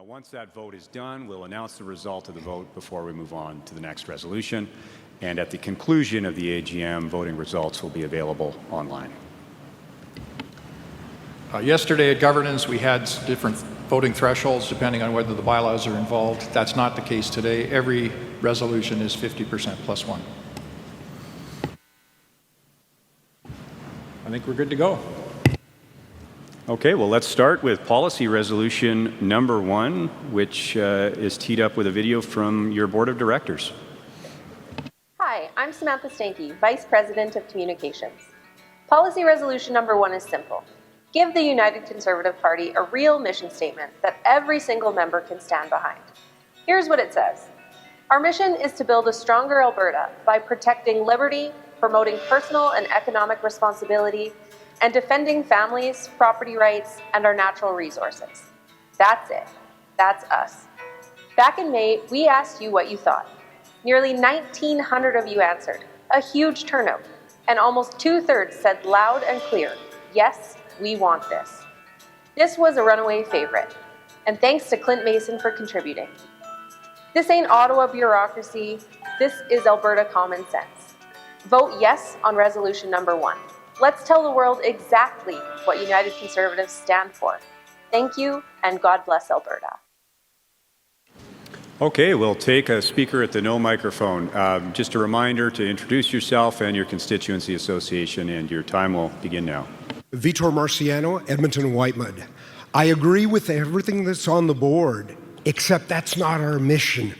Now, once that vote is done, we'll announce the result of the vote before we move on to the next resolution. And at the conclusion of the AGM, voting results will be available online. Yesterday at governance, we had different voting thresholds depending on whether the bylaws are involved. That's not the case today. Every resolution is 50% plus one. I think we're good to go. Okay, well, let's start with policy resolution number 1, which is teed up with a video from your board of directors. Hi, I'm Samantha Stanky, Vice President of Communications. Policy resolution number 1 is simple. Give the United Conservative Party a real mission statement that every single member can stand behind. Here's what it says. Our mission is to build a stronger Alberta by protecting liberty, promoting personal and economic responsibility, and defending families, property rights, and our natural resources. That's it. That's us. Back in May, we asked you what you thought. Nearly 1,900 of you answered, a huge turnout, and almost 2/3 said loud and clear, yes, we want this. This was a runaway favorite, and thanks to Clint Mason for contributing. This ain't Ottawa bureaucracy, this is Alberta common sense. Vote yes on resolution number 1. Let's tell the world exactly what United Conservatives stand for. Thank you, and God bless Alberta. Okay, we'll take a speaker at the no microphone. Just a reminder to introduce yourself and your constituency association, and your time will begin now. Vitor Marciano, Edmonton Whitemud. I agree with everything that's on the board, except that's not our mission.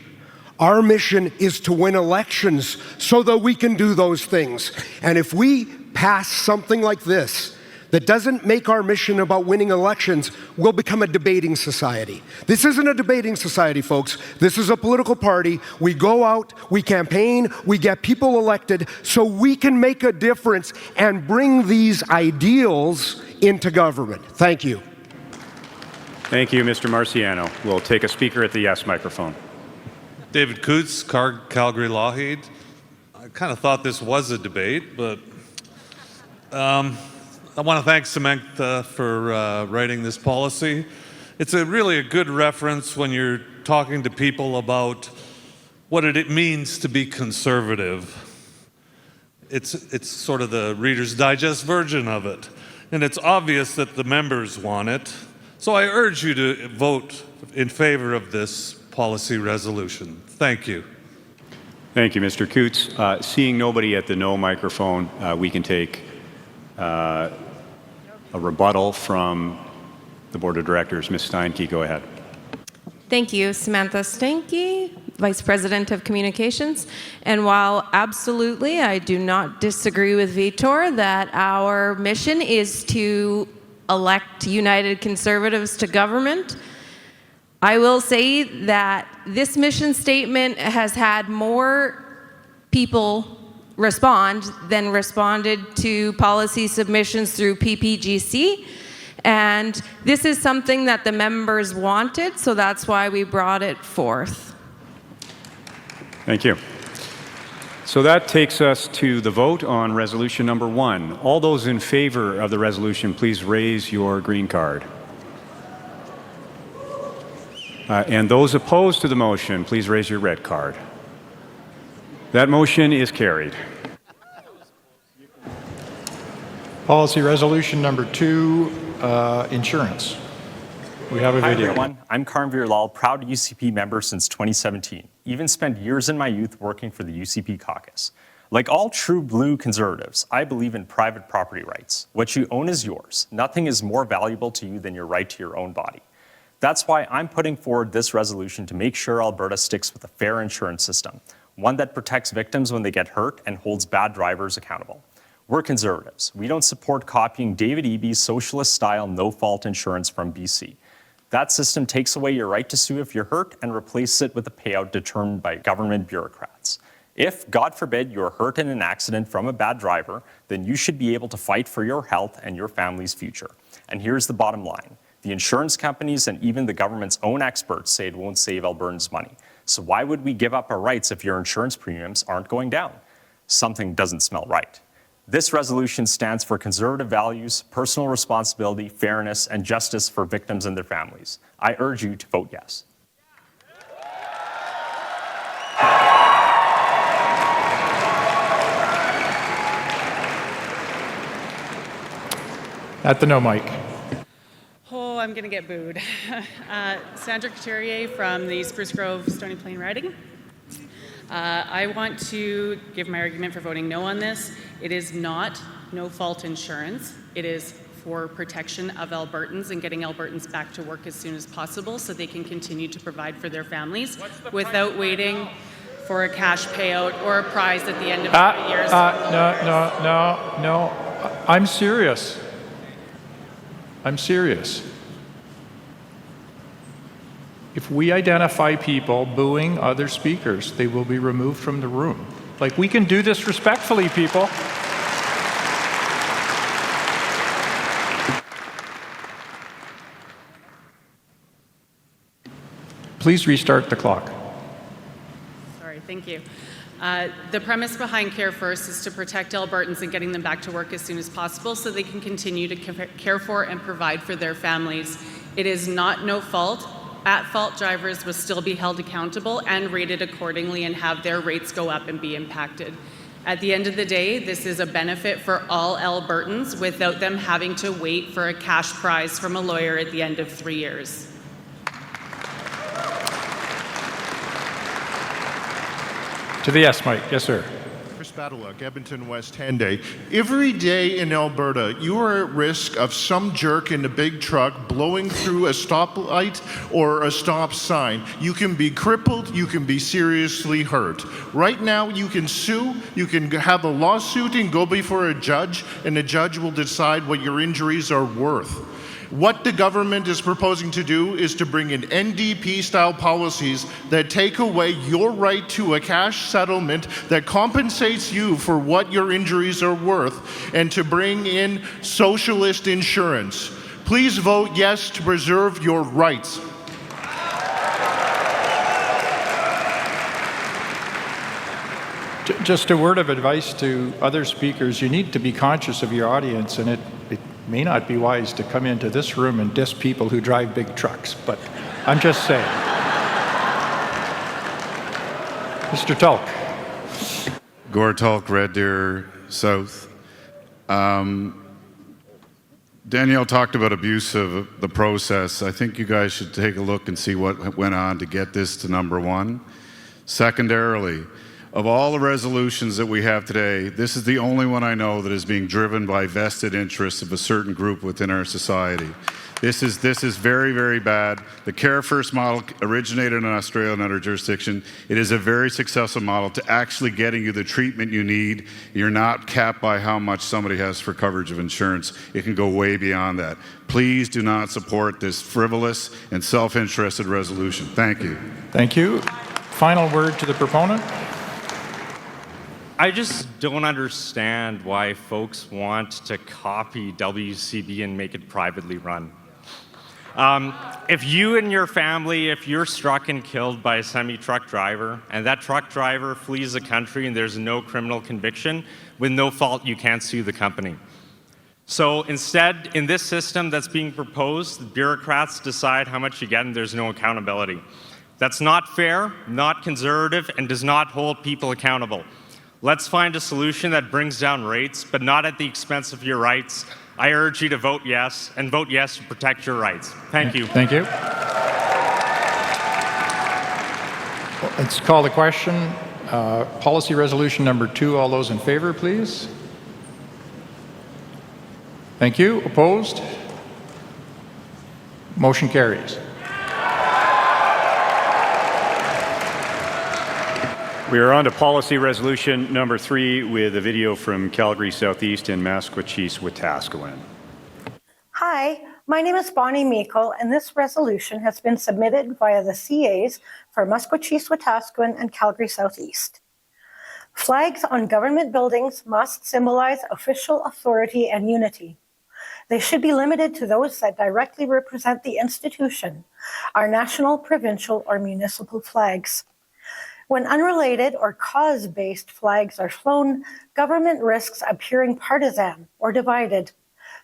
Our mission is to win elections so that we can do those things. And if we pass something like this that doesn't make our mission about winning elections, we'll become a debating society. This isn't a debating society, folks. This is a political party. We go out, we campaign, we get people elected so we can make a difference and bring these ideals into government. Thank you. Thank you, Mr. Marciano. We'll take a speaker at the yes microphone. David Coots, Calgary Lougheed. I kind of thought this was a debate, but I want to thank Samantha for writing this policy. It's really a good reference when you're talking to people about what it means to be conservative. It's sort of the Reader's Digest version of it. And it's obvious that the members want it. So I urge you to vote in favor of this policy resolution. Thank you. Thank you, Mr. Coots. Seeing nobody at the no microphone, we can take a rebuttal from the Board of Directors. Ms. Steinke, go ahead. Thank you, Samantha Steinke, Vice President of Communications. And while absolutely I do not disagree with Vitor that our mission is to elect United Conservatives to government, I will say that this mission statement has had more people respond than responded to policy submissions through PPGC. And this is something that the members wanted, so that's why we brought it forth. Thank you. So that takes us to the vote on resolution number 1. All those in favor of the resolution, please raise your green card. And those opposed to the motion, please raise your red card. That motion is carried. Policy resolution number 2, insurance. We have a video. Hi everyone, I'm Karmveer Lal, proud UCP member since 2017. Even spent years in my youth working for the UCP caucus. Like all true blue conservatives, I believe in private property rights. What you own is yours. Nothing is more valuable to you than your right to your own body. That's why I'm putting forward this resolution to make sure Alberta sticks with a fair insurance system, one that protects victims when they get hurt and holds bad drivers accountable. We're conservatives. We don't support copying David Eby's socialist-style no-fault insurance from BC. That system takes away your right to sue if you're hurt and replaces it with a payout determined by government bureaucrats. If, God forbid, you're hurt in an accident from a bad driver, then you should be able to fight for your health and your family's future. And here's the bottom line. The insurance companies and even the government's own experts say it won't save Albertans money. So why would we give up our rights if your insurance premiums aren't going down? Something doesn't smell right. This resolution stands for conservative values, personal responsibility, fairness, and justice for victims and their families. I urge you to vote yes. At the no mic. Oh, I'm going to get booed. Sandra Couturier from the Spruce Grove Stony Plain riding. I want to give my argument for voting no on this. It is not no-fault insurance. It is for protection of Albertans and getting Albertans back to work as soon as possible so they can continue to provide for their families without waiting for a cash payout or a prize at the end of 3 years. No. I'm serious. I'm serious. If we identify people booing other speakers, they will be removed from the room. Like, we can do this respectfully, people. Please restart the clock. Sorry, thank you. The premise behind Care First is to protect Albertans and getting them back to work as soon as possible so they can continue to care for and provide for their families. It is not no fault. At-fault drivers will still be held accountable and rated accordingly and have their rates go up and be impacted. At the end of the day, this is a benefit for all Albertans without them having to wait for a cash prize from a lawyer at the end of 3 years. To the yes mic. Yes, sir. Battleluck, Edmonton West Henday. Every day in Alberta, you are at risk of some jerk in a big truck blowing through a stoplight or a stop sign. You can be crippled, you can be seriously hurt. Right now, you can sue, you can have a lawsuit and go before a judge, and the judge will decide what your injuries are worth. What the government is proposing to do is to bring in NDP-style policies that take away your right to a cash settlement that compensates you for what your injuries are worth, and to bring in socialist insurance. Please vote yes to preserve your rights. Just a word of advice to other speakers. You need to be conscious of your audience, and it may not be wise to come into this room and diss people who drive big trucks, but I'm just saying. Mr. Tulk. Gord Tulk, Red Deer South. Danielle talked about abuse of the process. I think you guys should take a look and see what went on to get this to number one. Secondarily, of all the resolutions that we have today, this is the only one I know that is being driven by vested interests of a certain group within our society. This is very, very bad. The Care First model originated in Australia and other jurisdiction. It is a very successful model to actually getting you the treatment you need. You're not capped by how much somebody has for coverage of insurance. It can go way beyond that. Please do not support this frivolous and self-interested resolution. Thank you. Thank you. Final word to the proponent. I just don't understand why folks want to copy WCB and make it privately run. If you and your family, if you're struck and killed by a semi-truck driver, and that truck driver flees the country and there's no criminal conviction, with no fault, you can't sue the company. So instead, in this system that's being proposed, the bureaucrats decide how much you get and there's no accountability. That's not fair, not conservative, and does not hold people accountable. Let's find a solution that brings down rates, but not at the expense of your rights. I urge you to vote yes, and vote yes to protect your rights. Thank you. Thank you. Let's call the question. Policy resolution number 2. All those in favor, please. Thank you. Opposed? Motion carries. We are on to policy resolution number 3 with a video from Calgary Southeast and Maskwacis-Wetaskiwin. Hi, my name is Bonnie Meikle, and this resolution has been submitted via the CAs for Maskwacis-Wetaskiwin and Calgary Southeast. Flags on government buildings must symbolize official authority and unity. They should be limited to those that directly represent the institution, our national, provincial, or municipal flags. When unrelated or cause-based flags are flown, government risks appearing partisan or divided.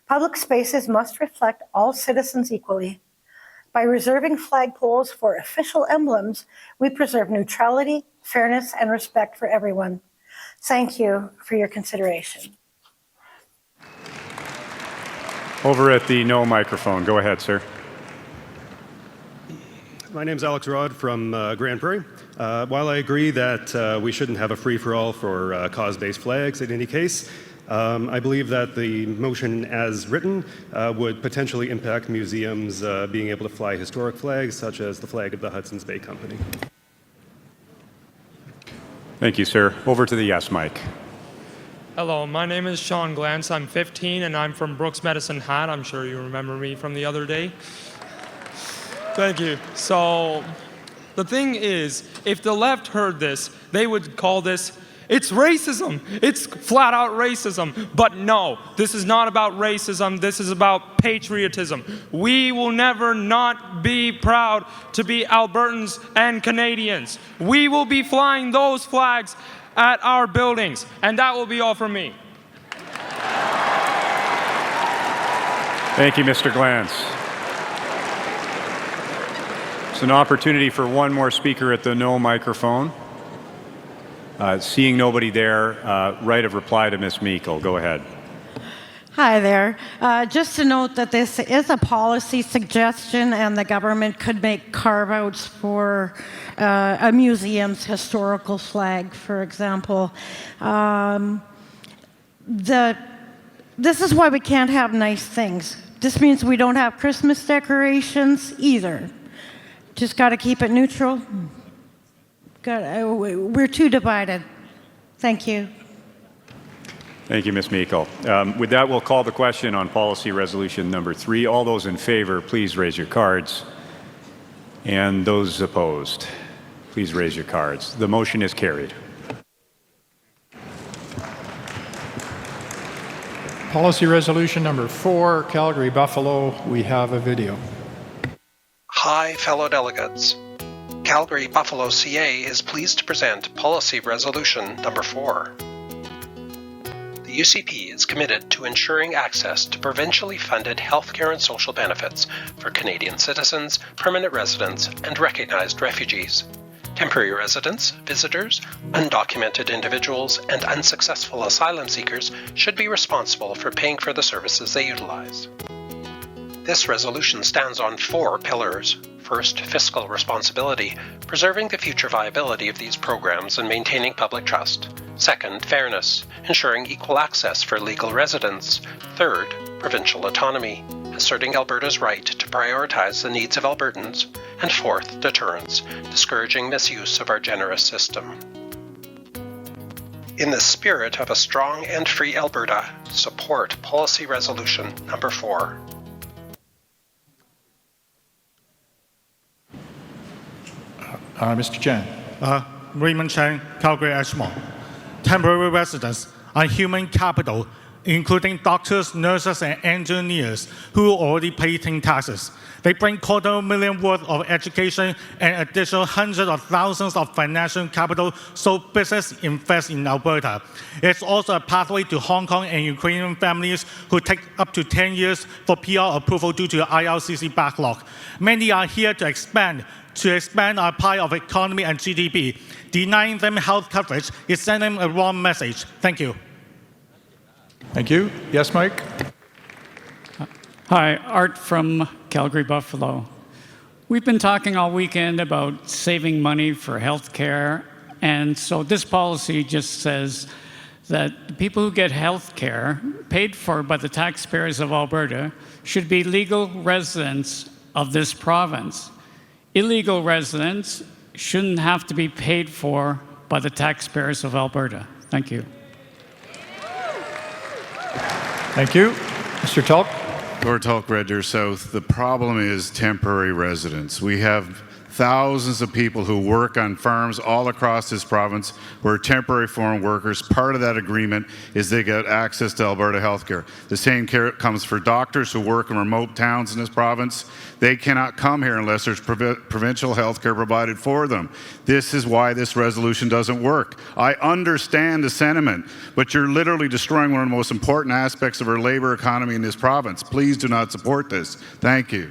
Public spaces must reflect all citizens equally. By reserving flagpoles for official emblems, we preserve neutrality, fairness, and respect for everyone. Thank you for your consideration. Over at the no microphone. Go ahead, sir. My name's Alex Rod from Grand Prairie. While I agree that we shouldn't have a free-for-all for cause-based flags in any case, I believe that the motion as written would potentially impact museums being able to fly historic flags, such as the flag of the Hudson's Bay Company. Thank you, sir. Over to the yes mic. Hello, my name is Sean Glantz. I'm 15 and I'm from Brooks Medicine Hat. I'm sure you remember me from the other day. Thank you. So the thing is, if the left heard this, they would call this, it's racism. It's flat out racism. But no, this is not about racism. This is about patriotism. We will never not be proud to be Albertans and Canadians. We will be flying those flags at our buildings. And that will be all from me. Thank you, Mr. Glantz. It's an opportunity for one more speaker at the no microphone. Seeing nobody there, right of reply to Ms. Meikle. Go ahead. Hi there. Just to note that this is a policy suggestion and the government could make carve-outs for a museum's historical flag, for example. This is why we can't have nice things. This means we don't have Christmas decorations either. Just got to keep it neutral. We're too divided. Thank you. Thank you, Ms. Meikle. With that, we'll call the question on policy resolution number 3. All those in favor, please raise your cards. And those opposed, please raise your cards. The motion is carried. Policy resolution number 4, Calgary Buffalo. We have a video. Hi, fellow delegates. Calgary Buffalo CA is pleased to present Policy Resolution number 4. The UCP is committed to ensuring access to provincially funded healthcare and social benefits for Canadian citizens, permanent residents, and recognized refugees. Temporary residents, visitors, undocumented individuals, and unsuccessful asylum seekers should be responsible for paying for the services they utilize. This resolution stands on 4 pillars. First, fiscal responsibility, preserving the future viability of these programs and maintaining public trust. Second, fairness, ensuring equal access for legal residents. Third, provincial autonomy, asserting Alberta's right to prioritize the needs of Albertans. And fourth, deterrence, discouraging misuse of our generous system. In the spirit of a strong and free Alberta, support Policy Resolution number 4. Mr. Chen. Raymond Chen, Calgary Ashmore. Temporary residents are human capital, including doctors, nurses, and engineers who already pay taxes. They bring $250,000 worth of education and additional hundreds of thousands of financial capital so business invests in Alberta. It's also a pathway to Hong Kong and Ukrainian families who take up to 10 years for PR approval due to the IRCC backlog. Many are here to expand our pie of economy and GDP. Denying them health coverage is sending them a wrong message. Thank you. Thank you. Yes, Mike? Hi, Art from Calgary Buffalo. We've been talking all weekend about saving money for health care, and so this policy just says that the people who get health care paid for by the taxpayers of Alberta should be legal residents of this province. Illegal residents shouldn't have to be paid for by the taxpayers of Alberta. Thank you. Thank you. Mr. Tulk? Gord Tulk, Red Deer South. The problem is temporary residents. We have thousands of people who work on farms all across this province who are temporary foreign workers. Part of that agreement is they get access to Alberta healthcare. The same care comes for doctors who work in remote towns in this province. They cannot come here unless there's provincial healthcare provided for them. This is why this resolution doesn't work. I understand the sentiment, but you're literally destroying one of the most important aspects of our labor economy in this province. Please do not support this. Thank you.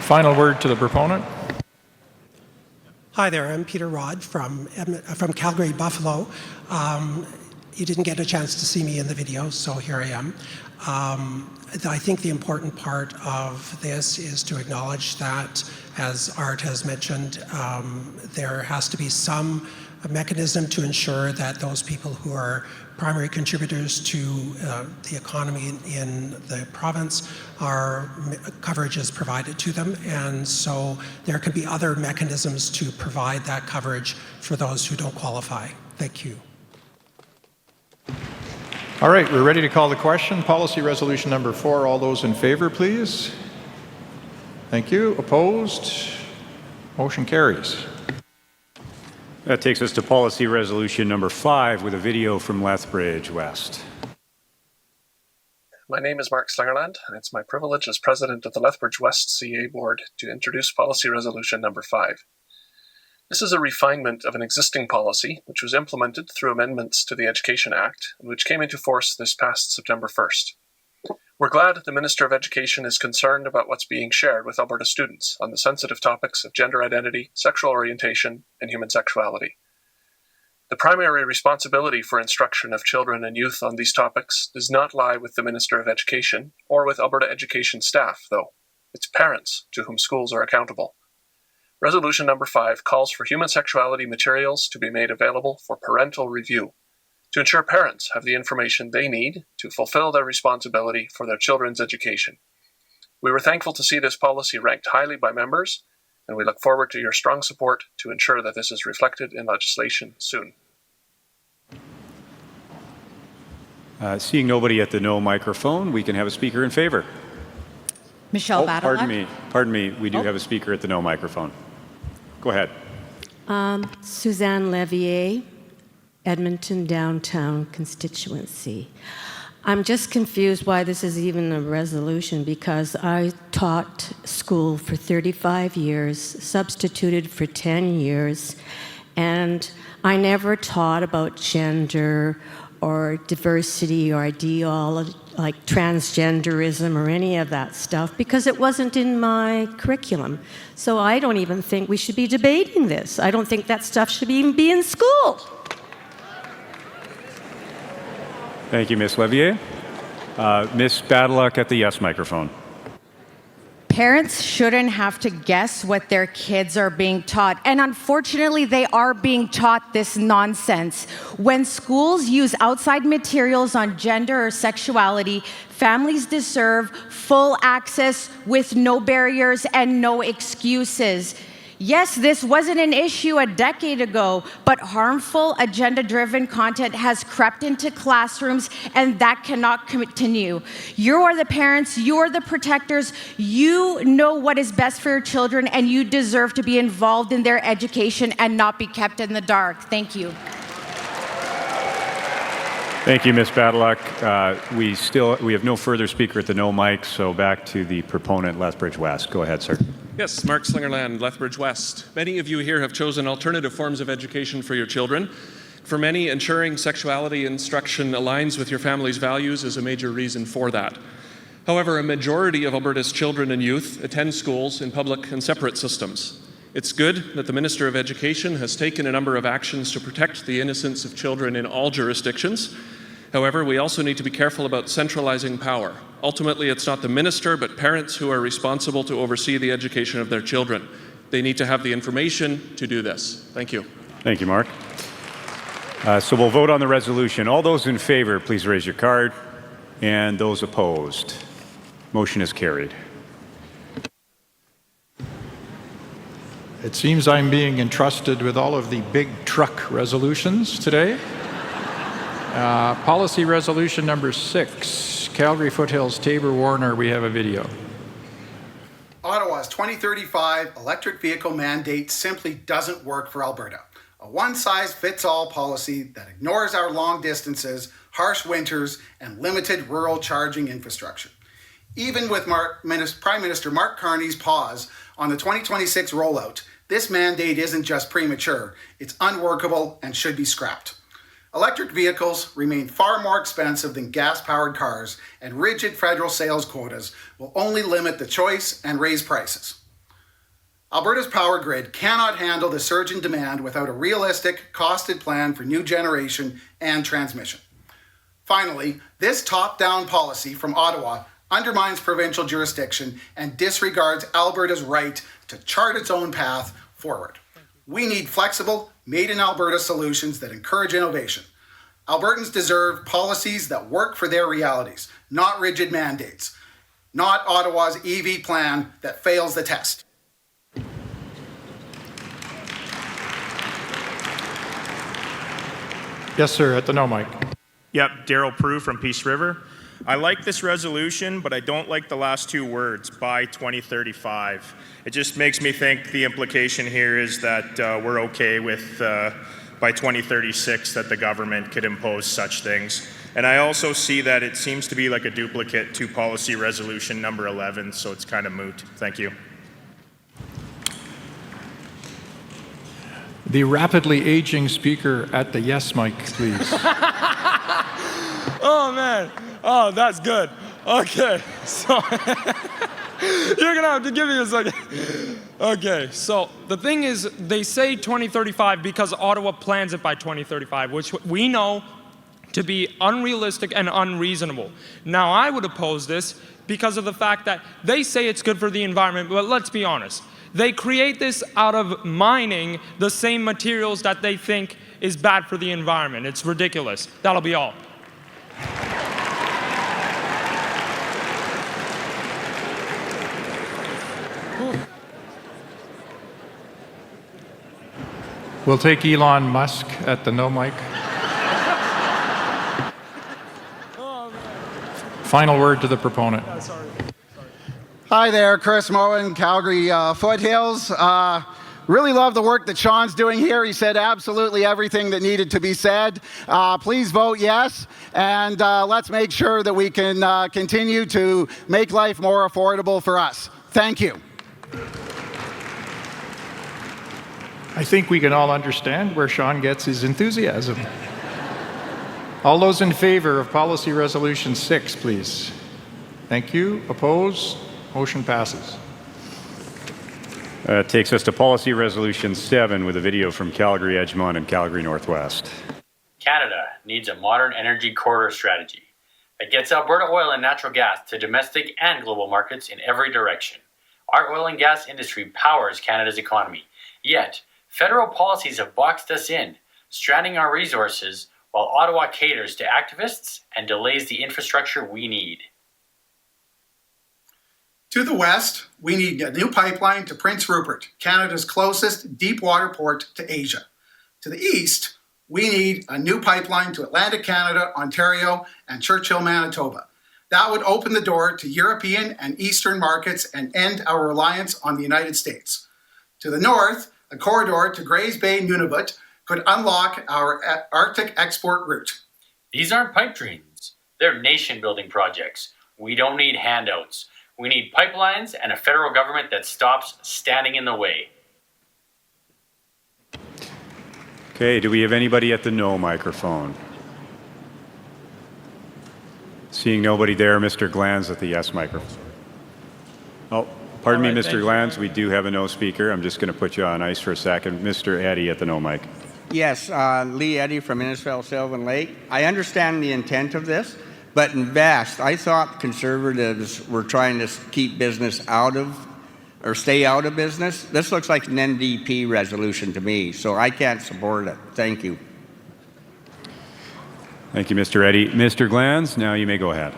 Final word to the proponent. Hi there, I'm Peter Rod from Calgary, Buffalo. You didn't get a chance to see me in the video, so here I am. I think the important part of this is to acknowledge that, as Art has mentioned, there has to be some mechanism to ensure that those people who are primary contributors to the economy in the province coverage is provided to them, and so there can be other mechanisms to provide that coverage for those who don't qualify. Thank you. All right, we're ready to call the question. Policy resolution number 4. All those in favor, please. Thank you. Opposed? Motion carries. That takes us to policy resolution number 5 with a video from Lethbridge West. My name is Mark Slingerland, and it's my privilege as president of the Lethbridge West CA Board to introduce policy resolution number 5. This is a refinement of an existing policy which was implemented through amendments to the Education Act and which came into force this past September 1st. We're glad the Minister of Education is concerned about what's being shared with Alberta students on the sensitive topics of gender identity, sexual orientation, and human sexuality. The primary responsibility for instruction of children and youth on these topics does not lie with the Minister of Education or with Alberta Education staff, though. It's parents to whom schools are accountable. Resolution number 5 calls for human sexuality materials to be made available for parental review, to ensure parents have the information they need to fulfill their responsibility for their children's education. We were thankful to see this policy ranked highly by members, and we look forward to your strong support to ensure that this is reflected in legislation soon. Seeing nobody at the no microphone, we can have a speaker in favor. Michelle Badalak. Pardon me, we do have a speaker at the no microphone. Go ahead. Suzanne Levier, Edmonton Downtown Constituency. I'm just confused why this is even a resolution, because I taught school for 35 years, substituted for 10 years, and I never taught about gender or diversity or ideology like transgenderism or any of that stuff, because it wasn't in my curriculum. So I don't even think we should be debating this. I don't think that stuff should even be in school. Thank you, Ms. Levier. Ms. Badalak at the yes microphone. Parents shouldn't have to guess what their kids are being taught. And unfortunately, they are being taught this nonsense. When schools use outside materials on gender or sexuality, families deserve full access with no barriers and no excuses. Yes, this wasn't an issue a decade ago, but harmful, agenda-driven content has crept into classrooms, and that cannot continue. You are the parents, you are the protectors, you know what is best for your children, and you deserve to be involved in their education and not be kept in the dark. Thank you. Thank you, Ms. Badalak. We have no further speaker at the no mic, so back to the proponent, Lethbridge West. Go ahead, sir. Yes, Mark Slingerland, Lethbridge West. Many of you here have chosen alternative forms of education for your children. For many, ensuring sexuality instruction aligns with your family's values is a major reason for that. However, a majority of Alberta's children and youth attend schools in public and separate systems. It's good that the Minister of Education has taken a number of actions to protect the innocence of children in all jurisdictions. However, we also need to be careful about centralizing power. Ultimately, it's not the minister, but parents who are responsible to oversee the education of their children. They need to have the information to do this. Thank you. Thank you, Mark. So we'll vote on the resolution. All those in favor, please raise your card. And those opposed. Motion is carried. It seems I'm being entrusted with all of the big truck resolutions today. Policy resolution number 6, Calgary Foothills, Tabor Warner, we have a video. Ottawa Ottawa's 2035 electric vehicle mandate simply doesn't work for Alberta. A one-size-fits-all policy that ignores our long distances, harsh winters, and limited rural charging infrastructure. Even with Prime Minister Mark Carney's pause on the 2026 rollout, this mandate isn't just premature, it's unworkable and should be scrapped. Electric vehicles remain far more expensive than gas-powered cars, and rigid federal sales quotas will only limit the choice and raise prices. Alberta's power grid cannot handle the surge in demand without a realistic, costed plan for new generation and transmission. Finally, this top-down policy from Ottawa undermines provincial jurisdiction and disregards Alberta's right to chart its own path forward. We need flexible, made-in-Alberta solutions that encourage innovation. Albertans deserve policies that work for their realities, not rigid mandates, not Ottawa's EV plan that fails the test. Yes, sir, at the no mic. Yep, Daryl Prue from Peace River. I like this resolution, but I don't like the last two words, by 2035. It just makes me think the implication here is that we're okay with by 2036 that the government could impose such things. And I also see that it seems to be like a duplicate to policy resolution number 11, so it's kind of moot. Thank you. The rapidly aging speaker at the yes mic, please. Oh, man. Oh, that's good. Okay, so you're going to have to give me a second. Okay, so the thing is, they say 2035 because Ottawa plans it by 2035, which we know to be unrealistic and unreasonable. Now, I would oppose this because of the fact that they say it's good for the environment, but let's be honest. They create this out of mining the same materials that they think is bad for the environment. It's ridiculous. That'll be all. We'll take Elon Musk at the no mic. Final word to the proponent. Hi there, Chris Moen, Calgary Foothills. Really love the work that Sean's doing here. He said absolutely everything that needed to be said. Please vote yes, and let's make sure that we can continue to make life more affordable for us. Thank you. I think we can all understand where Sean gets his enthusiasm. All those in favor of Policy Resolution 6, please. Thank you. Opposed? Motion passes. Takes us to Policy Resolution 7 with a video from Calgary Edgemont and Calgary Northwest. Canada needs a modern energy corridor strategy that gets Alberta oil and natural gas to domestic and global markets in every direction. Our oil and gas industry powers Canada's economy, yet federal policies have boxed us in, stranding our resources while Ottawa caters to activists and delays the infrastructure we need. To the west, we need a new pipeline to Prince Rupert, Canada's closest deep water port to Asia. To the east, we need a new pipeline to Atlantic Canada, Ontario, and Churchill, Manitoba. That would open the door to European and Eastern markets and end our reliance on the United States. To the north, a corridor to Grays Bay, Nunavut could unlock our Arctic export route. These aren't pipe dreams. They're nation-building projects. We don't need handouts. We need pipelines and a federal government that stops standing in the way. Okay, do we have anybody at the no microphone? Seeing nobody there, Mr. Glanz at the yes microphone. Oh, pardon me, Mr. Glanz, we do have a no speaker. I'm just going to put you on ice for a second. Mr. Eddy at the no mic. Yes, Lee Eddy from Innisfail, Sylvan Lake. I understand the intent of this, but in vast, I thought Conservatives were trying to keep business out of, or stay out of business. This looks like an NDP resolution to me, so I can't support it. Thank you. Thank you, Mr. Eddy. Mr. Glanz, now you may go ahead.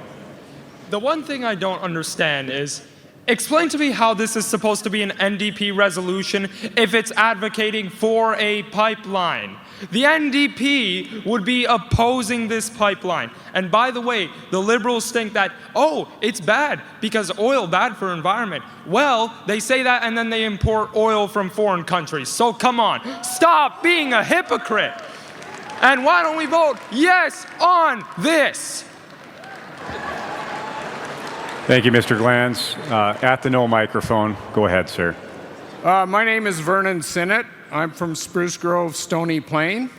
The one thing I don't understand is, explain to me how this is supposed to be an NDP resolution if it's advocating for a pipeline. The NDP would be opposing this pipeline. And by the way, the Liberals think that, oh, it's bad because oil bad for environment. Well, they say that and then they import oil from foreign countries. So come on, stop being a hypocrite. And why don't we vote yes on this? Thank you, Mr. Glanz. At the no microphone, go ahead, sir. My name is Vernon Sinnott. I'm from Spruce Grove, Stony Plain.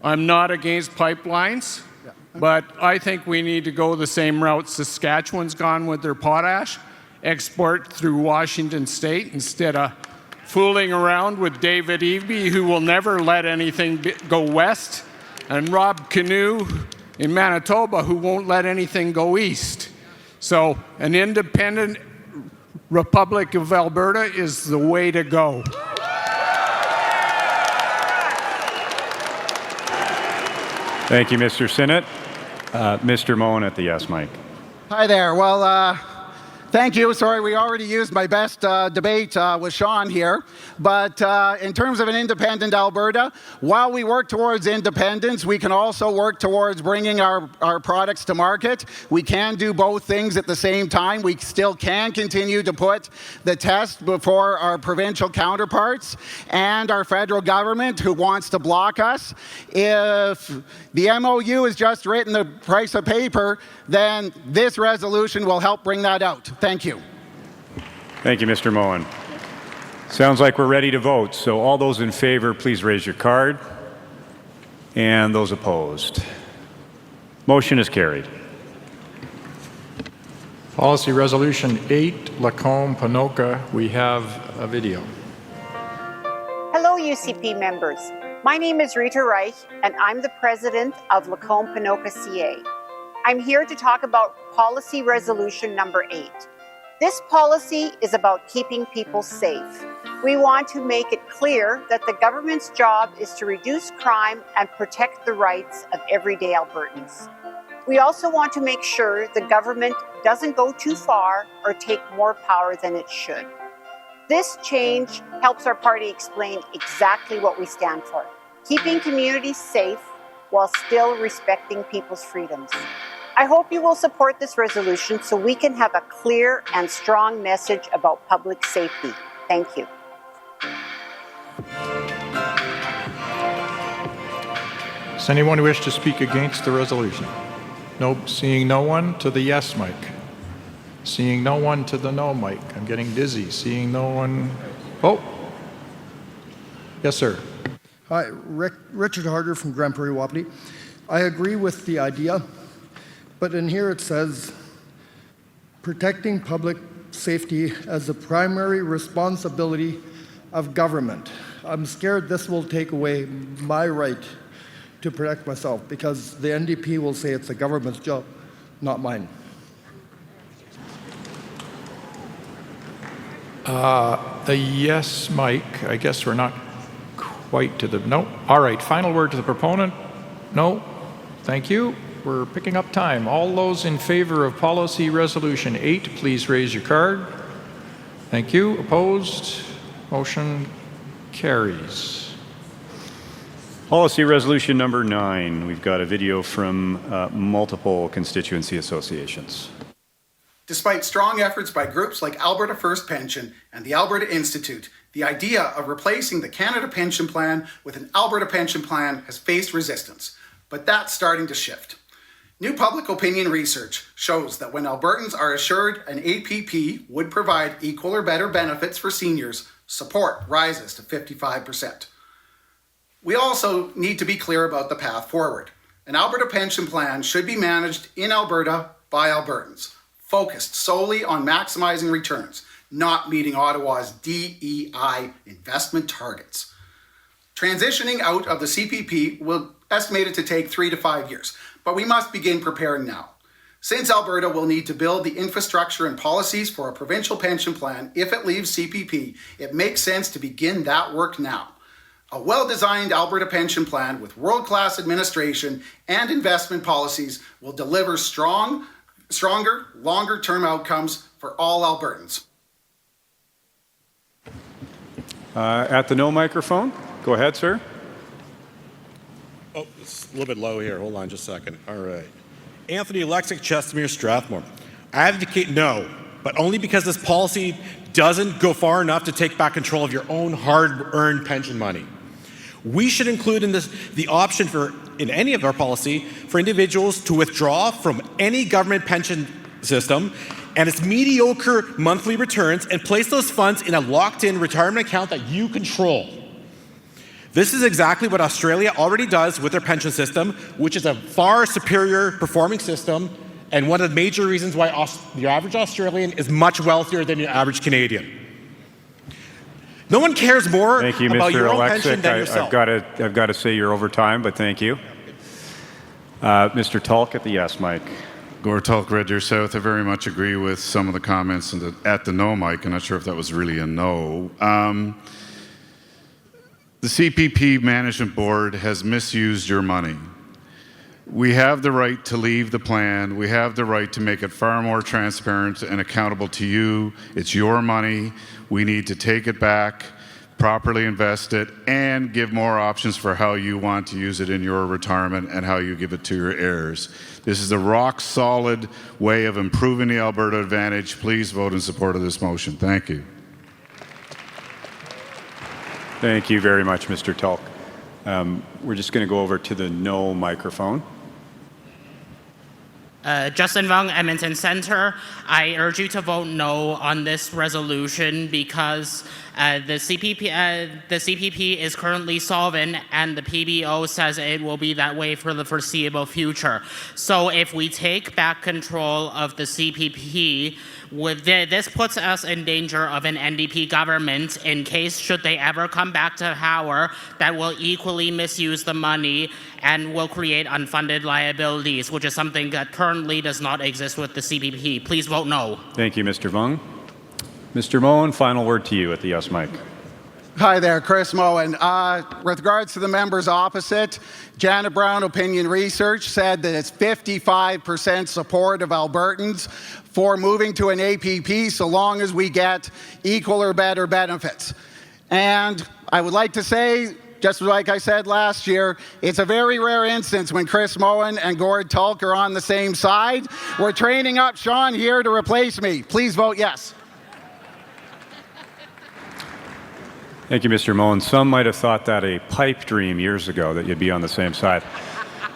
I'm not against pipelines, but I think we need to go the same route Saskatchewan's gone with their potash, export through Washington State instead of fooling around with David Eby, who will never let anything go west, and Rob Canoe in Manitoba, who won't let anything go east. So an independent Republic of Alberta is the way to go. Thank you, Mr. Sinnott. Mr. Moen at the yes mic. Hi there. Well, thank you. Sorry, we already used my best debate with Sean here. But in terms of an independent Alberta, while we work towards independence, we can also work towards bringing our products to market. We can do both things at the same time. We still can continue to put the test before our provincial counterparts and our federal government who wants to block us. If the MOU is just written the price of paper, then this resolution will help bring that out. Thank you. Thank you, Mr. Moen. Sounds like we're ready to vote. So all those in favor, please raise your card. And those opposed. Motion is carried. Policy Resolution 8, Lacombe, Ponoka. We have a video. Hello, UCP members. My name is Rita Reich, and I'm the president of Lacombe Ponoka CA. I'm here to talk about Policy Resolution number 8. This policy is about keeping people safe. We want to make it clear that the government's job is to reduce crime and protect the rights of everyday Albertans. We also want to make sure the government doesn't go too far or take more power than it should. This change helps our party explain exactly what we stand for, keeping communities safe while still respecting people's freedoms. I hope you will support this resolution so we can have a clear and strong message about public safety. Thank you. Does anyone wish to speak against the resolution? Nope. Seeing no one, to the yes mic. Seeing no one, to the no mic. I'm getting dizzy. Seeing no one. Oh. Yes, sir. Hi, Richard Harder from Grand Prairie Wapiti. I agree with the idea, but in here it says, protecting public safety as a primary responsibility of government. I'm scared this will take away my right to protect myself because the NDP will say it's the government's job, not mine. The yes mic, I guess we're not quite to the, no. All right, final word to the proponent. No, thank you. We're picking up time. All those in favor of Policy Resolution 8, please raise your card. Thank you. Opposed? Motion carries. Policy Resolution number 9. We've got a video from multiple constituency associations. Despite strong efforts by groups like Alberta First Pension and the Alberta Institute, the idea of replacing the Canada Pension Plan with an Alberta Pension Plan has faced resistance, but that's starting to shift. New public opinion research shows that when Albertans are assured an APP would provide equal or better benefits for seniors, support rises to 55%. We also need to be clear about the path forward. An Alberta pension plan should be managed in Alberta by Albertans, focused solely on maximizing returns, not meeting Ottawa's DEI investment targets. Transitioning out of the CPP will estimated to take 3 to 5 years, but we must begin preparing now. Since Alberta will need to build the infrastructure and policies for a provincial pension plan if it leaves CPP, it makes sense to begin that work now. A well-designed Alberta pension plan with world-class administration and investment policies will deliver stronger, longer-term outcomes for all Albertans. At the no microphone, go ahead, sir. Oh, it's a little bit low here. Hold on just a second. All right. Anthony Lexick, Chestermere, Strathmore. I advocate no, but only because this policy doesn't go far enough to take back control of your own hard-earned pension money. We should include in this the option in any of our policy for individuals to withdraw from any government pension system and its mediocre monthly returns and place those funds in a locked-in retirement account that you control. This is exactly what Australia already does with their pension system, which is a far superior performing system and one of the major reasons why the average Australian is much wealthier than the average Canadian. No one cares more thank you, about Mr. your own Alexic. pension than yourself. I've got to say you're over time, but thank you. Mr. Tulk at the yes mic. Gord Tulk, Red Deer South. I very much agree with some of the comments at the no mic. I'm not sure if that was really a no. The CPP Management Board has misused your money. We have the right to leave the plan. We have the right to make it far more transparent and accountable to you. It's your money. We need to take it back, properly invest it, and give more options for how you want to use it in your retirement and how you give it to your heirs. This is a rock-solid way of improving the Alberta Advantage. Please vote in support of this motion. Thank you. Thank you very much, Mr. Tulk. We're just going to go over to the no microphone. Justin Vung, Edmonton Centre. I urge you to vote no on this resolution because the CPP is currently solvent and the PBO says it will be that way for the foreseeable future. So if we take back control of the CPP, this puts us in danger of an NDP government in case should they ever come back to power that will equally misuse the money and will create unfunded liabilities, which is something that currently does not exist with the CPP. Please vote no. Thank you, Mr. Vung. Mr. Moen, final word to you at the yes mic. Hi there, Chris Moen. With regards to the members opposite, Janet Brown Opinion Research said that it's 55% support of Albertans for moving to an APP so long as we get equal or better benefits. And I would like to say, just like I said last year, it's a very rare instance when Chris Moen and Gord Tulk are on the same side. We're training up Sean here to replace me. Please vote yes. Thank you, Mr. Moen. Some might have thought that a pipe dream years ago that you'd be on the same side.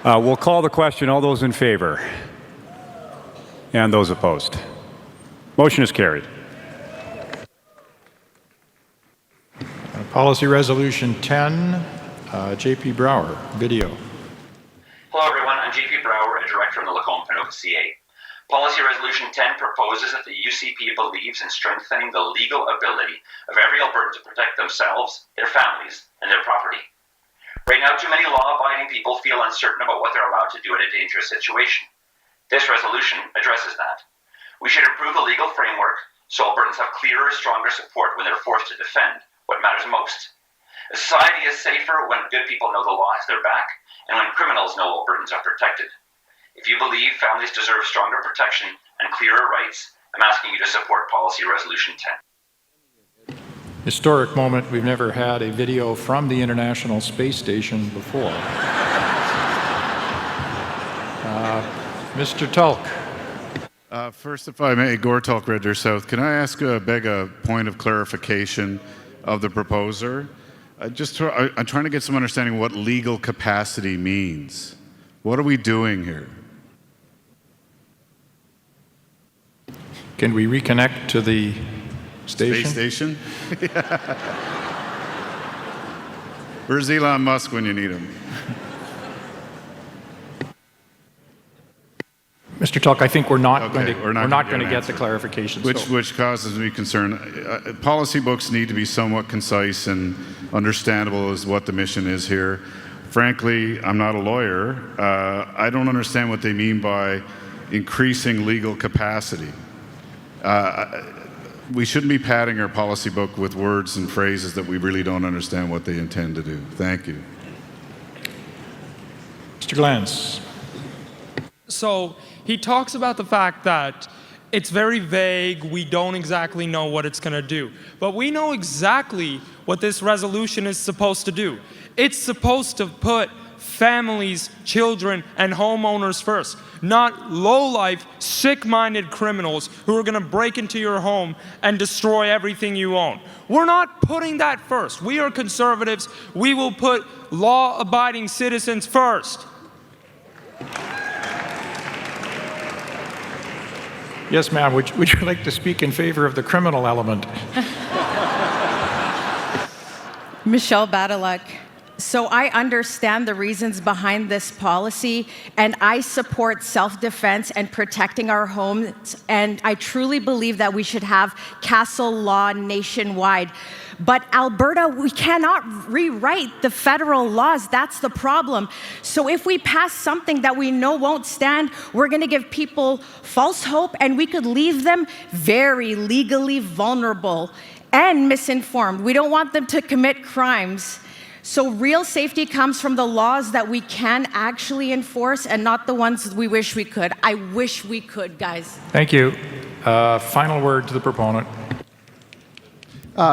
We'll call the question. All those in favor? And those opposed? Motion is carried. Policy Resolution 10, J.P. Brower, video. Hello everyone, I'm J.P. Brower, a director in the Lacombe Pinoca CA. Policy Resolution 10 proposes that the UCP believes in strengthening the legal ability of every Albertan to protect themselves, their families, and their property. Right now, too many law-abiding people feel uncertain about what they're allowed to do in a dangerous situation. This resolution addresses that. We should improve the legal framework so Albertans have clearer, stronger support when they're forced to defend what matters most. A society is safer when good people know the law has their back and when criminals know Albertans are protected. If you believe families deserve stronger protection and clearer rights, I'm asking you to support Policy Resolution 10. Historic moment. We've never had a video from the International Space Station before. Mr. Tulk. First, if I may, Gord Tulk, Red Deer South, can I beg a point of clarification of the proposer? I'm trying to get some understanding of what legal capacity means. What are we doing here? Can we reconnect to the station? Space station? Where's Elon Musk when you need him? Mr. Tulk, I think we're not going to get the answer. clarification. Which causes me concern. Policy books need to be somewhat concise and understandable as what the mission is here. Frankly, I'm not a lawyer. I don't understand what they mean by increasing legal capacity. We shouldn't be padding our policy book with words and phrases that we really don't understand what they intend to do. Thank you. Mr. Glantz. So he talks about the fact that it's very vague, we don't exactly know what it's going to do. But we know exactly what this resolution is supposed to do. It's supposed to put families, children, and homeowners first, not low-life, sick-minded criminals who are going to break into your home and destroy everything you own. We're not putting that first. We are conservatives. We will put law-abiding citizens first. Yes, ma'am. Would you like to speak in favor of the criminal element? Michelle Badalek. So I understand the reasons behind this policy, and I support self-defense and protecting our homes, and I truly believe that we should have castle law nationwide. But Alberta, we cannot rewrite the federal laws. That's the problem. So if we pass something that we know won't stand, we're going to give people false hope, and we could leave them very legally vulnerable and misinformed. We don't want them to commit crimes. So real safety comes from the laws that we can actually enforce and not the ones we wish we could. I wish we could, guys. Thank you. Final word to the proponent.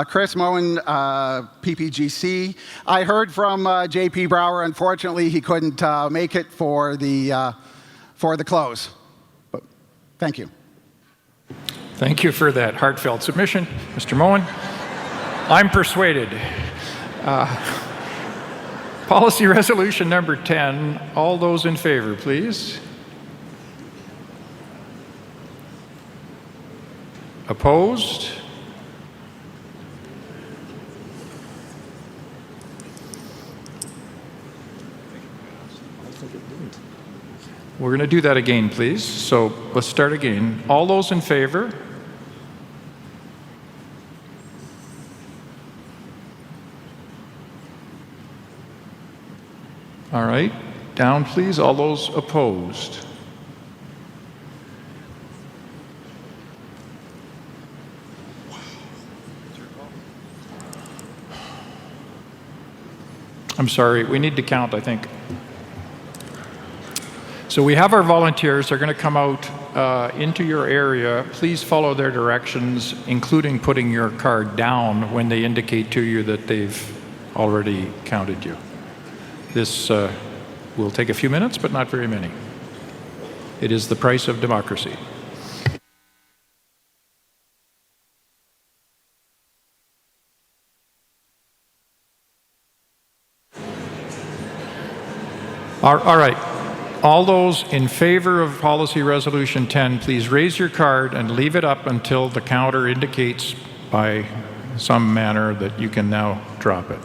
Chris Moen, PPGC. I heard from JP Brower. Unfortunately, he couldn't make it for the close. But thank you. Thank you for that heartfelt submission, Mr. Moen. I'm persuaded. Policy resolution number 10. All those in favor, please. Opposed? We're going to do that again, please. So let's start again. All those in favor? All right. Down, please. All those opposed? I'm sorry. We need to count, I think. So we have our volunteers. They're going to come out into your area. Please follow their directions, including putting your card down when they indicate to you that they've already counted you. This will take a few minutes, but not very many. It is the price of democracy. All right. All those in favor of Policy Resolution 10, please raise your card and leave it up until the counter indicates by some manner that you can now drop it.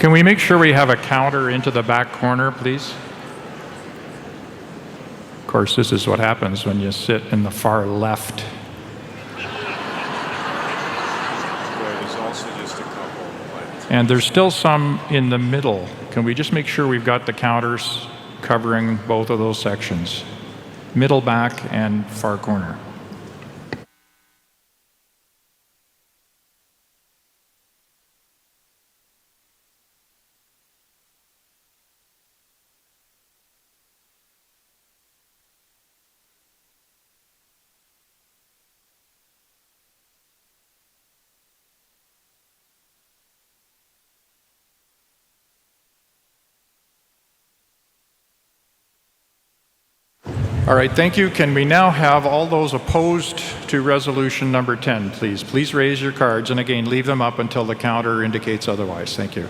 Can we make sure we have a counter into the back corner, please? Of course, this is what happens when you sit in the far left. There's also just a couple. And there's still some in the middle. Can we just make sure we've got the counters covering both of those sections? Middle, back, and far corner. All right, thank you. Can we now have all those opposed to resolution number 10, please? Please raise your cards, and again, leave them up until the counter indicates otherwise. Thank you.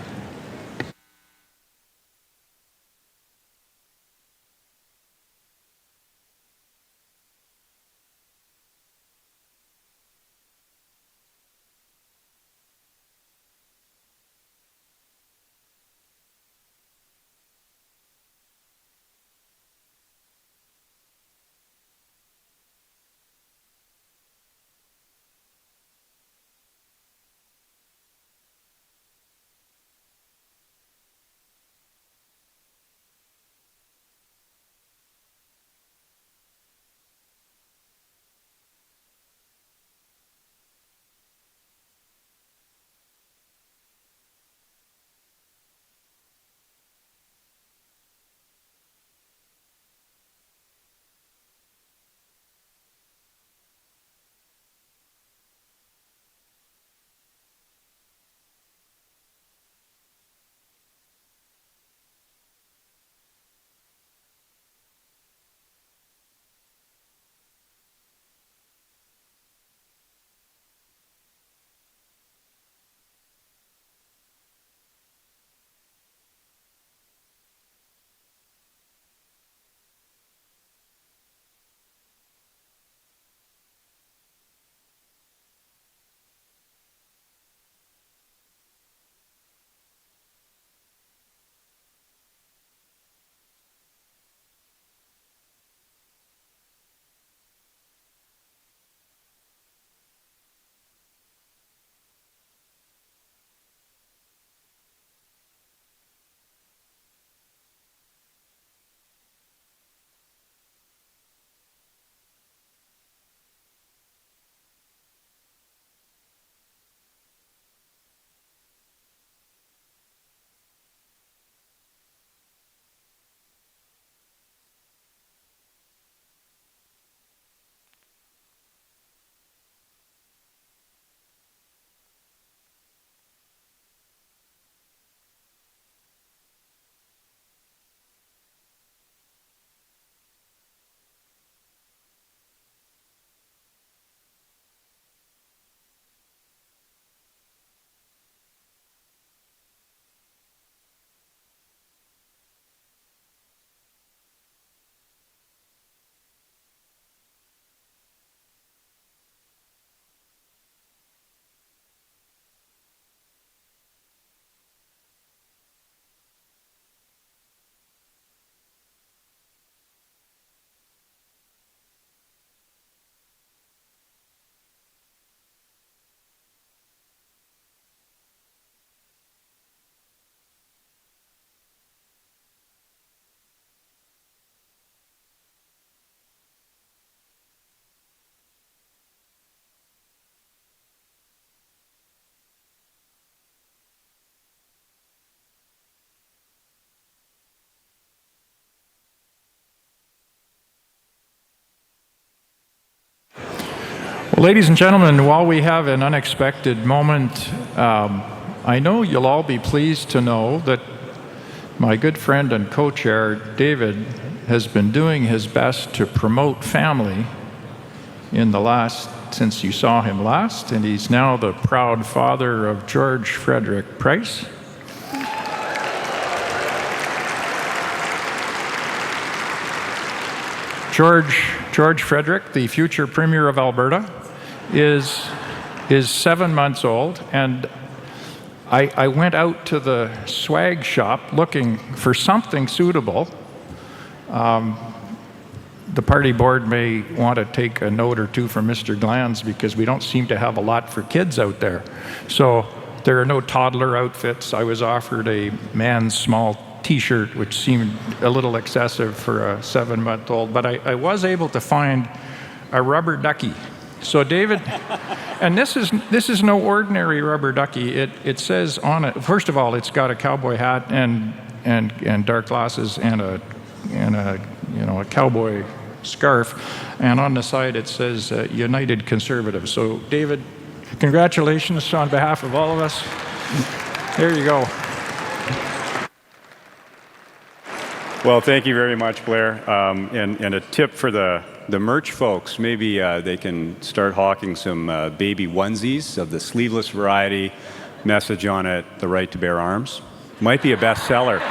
Well, ladies and gentlemen, while we have an unexpected moment, I know you'll all be pleased to know that my good friend and co-chair, David, has been doing his best to promote family since you saw him last, and he's now the proud father of George Frederick Price. George Frederick, the future Premier of Alberta, is 7 months old, and I went out to the swag shop looking for something suitable. The party board may want to take a note or two from Mr. Glanz because we don't seem to have a lot for kids out there. So there are no toddler outfits. I was offered a man's small t-shirt, which seemed a little excessive for a 7-month-old, but I was able to find a rubber ducky. So David, and this is no ordinary rubber ducky. It says on it, first of all, it's got a cowboy hat and dark glasses and a cowboy scarf, and on the side it says United Conservatives. So David, congratulations on behalf of all of us. There you go. Well, thank you very much, Blair. And a tip for the merch folks, maybe they can start hawking some baby onesies of the sleeveless variety, message on it, the right to bear arms. Might be a bestseller.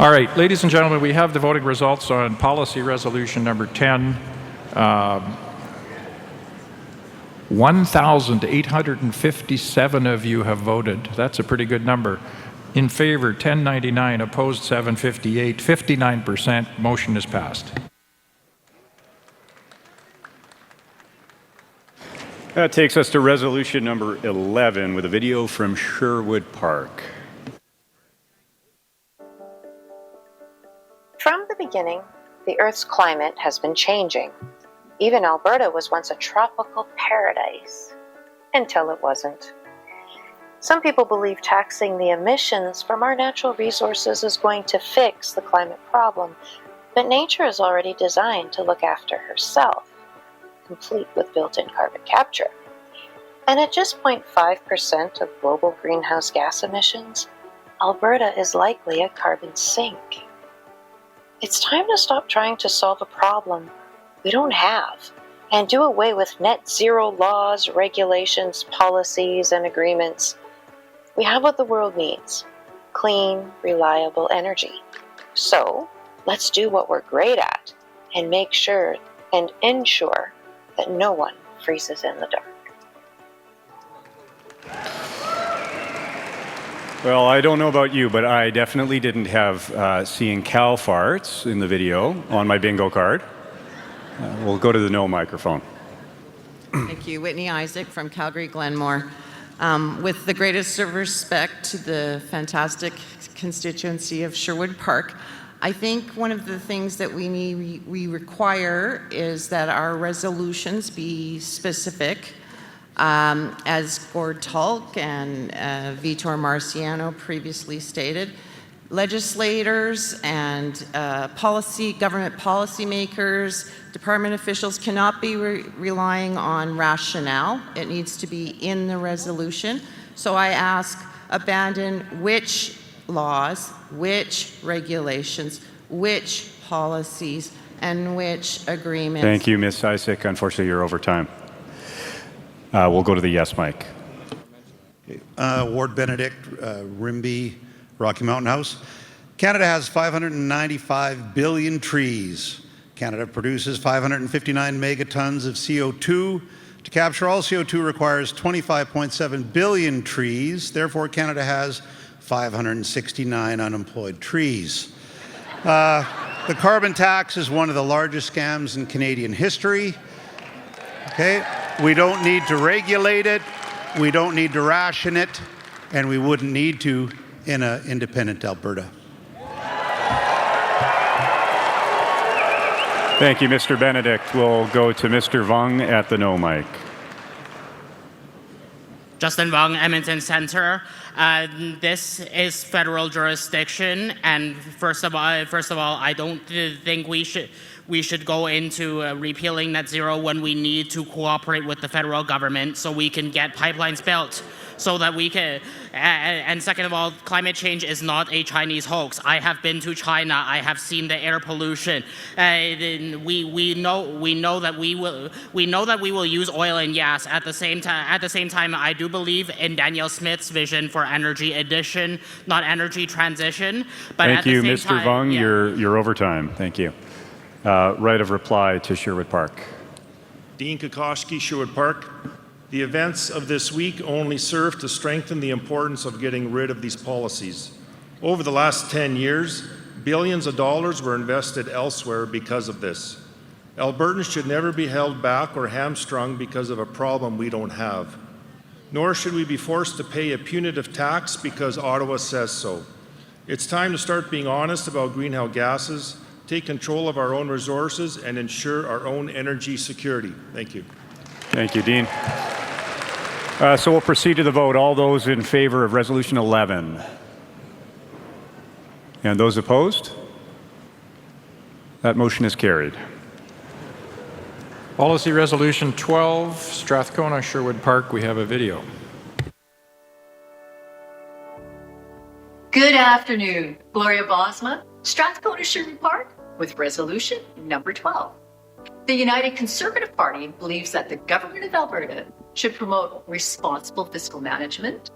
All right, ladies and gentlemen, we have the voting results on policy resolution number 10. 1,857 of you have voted. That's a pretty good number. In favor, 1099, opposed 758, 59%. Motion is passed. That takes us to resolution number 11 with a video from Sherwood Park. From the beginning, the Earth's climate has been changing. Even Alberta was once a tropical paradise, until it wasn't. Some people believe taxing the emissions from our natural resources is going to fix the climate problem, but nature is already designed to look after herself, complete with built-in carbon capture. And at just 0.5% of global greenhouse gas emissions, Alberta is likely a carbon sink. It's time to stop trying to solve a problem we don't have and do away with net zero laws, regulations, policies, and agreements. We have what the world needs: clean, reliable energy. So let's do what we're great at and make sure and ensure that no one freezes in the dark. Well, I don't know about you, but I definitely didn't have seeing cow farts in the video on my bingo card. We'll go to the no microphone. Thank you. Whitney Isaac from Calgary Glenmore. With the greatest of respect to the fantastic constituency of Sherwood Park, I think one of the things that we require is that our resolutions be specific. As Gord Tulk and Vitor Marciano previously stated, legislators and government policymakers, department officials cannot be relying on rationale. It needs to be in the resolution. So I ask, abandon which laws, which regulations, which policies, and which agreements. Thank you, Ms. Isaac. Unfortunately, you're over time. We'll go to the yes mic. Ward Benedict, Rimbey, Rocky Mountain House. Canada has 595 billion trees. Canada produces 559 megatons of CO2, To capture all CO2 requires 25.7 billion trees. Therefore, Canada has 569 unemployed trees. The carbon tax is one of the largest scams in Canadian history. Okay, we don't need to regulate it, we don't need to ration it, and we wouldn't need to in an independent Alberta. Thank you, Mr. Benedict. We'll go to Mr. Vung at the no mic. Justin Vung, Edmonton Centre. This is federal jurisdiction, and first of all, I don't think we should go into repealing net zero when we need to cooperate with the federal government so we can get pipelines built. So that we can, and second of all, climate change is not a Chinese hoax. I have been to China. I have seen the air pollution. We know that we will use oil and gas. At the same time, I do believe in Danielle Smith's vision for energy addition, not energy transition. But Thank at you, the same Mr. time, Vung. yeah. You're over time. Thank you. Right of reply to Sherwood Park. Dean Kokoschke, Sherwood Park. The events of this week only serve to strengthen the importance of getting rid of these policies. Over the last 10 years, billions of dollars were invested elsewhere because of this. Albertans should never be held back or hamstrung because of a problem we don't have. Nor should we be forced to pay a punitive tax because Ottawa says so. It's time to start being honest about greenhouse gases, take control of our own resources, and ensure our own energy security. Thank you. Thank you, Dean. So we'll proceed to the vote. All those in favor of Resolution 11? And those opposed? That motion is carried. Policy Resolution 12, Strathcona, Sherwood Park. We have a video. Good afternoon. Gloria Bosma, Strathcona, Sherwood Park, with Resolution number 12. The United Conservative Party believes that the Government of Alberta should promote responsible fiscal management,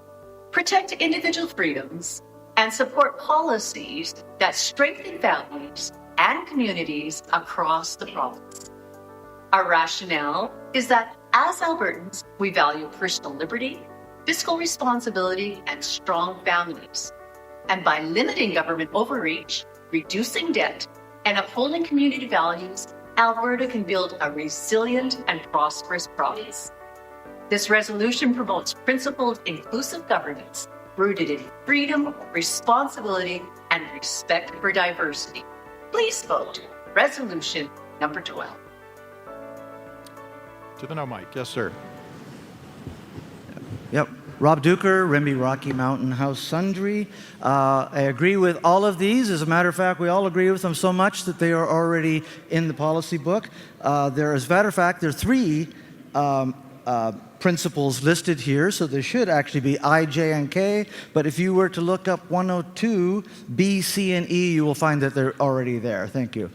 protect individual freedoms, and support policies that strengthen families and communities across the province. Our rationale is that as Albertans, we value personal liberty, fiscal responsibility, and strong families. And by limiting government overreach, reducing debt, and upholding community values, Alberta can build a resilient and prosperous province. This resolution promotes principled, inclusive governance rooted in freedom, responsibility, and respect for diversity. Please vote Resolution number 12. To the no mic. Yes, sir. Yep. Rob Duker, Rimby Rocky Mountain House Sundry. I agree with all of these. As a matter of fact, we all agree with them so much that they are already in the policy book. As a matter of fact, there are three principles listed here, so there should actually be I, J, and K. But if you were to look up 102, B, C, and E, you will find that they're already there. Thank you.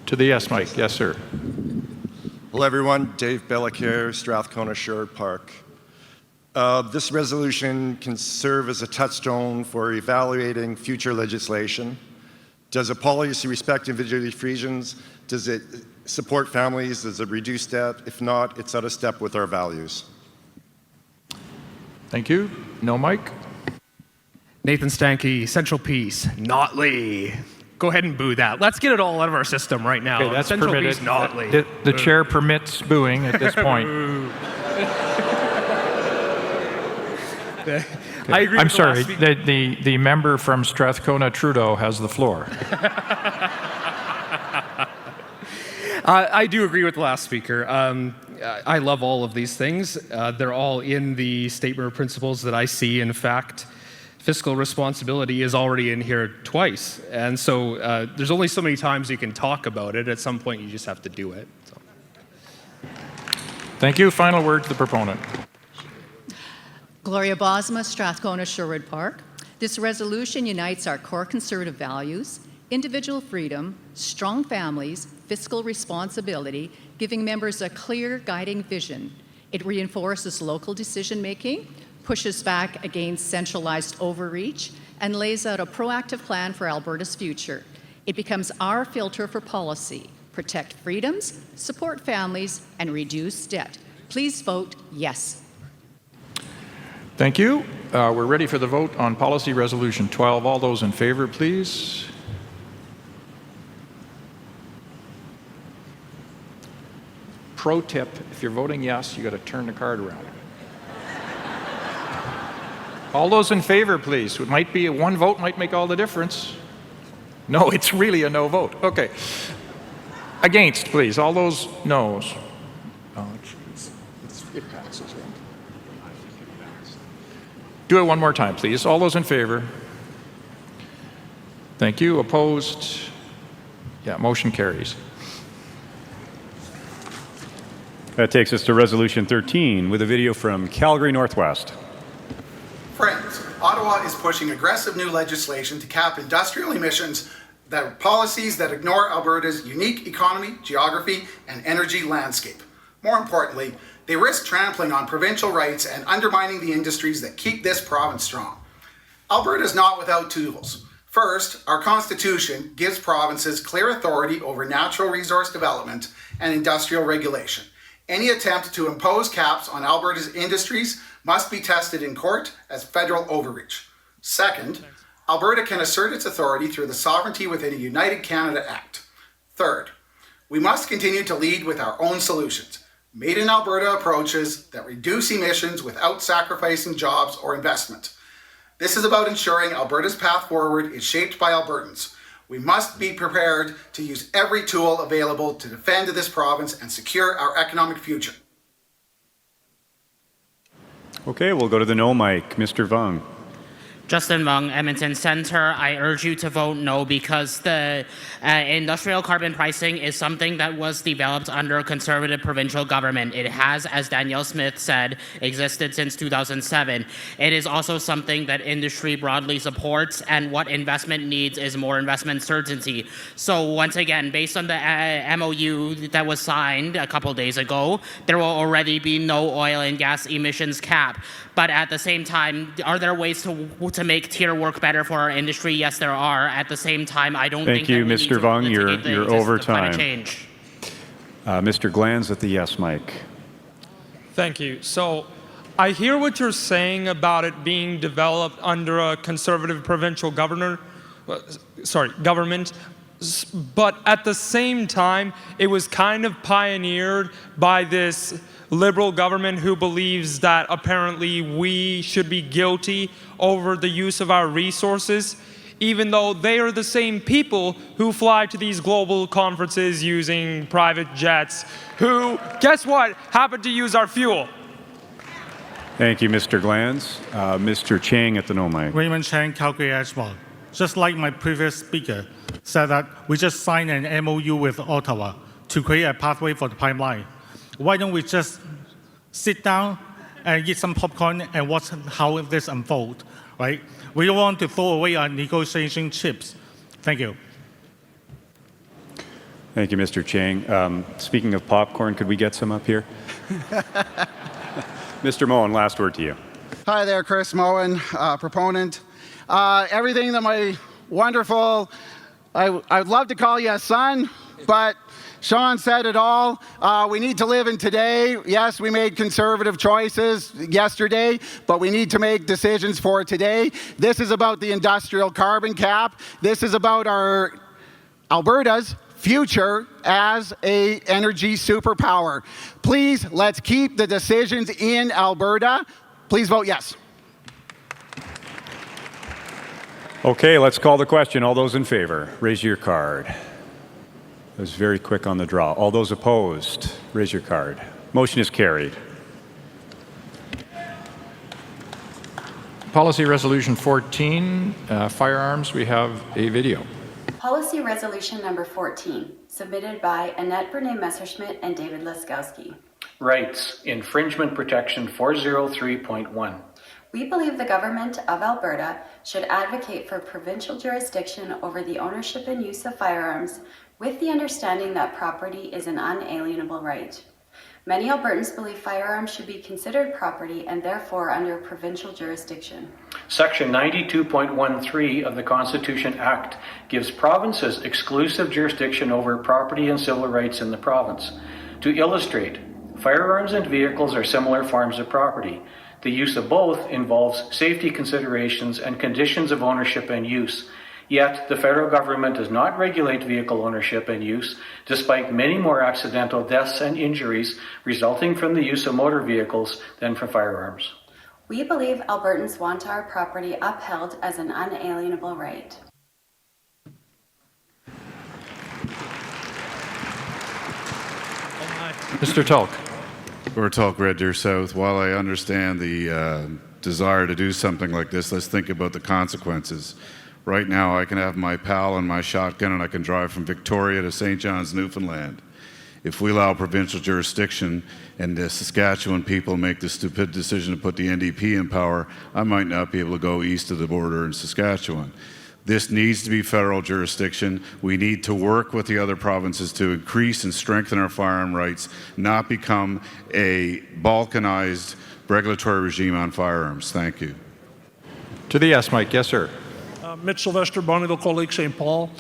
To the yes mic. Yes, sir. Hello, everyone. Dave Bellick here, Strathcona, Sherwood Park. This resolution can serve as a touchstone for evaluating future legislation. Does a policy respect individual freedoms? Does it support families? Does it reduce debt? If not, it's out of step with our values. Thank you. No mic. Nathan Stanky, Central Peace, Notley. Go ahead and boo that. Let's get it all out of our system right now. Okay, that's Central permitted. Peace, Notley. The chair permits booing at this point. I agree. I'm with sorry. The last speaker. The member from Strathcona Trudeau has the floor. I do agree with the last speaker. I love all of these things. They're all in the statement of principles that I see. In fact, fiscal responsibility is already in here twice. And so there's only so many times you can talk about it. At some point, you just have to do it. So. Thank you. Final word to the proponent. Gloria Bosma, Strathcona, Sherwood Park. This resolution unites our core conservative values, individual freedom, strong families, fiscal responsibility, giving members a clear guiding vision. It reinforces local decision-making, pushes back against centralized overreach, and lays out a proactive plan for Alberta's future. It becomes our filter for policy. Protect freedoms, support families, and reduce debt. Please vote yes. Thank you. We're ready for the vote on Policy Resolution 12. All those in favor, please. Pro tip, if you're voting yes, you got to turn the card around. All those in favor, please. It might be one vote might make all the difference. No, it's really a no vote. Okay. Against, please. All those no's. Oh, it passes, right? Do it one more time, please. All those in favor. Thank you. Opposed? Yeah, motion carries. That takes us to Resolution 13 with a video from Calgary Northwest. Friends, Ottawa is pushing aggressive new legislation to cap industrial emissions that are policies that ignore Alberta's unique economy, geography, and energy landscape. More importantly, they risk trampling on provincial rights and undermining the industries that keep this province strong. Alberta is not without tools. First, our Constitution gives provinces clear authority over natural resource development and industrial regulation. Any attempt to impose caps on Alberta's industries must be tested in court as federal overreach. Second, Alberta can assert its authority through the Sovereignty Within a United Canada Act. Third, we must continue to lead with our own solutions, made in Alberta approaches that reduce emissions without sacrificing jobs or investment. This is about ensuring Alberta's path forward is shaped by Albertans. We must be prepared to use every tool available to defend this province and secure our economic future. Okay, we'll go to the no mic. Mr. Vung. Justin Vung, Edmonton Centre. I urge you to vote no because the industrial carbon pricing is something that was developed under Conservative provincial government. It has, as Danielle Smith said, existed since 2007. It is also something that industry broadly supports, and what investment needs is more investment certainty. So once again, based on the MOU that was signed a couple days ago, there will already be no oil and gas emissions cap. But at the same time, are there ways to make tier work better for our industry? Yes, there are. At the same time, I don't think Thank you, that we Mr. need to Vung. litigate You're over the climate time. change. Mr. Glanz at the yes mic. Thank you. So I hear what you're saying about it being developed under a Conservative provincial government, but at the same time, it was kind of pioneered by this Liberal government who believes that apparently we should be guilty over the use of our resources, even though they are the same people who fly to these global conferences using private jets, who, guess what, happen to use our fuel. Thank you, Mr. Glanz. Mr. Chang at the no mic. Raymond Chang, Calgary Ashmore. Just like my previous speaker said that we just signed an MOU with Ottawa to create a pathway for the pipeline. Why don't we just sit down and eat some popcorn and watch how this unfolds, right? We don't want to throw away our negotiation chips. Thank you. Thank you, Mr. Chang. Speaking of popcorn, could we get some up here? Mr. Moen, last word to you. Hi there, Chris Moen, proponent. Everything that my wonderful, I'd love to call you a son, but Sean said it all. We need to live in today. Yes, we made conservative choices yesterday, but we need to make decisions for today. This is about the industrial carbon cap. This is about our Alberta's future as an energy superpower. Please, let's keep the decisions in Alberta. Please vote yes. Okay, let's call the question. All those in favor, raise your card. It was very quick on the draw. All those opposed, raise your card. Motion is carried. Policy Resolution 14, firearms. We have a video. Policy Resolution number 14, submitted by Annette Bernay-Messerschmidt and David Laskowski. Rights, Infringement Protection 403.1. We believe the Government of Alberta should advocate for provincial jurisdiction over the ownership and use of firearms with the understanding that property is an unalienable right. Many Albertans believe firearms should be considered property and therefore under provincial jurisdiction. Section 92.13 of the Constitution Act gives provinces exclusive jurisdiction over property and civil rights in the province. To illustrate, firearms and vehicles are similar forms of property. The use of both involves safety considerations and conditions of ownership and use. Yet, the federal government does not regulate vehicle ownership and use, despite many more accidental deaths and injuries resulting from the use of motor vehicles than from firearms. We believe Albertans want our property upheld as an unalienable right. Mr. Tulk. Or Tulk, Red Deer South. While I understand the desire to do something like this, let's think about the consequences. Right now, I can have my pal and my shotgun, and I can drive from Victoria to St. John's, Newfoundland. If we allow provincial jurisdiction and the Saskatchewan people make the stupid decision to put the NDP in power, I might not be able to go east of the border in Saskatchewan. This needs to be federal jurisdiction. We need to work with the other provinces to increase and strengthen our firearm rights, not become a balkanized regulatory regime on firearms. Thank you. To the yes mic. Yes, sir. Mitch Sylvester, Bonneville, Lake St. Paul.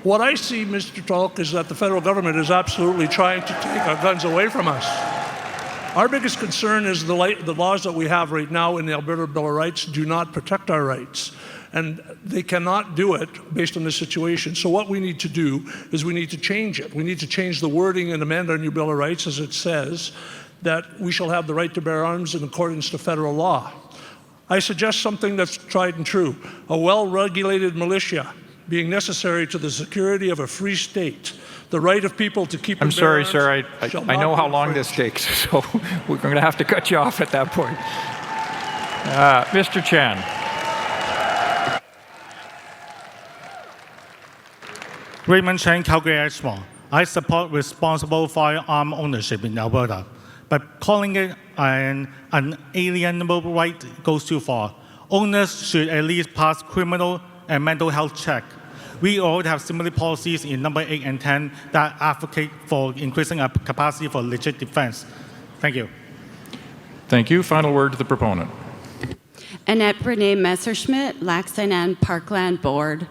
What I see, Mr. Tulk, is that the federal government is absolutely trying to take our guns away from us. Our biggest concern is the laws that we have right now in the Alberta Bill of Rights do not protect our rights. And they cannot do it based on this situation. So what we need to do is we need to change it. We need to change the wording and amend our new Bill of Rights as it says that we shall have the right to bear arms in accordance to federal law. I suggest something that's tried and true. A well-regulated militia being necessary to the security of a free state. The right of people to keep I'm and bear sorry, arms sir. I know how long this takes, so we're going to have to cut you off at that point. Mr. Chan. Raymond Chan, Calgary Edgemont. I support responsible firearm ownership in Alberta, but calling it an unalienable right goes too far. Owners should at least pass criminal and mental health check. We already have similar policies in number 8 and 10 that advocate for increasing our capacity for legit defense. Thank you. Thank you. Final word to the proponent. Annette Renee Messerschmidt, Lac-Saint-Anne Parkland Board.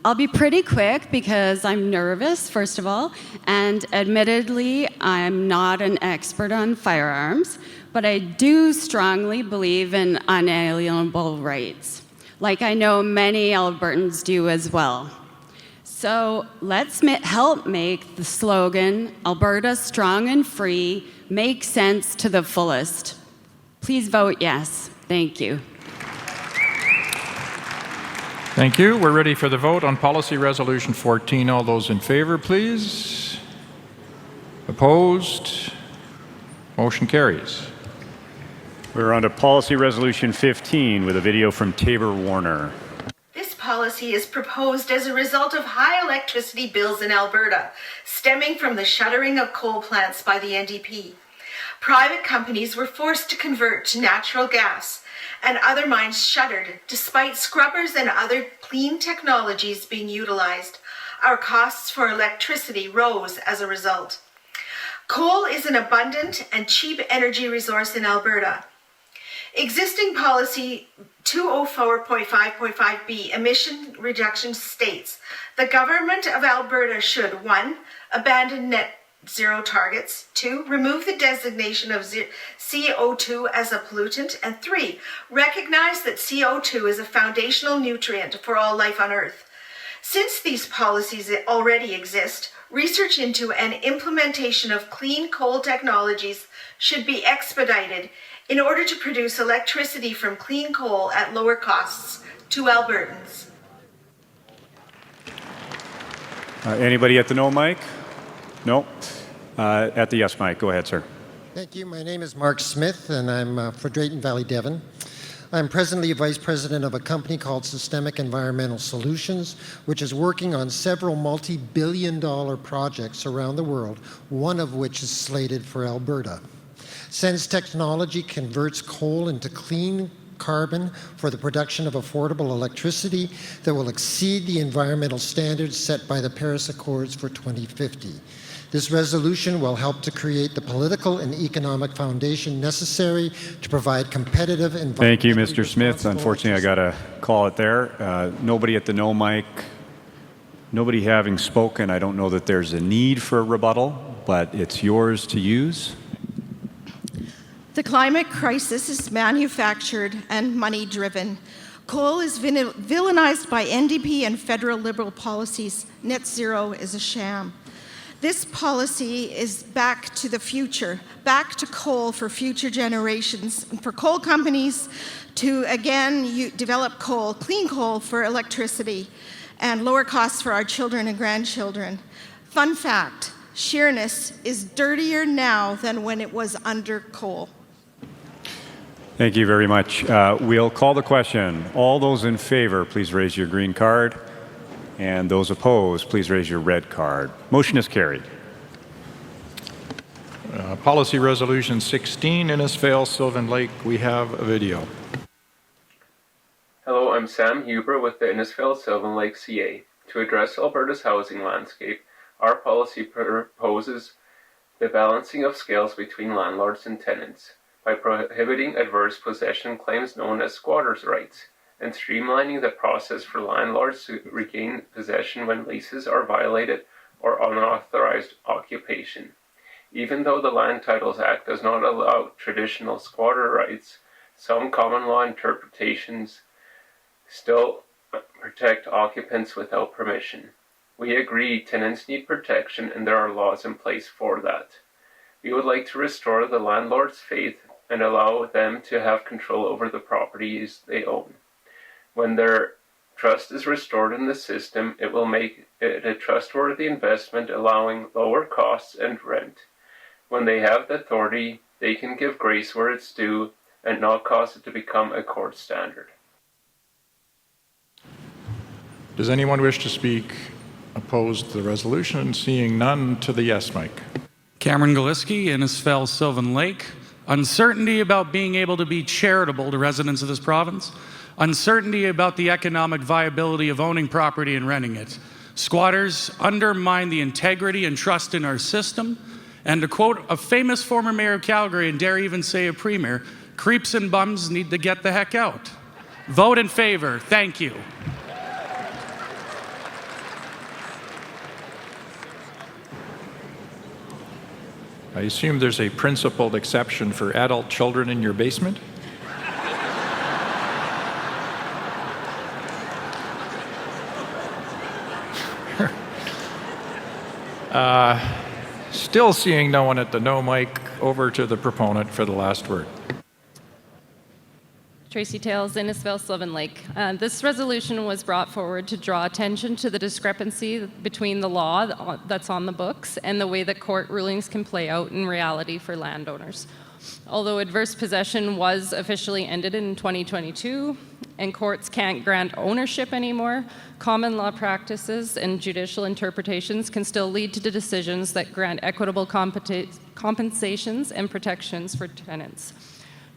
I'll be pretty quick because I'm nervous, first of all, and admittedly, I'm not an expert on firearms, but I do strongly believe in unalienable rights, like I know many Albertans do as well. So let's help make the slogan, Alberta Strong and Free, make sense to the fullest. Please vote yes. Thank you. Thank you. We're ready for the vote on Policy Resolution 14. All those in favor, please. Opposed? Motion carries. We're on to Policy Resolution 15 with a video from Tabor Warner. This policy is proposed as a result of high electricity bills in Alberta, stemming from the shuttering of coal plants by the NDP. Private companies were forced to convert to natural gas, and other mines shuttered despite scrubbers and other clean technologies being utilized. Our costs for electricity rose as a result. Coal is an abundant and cheap energy resource in Alberta. Existing policy 204.5.5b emission reduction states the government of Alberta should 1. Abandon net zero targets, 2. Remove the designation of CO2 as a pollutant, and 3. Recognize that CO2 is a foundational nutrient for all life on Earth. Since these policies already exist, research into and implementation of clean coal technologies should be expedited in order to produce electricity from clean coal at lower costs to Albertans. Anybody at the no mic? No? At the yes mic. Go ahead, sir. Thank you. My name is Mark Smith, and I'm for Drayton Valley, Devon. I'm presently Vice President of a company called Systemic Environmental Solutions, which is working on several multi-billion-dollar projects around the world, one of which is slated for Alberta. Sense Technology converts coal into clean carbon for the production of affordable electricity that will exceed the environmental standards set by the Paris Accords for 2050. This resolution will help to create the political and economic foundation necessary to provide competitive and Thank you, Mr. Smith. Unfortunately, I got to call it there. Nobody at the no mic. Nobody having spoken, I don't know that there's a need for a rebuttal, but it's yours to use. The climate crisis is manufactured and money-driven. Coal is villainized by NDP and federal Liberal policies. Net zero is a sham. This policy is back to the future, back to coal for future generations, and for coal companies to again develop coal, clean coal for electricity, and lower costs for our children and grandchildren. Fun fact, Sheerness is dirtier now than when it was under coal. Thank you very much. We'll call the question. All those in favor, please raise your green card. And those opposed, please raise your red card. Motion is carried. Policy Resolution 16, Innisfail, Sylvan Lake. We have a video. Hello, I'm Sam Huber with the Innisfail Sylvan Lake CA. To address Alberta's housing landscape, our policy proposes the balancing of scales between landlords and tenants by prohibiting adverse possession claims known as squatters' rights, and streamlining the process for landlords to regain possession when leases are violated or unauthorized occupation. Even though the Land Titles Act does not allow traditional squatter rights, some common law interpretations still protect occupants without permission. We agree tenants need protection and there are laws in place for that. We would like to restore the landlord's faith and allow them to have control over the properties they own. When their trust is restored in the system, it will make it a trustworthy investment, allowing lower costs and rent. When they have the authority, they can give grace where it's due and not cause it to become a court standard. Does anyone wish to speak opposed to the resolution? Seeing none, to the yes mic. Cameron Galiski, Innisfail, Sylvan Lake. Uncertainty about being able to be charitable to residents of this province. Uncertainty about the economic viability of owning property and renting it. Squatters undermine the integrity and trust in our system. And to quote a famous former mayor of Calgary, and dare even say a premier, creeps and bums need to get the heck out. Vote in favor. Thank you. I assume there's a principled exception for adult children in your basement? Still seeing no one at the no mic, over to the proponent for the last word. Tracy Tales, Innisfail, Sylvan Lake. This resolution was brought forward to draw attention to the discrepancy between the law that's on the books and the way that court rulings can play out in reality for landowners. Although adverse possession was officially ended in 2022 and courts can't grant ownership anymore, common law practices and judicial interpretations can still lead to decisions that grant equitable compensations and protections for tenants.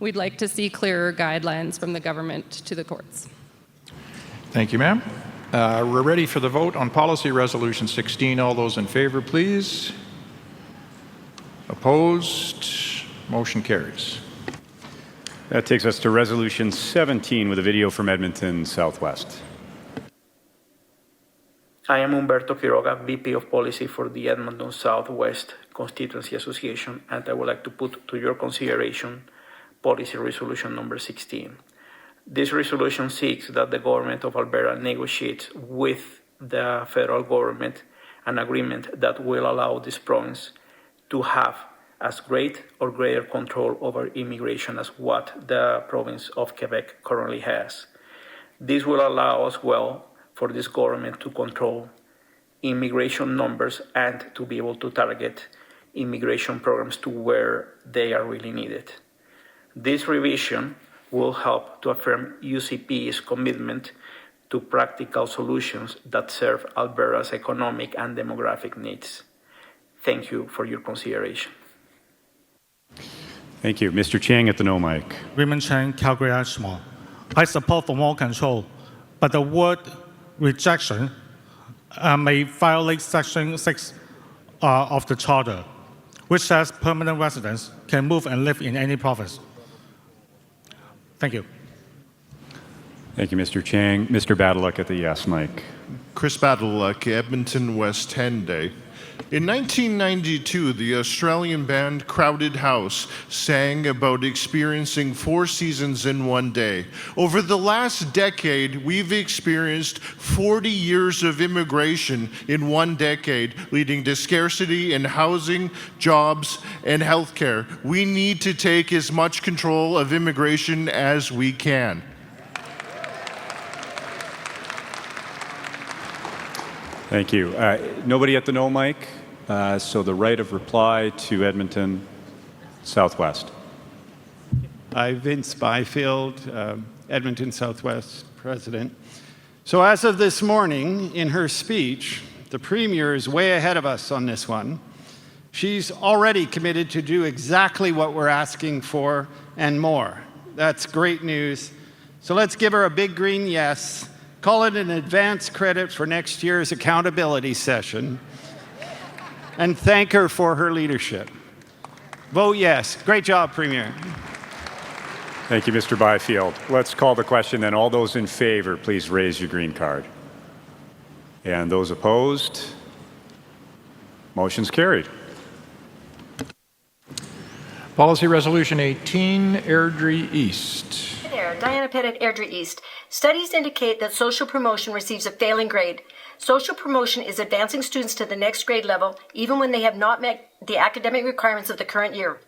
We'd like to see clearer guidelines from the government to the courts. Thank you, ma'am. We're ready for the vote on Policy Resolution 16. All those in favor, please. Opposed? Motion carries. That takes us to Resolution 17 with a video from Edmonton Southwest. I am Humberto Quiroga, VP of Policy for the Edmonton Southwest Constituency Association, and I would like to put to your consideration Policy Resolution number 16. This resolution seeks that the government of Alberta negotiates with the federal government an agreement that will allow this province to have as great or greater control over immigration as what the province of Quebec currently has. This will allow as well for this government to control immigration numbers and to be able to target immigration programs to where they are really needed. This revision will help to affirm UCP's commitment to practical solutions that serve Alberta's economic and demographic needs. Thank you for your consideration. Thank you. Mr. Chang at the no mic. Raymond Chang, Calgary Ashmore. I support for more control, but the word rejection may violate Section 6 of the Charter, which says permanent residents can move and live in any province. Thank you. Thank you, Mr. Chang. Mr. Badaluk at the yes mic. Chris Badaluk, Edmonton West Henday. In 1992, the Australian band Crowded House sang about experiencing 4 seasons in one day. Over the last decade, we've experienced 40 years of immigration in one decade, leading to scarcity in housing, jobs, and healthcare. We need to take as much control of immigration as we can. Thank you. Nobody at the no mic, so the right of reply to Edmonton Southwest. Hi, Vince Byfield, Edmonton Southwest president. So as of this morning, in her speech, the Premier is way ahead of us on this one. She's already committed to do exactly what we're asking for and more. That's great news. So let's give her a big green yes. Call it an advance credit for next year's accountability session, and thank her for her leadership. Vote yes. Great job, Premier. Thank you, Mr. Byfield. Let's call the question then. All those in favor, please raise your green card. And those opposed? Motion's carried. Policy Resolution 18, Airdrie East. There, Diana Pettit, Airdrie East. Studies indicate that social promotion receives a failing grade. Social promotion is advancing students to the next grade level, even when they have not met the academic requirements of the current year.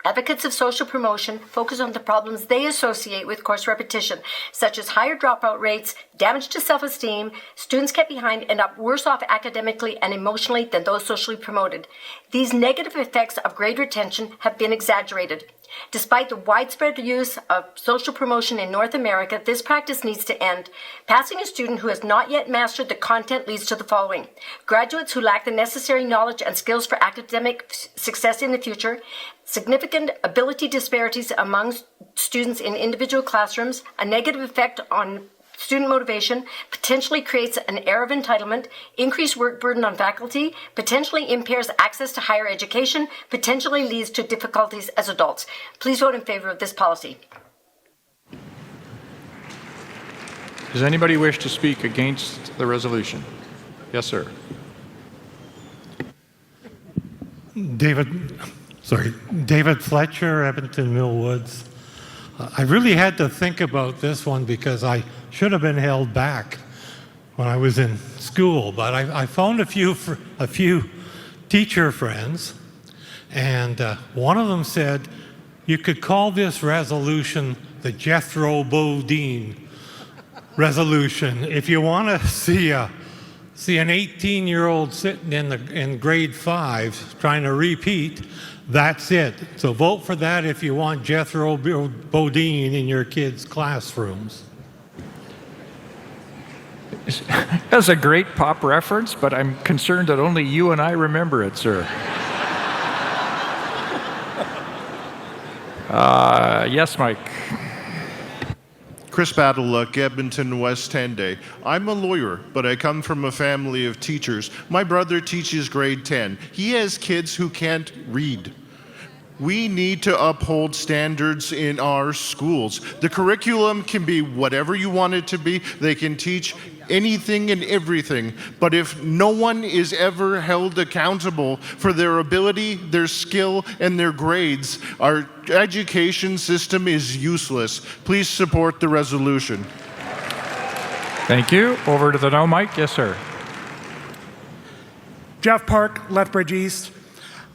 Advocates of social promotion focus on the problems they associate with course repetition, such as higher dropout rates, damage to self-esteem, students get behind, end up worse off academically and emotionally than those socially promoted. These negative effects of grade retention have been exaggerated. Despite the widespread use of social promotion in North America, this practice needs to end. Passing a student who has not yet mastered the content leads to the following: graduates who lack the necessary knowledge and skills for academic success in the future, significant ability disparities among students in individual classrooms, a negative effect on student motivation, potentially creates an air of entitlement, increased work burden on faculty, potentially impairs access to higher education, potentially leads to difficulties as adults. Please vote in favor of this policy. Does anybody wish to speak against the resolution? Yes, sir. David Fletcher, Edmonton Millwoods. I really had to think about this one because I should have been held back when I was in school, but I found a few teacher friends, and one of them said you could call this resolution the Jethro Bodine resolution. If you want to see an 18-year-old sitting in grade 5 trying to repeat, that's it. So vote for that if you want Jethro Bodine in your kids' classrooms. That's a great pop reference, but I'm concerned that only you and I remember it, sir. Yes, Mike. Chris Badaluk, Edmonton West Henday. I'm a lawyer, but I come from a family of teachers. My brother teaches grade 10. He has kids who can't read. We need to uphold standards in our schools. The curriculum can be whatever you want it to be. They can teach anything and everything. But if no one is ever held accountable for their ability, their skill, and their grades, our education system is useless. Please support the resolution. Thank you. Over to the no mic. Yes, sir. Jeff Park, Lethbridge East.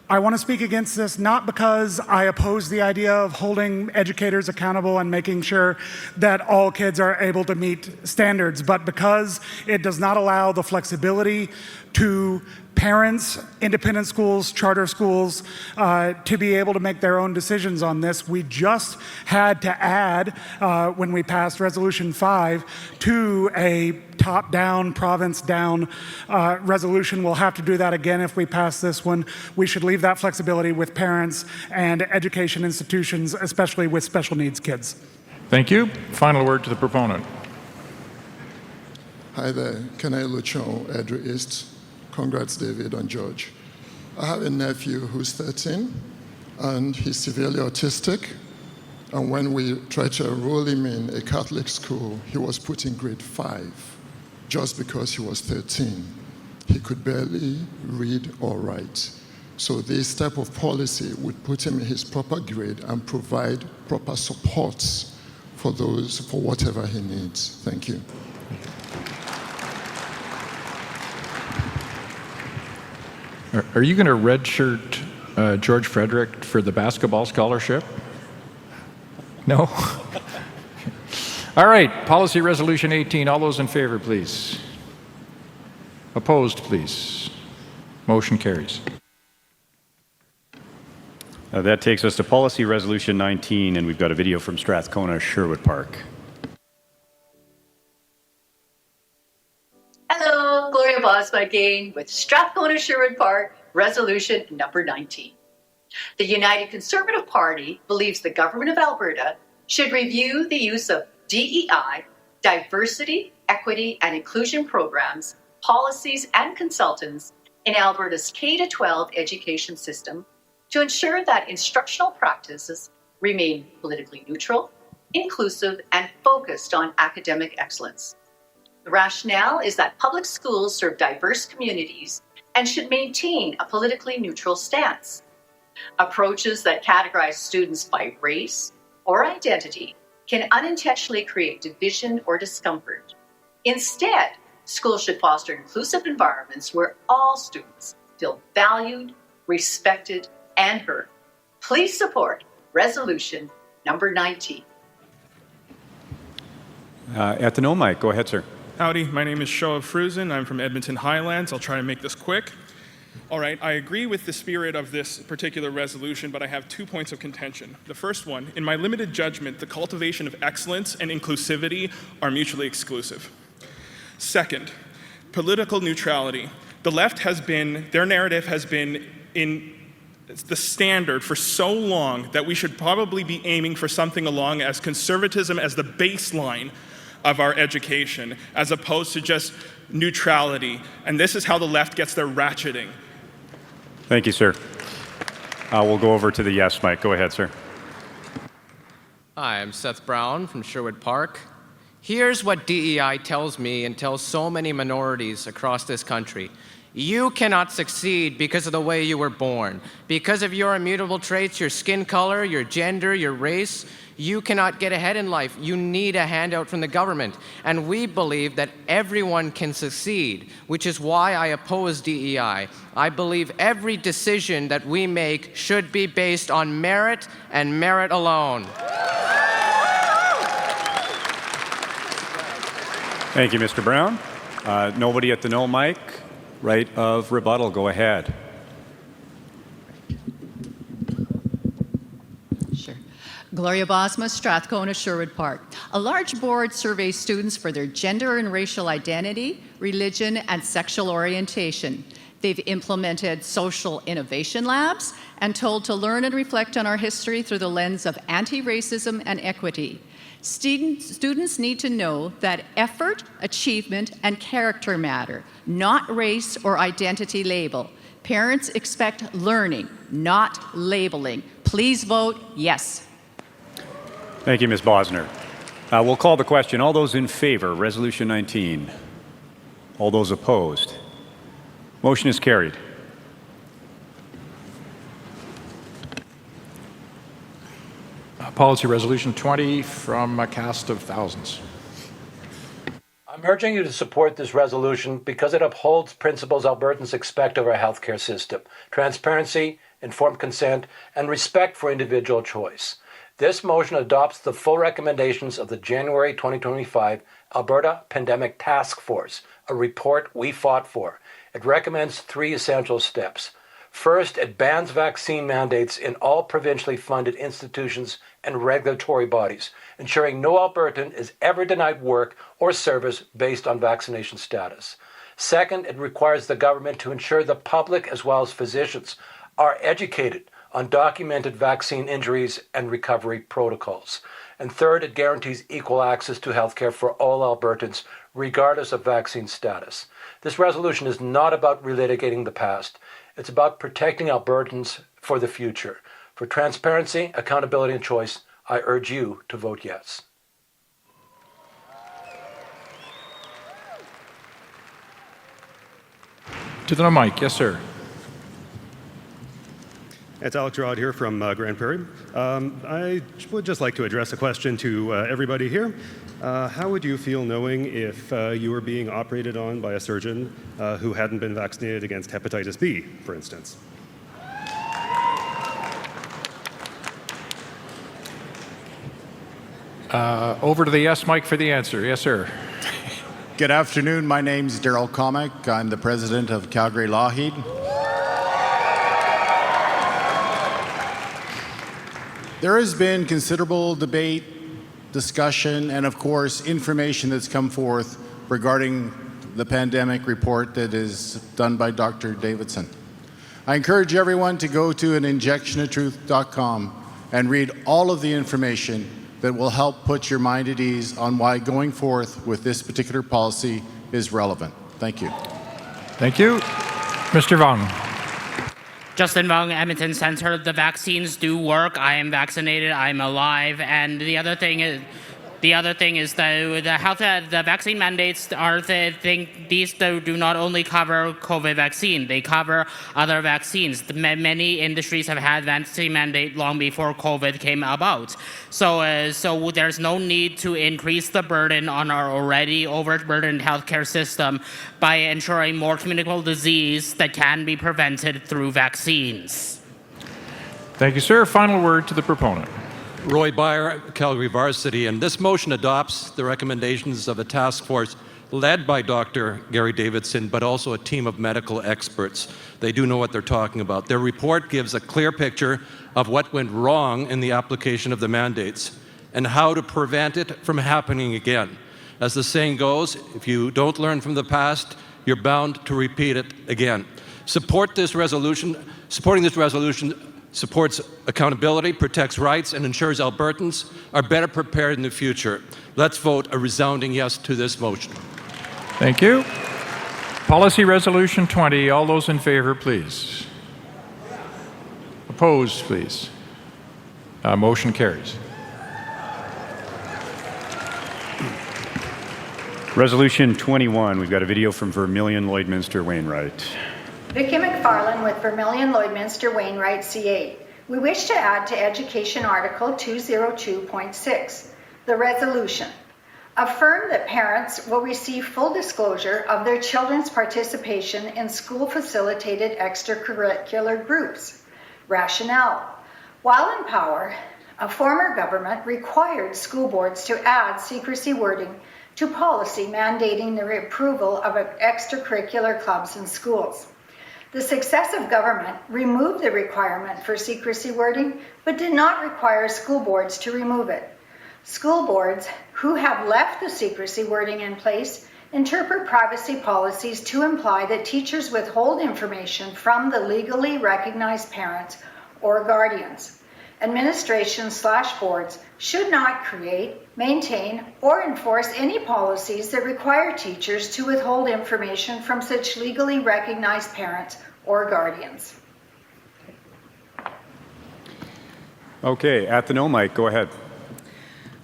I want to speak against this not because I oppose the idea of holding educators accountable and making sure that all kids are able to meet standards, but because it does not allow the flexibility to parents, independent schools, charter schools, to be able to make their own decisions on this. We just had to add, when we passed Resolution 5, to a top-down, province-down resolution. We'll have to do that again if we pass this one. We should leave that flexibility with parents and education institutions, especially with special needs kids. Thank you. Final word to the proponent. Hi there, Kenai Luchon, Edra East. Congrats, David and George. I have a nephew who's 13, and he's severely autistic. And when we tried to enroll him in a Catholic school, he was put in grade 5 just because he was 13. He could barely read or write. So this type of policy would put him in his proper grade and provide proper supports for whatever he needs. Thank you. Are you going to redshirt George Frederick for the basketball scholarship? No? All right, Policy Resolution 18. All those in favor, please. Opposed, please. Motion carries. That takes us to Policy Resolution 19, and we've got a video from Strathcona Sherwood Park. Hello, Gloria Bosma again with Strathcona Sherwood Park, Resolution number 19. The United Conservative Party believes the Government of Alberta should review the use of DEI, diversity, equity, and inclusion programs, policies, and consultants in Alberta's K-12 education system to ensure that instructional practices remain politically neutral, inclusive, and focused on academic excellence. The rationale is that public schools serve diverse communities and should maintain a politically neutral stance. Approaches that categorize students by race or identity can unintentionally create division or discomfort. Instead, schools should foster inclusive environments where all students feel valued, respected, and heard. Please support Resolution number 19. At the no mic, go ahead, sir. Howdy, my name is Shoaib Fruzen. I'm from Edmonton Highlands. I'll try to make this quick. All right, I agree with the spirit of this particular resolution, but I have 2 points of contention. The first one, in my limited judgment, the cultivation of excellence and inclusivity are mutually exclusive. Second, political neutrality. The left has been, their narrative has been in the standard for so long that we should probably be aiming for something along as conservatism as the baseline of our education, as opposed to just neutrality. And this is how the left gets their ratcheting. Thank you, sir. We'll go over to the yes mic. Go ahead, sir. Hi, I'm Seth Brown from Sherwood Park. Here's what DEI tells me and tells so many minorities across this country. You cannot succeed because of the way you were born. Because of your immutable traits, your skin color, your gender, your race, you cannot get ahead in life. You need a handout from the government. And we believe that everyone can succeed, which is why I oppose DEI. I believe every decision that we make should be based on merit and merit alone. Thank you, Mr. Brown. Nobody at the no mic. Right of rebuttal. Go ahead. Sure. Gloria Bosma, Strathcona Sherwood Park. A large board surveys students for their gender and racial identity, religion, and sexual orientation. They've implemented social innovation labs and told to learn and reflect on our history through the lens of anti-racism and equity. Students need to know that effort, achievement, and character matter, not race or identity label. Parents expect learning, not labeling. Please vote yes. Thank you, Ms. Bosner. We'll call the question. All those in favor, Resolution 19. All those opposed. Motion is carried. Policy Resolution 20 from a cast of thousands. I'm urging you to support this resolution because it upholds principles Albertans expect of our healthcare system: transparency, informed consent, and respect for individual choice. This motion adopts the full recommendations of the January 2025 Alberta Pandemic Task Force, a report we fought for. It recommends 3 essential steps. First, it bans vaccine mandates in all provincially funded institutions and regulatory bodies, ensuring no Albertan is ever denied work or service based on vaccination status. Second, it requires the government to ensure the public as well as physicians are educated on documented vaccine injuries and recovery protocols. And third, it guarantees equal access to healthcare for all Albertans, regardless of vaccine status. This resolution is not about relitigating the past. It's about protecting Albertans for the future. For transparency, accountability, and choice, I urge you to vote yes. To the mic, yes, sir. It's Alex Rod here from Grand Prairie. I would just like to address a question to everybody here. How would you feel knowing if you were being operated on by a surgeon who hadn't been vaccinated against hepatitis B, for instance? Over to the yes mic for the answer. Yes, sir. Good afternoon. My name's Daryl Comic. I'm the president of Calgary Lougheed. There has been considerable debate, discussion, and of course, information that's come forth regarding the pandemic report that is done by Dr. Davidson. I encourage everyone to go to aninjectionoftruth.com and read all of the information that will help put your mind at ease on why going forth with this particular policy is relevant. Thank you. Thank you. Mr. Vong. Justin Vong, Edmonton Center. The vaccines do work. I am vaccinated. I'm alive. And the other thing is the vaccine mandates are these do not only cover COVID vaccine, they cover other vaccines. Many industries have had vaccine mandate long before COVID came about. So there's no need to increase the burden on our already overburdened healthcare system by ensuring more communicable disease that can be prevented through vaccines. Thank you, sir. Final word to the proponent. Roy Byer, Calgary Varsity, and this motion adopts the recommendations of a task force led by Dr. Gary Davidson, but also a team of medical experts. They do know what they're talking about. Their report gives a clear picture of what went wrong in the application of the mandates and how to prevent it from happening again. As the saying goes, if you don't learn from the past, you're bound to repeat it again. Supporting this resolution supports accountability, protects rights, and ensures Albertans are better prepared in the future. Let's vote a resounding yes to this motion. Thank you. Policy Resolution 20. All those in favor, please. Opposed, please. Motion carries. Resolution 21. We've got a video from Vermilion Lloydminster Wainwright. Vicky McFarlane with Vermilion Lloydminster Wainwright CA. We wish to add to Education Article 202.6, the resolution. Affirm that parents will receive full disclosure of their children's participation in school-facilitated extracurricular groups. Rationale. While in power, a former government required school boards to add secrecy wording to policy mandating the approval of extracurricular clubs in schools. The successive government removed the requirement for secrecy wording, but did not require school boards to remove it. School boards who have left the secrecy wording in place interpret privacy policies to imply that teachers withhold information from the legally recognized parents or guardians. Administration/boards should not create, maintain, or enforce any policies that require teachers to withhold information from such legally recognized parents or guardians. Okay, at the no mic, go ahead.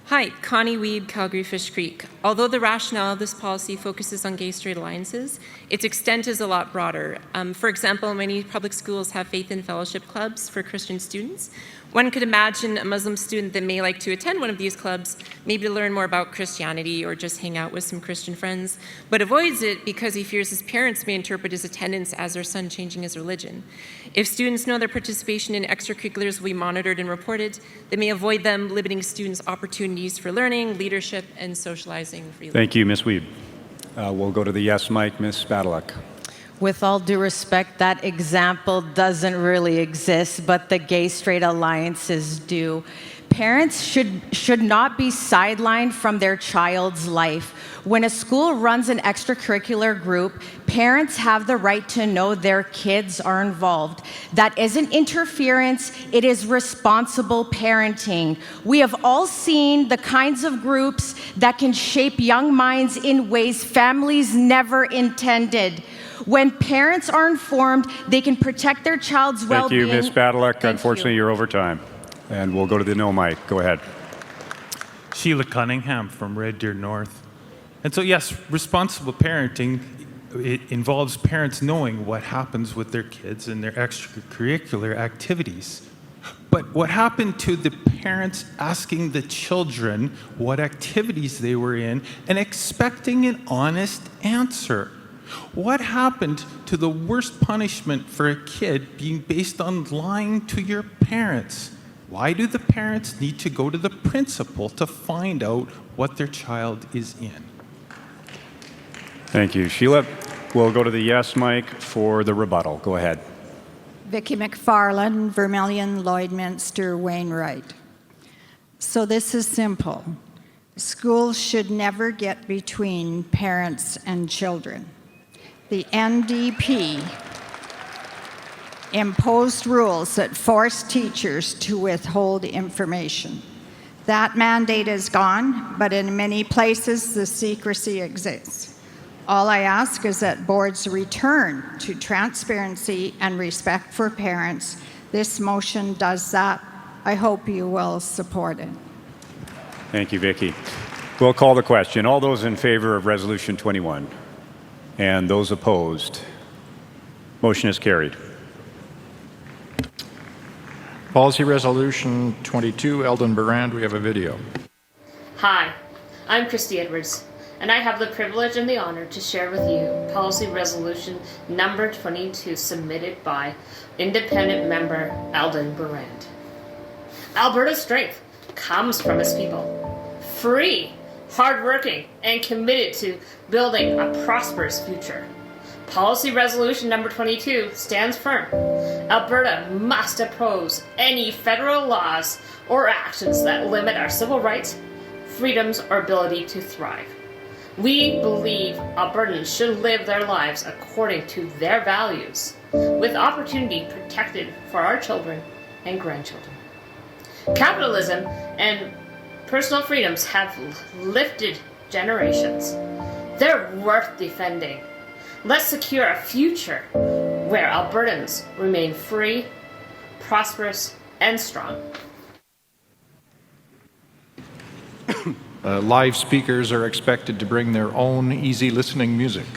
Hi, Connie Weeb, Calgary Fish Creek. Although the rationale of this policy focuses on gay-straight alliances, its extent is a lot broader. For example, many public schools have faith and fellowship clubs for Christian students. One could imagine a Muslim student that may like to attend one of these clubs, maybe to learn more about Christianity or just hang out with some Christian friends, but avoids it because he fears his parents may interpret his attendance as their son changing his religion. If students know their participation in extracurriculars will be monitored and reported, they may avoid them, limiting students' opportunities for learning, leadership, and socializing freely. Thank you, Ms. Weeb. We'll go to the yes mic, Ms. Badalek. With all due respect, that example doesn't really exist, but the gay-straight alliances do. parents should not be sidelined from their child's life. When a school runs an extracurricular group, parents have the right to know their kids are involved. That isn't interference, it is responsible parenting. We have all seen the kinds of groups that can shape young minds in ways families never intended. When parents are informed, they can protect their child's well-being. Thank you, Ms. Badalek. Unfortunately, you're over time. And we'll go to the no mic. Go ahead. Sheila Cunningham from Red Deer North. And so, yes, responsible parenting, it involves parents knowing what happens with their kids and their extracurricular activities. But what happened to the parents asking the children what activities they were in and expecting an honest answer? What happened to the worst punishment for a kid being based on lying to your parents? Why do the parents need to go to the principal to find out what their child is in? Thank you, Sheila. We'll go to the yes mic for the rebuttal. Go ahead. Vicki McFarland, Vermilion, Lloydminster, Wainwright. So this is simple. Schools should never get between parents and children. The NDP imposed rules that forced teachers to withhold information. That mandate is gone, but in many places the secrecy exists. All I ask is that boards return to transparency and respect for parents. This motion does that. I hope you will support it. Thank you, Vicki. We'll call the question. All those in favor of Resolution 21 and those opposed, motion is carried. Policy Resolution 22, Eldon Barand, we have a video. Hi, I'm Christy Edwards, and I have the privilege and the honor to share with you Policy Resolution number 22 submitted by independent member Eldon Barand. Alberta's strength comes from its people, free, hardworking, and committed to building a prosperous future. Policy Resolution number 22 stands firm. Alberta must oppose any federal laws or actions that limit our civil rights, freedoms, or ability to thrive. We believe Albertans should live their lives according to their values, with opportunity protected for our children and grandchildren. Capitalism and personal freedoms have lifted generations. They're worth defending. Let's secure a future where Albertans remain free, prosperous, and strong. Live speakers are expected to bring their own easy listening music.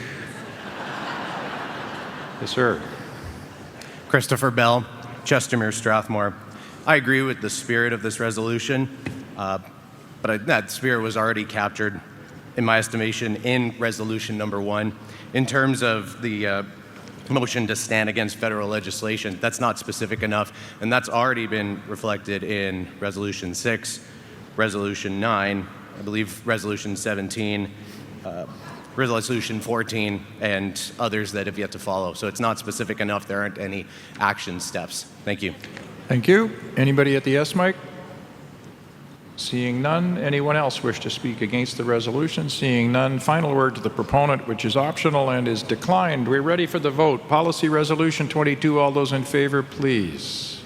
Yes, sir. Christopher Bell, Chestermere, Strathmore. I agree with the spirit of this resolution, but that spirit was already captured, in my estimation, in Resolution number 1. In terms of the motion to stand against federal legislation, that's not specific enough, and that's already been reflected in Resolution 6, Resolution 9, I believe Resolution 17, Resolution 14, and others that have yet to follow. So it's not specific enough. There aren't any action steps. Thank you. Thank you. Anybody at the yes mic? Seeing none. Anyone else wish to speak against the resolution? Seeing none. Final word to the proponent, which is optional and is declined. We're ready for the vote. Policy Resolution 22. All those in favor, please.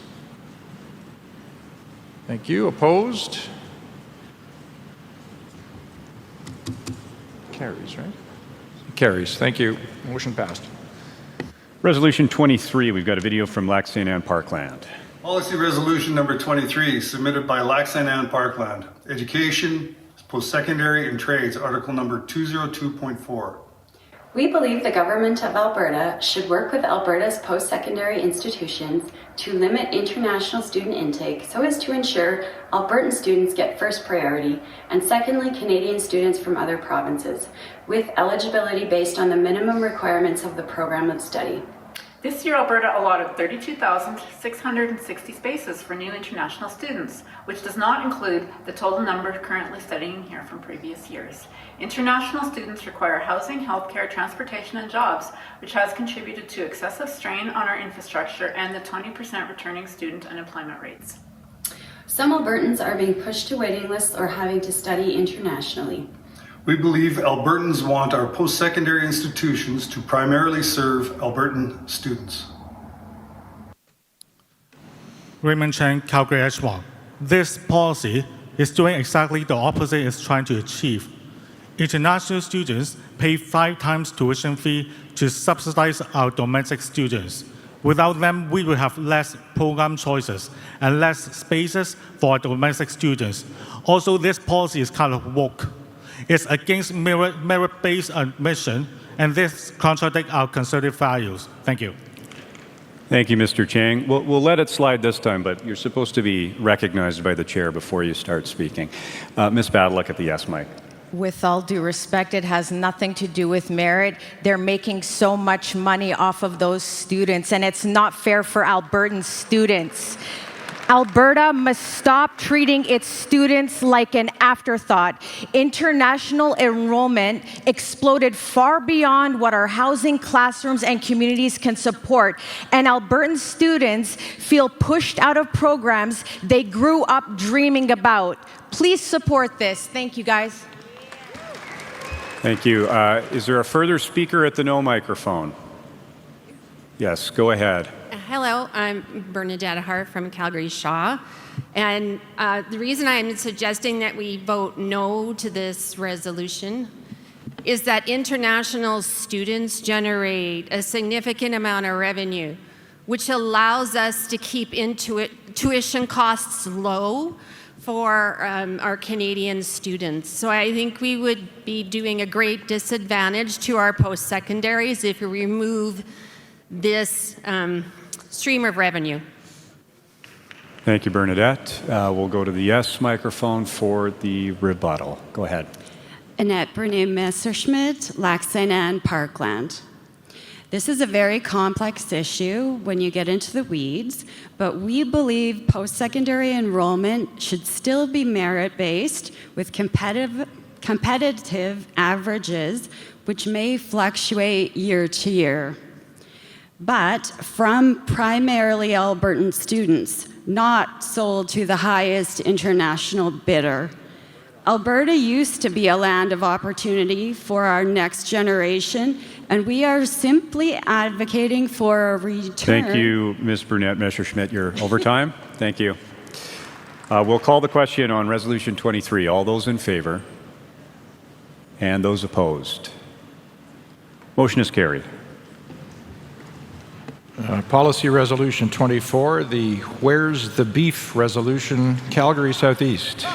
Thank you. Opposed? Carries, right? Carries. Thank you. Motion passed. Resolution 23, we've got a video from Lac St. Anne Parkland. Policy Resolution number 23, submitted by Lac St. Anne Parkland. Education, post-secondary and trades, article number 202.4. We believe the government of Alberta should work with Alberta's post-secondary institutions to limit international student intake so as to ensure Albertan students get first priority, and secondly, Canadian students from other provinces, with eligibility based on the minimum requirements of the program of study. This year, Alberta allotted 32,660 spaces for new international students, which does not include the total number currently studying here from previous years. International students require housing, healthcare, transportation, and jobs, which has contributed to excessive strain on our infrastructure and the 20% returning student unemployment rates. Some Albertans are being pushed to waiting lists or having to study internationally. We believe Albertans want our post-secondary institutions to primarily serve Albertan students. Raymond Chang, Calgary Edgewalk. This policy is doing exactly the opposite it's trying to achieve. International students pay 5 times tuition fee to subsidize our domestic students. Without them, we will have less program choices and less spaces for our domestic students. Also, this policy is kind of woke. It's against merit-based admission, and this contradicts our conservative values. Thank you. Thank you, Mr. Chang. We'll let it slide this time, but you're supposed to be recognized by the chair before you start speaking. Ms. Badlock at the yes mic. With all due respect, it has nothing to do with merit. They're making so much money off of those students, and it's not fair for Albertan students. Alberta must stop treating its students like an afterthought. International enrollment exploded far beyond what our housing, classrooms, and communities can support. And Albertan students feel pushed out of programs they grew up dreaming about. Please support this. Thank you, guys. Thank you. Is there a further speaker at the no microphone? Yes, go ahead. Hello, I'm Bernadette Hart from Calgary Shaw. And the reason I'm suggesting that we vote no to this resolution is that international students generate a significant amount of revenue, which allows us to keep tuition costs low for our Canadian students. So I think we would be doing a great disadvantage to our post-secondaries if we remove this stream of revenue. Thank you, Bernadette. We'll go to the yes microphone for the rebuttal. Go ahead. Annette Bernay-Messerschmidt, Lac-Saint-Anne, Parkland. This is a very complex issue when you get into the weeds, but we believe post-secondary enrollment should still be merit-based with competitive averages, which may fluctuate year to year, but from primarily Albertan students, not sold to the highest international bidder. Alberta used to be a land of opportunity for our next generation, and we are simply advocating for a return. Thank you, Ms. Burnett-Messerschmidt. You're over time. Thank you. We'll call the question on Resolution 23. All those in favor and those opposed. Motion is carried. Policy Resolution 24, the Where's the Beef Resolution, Calgary Southeast.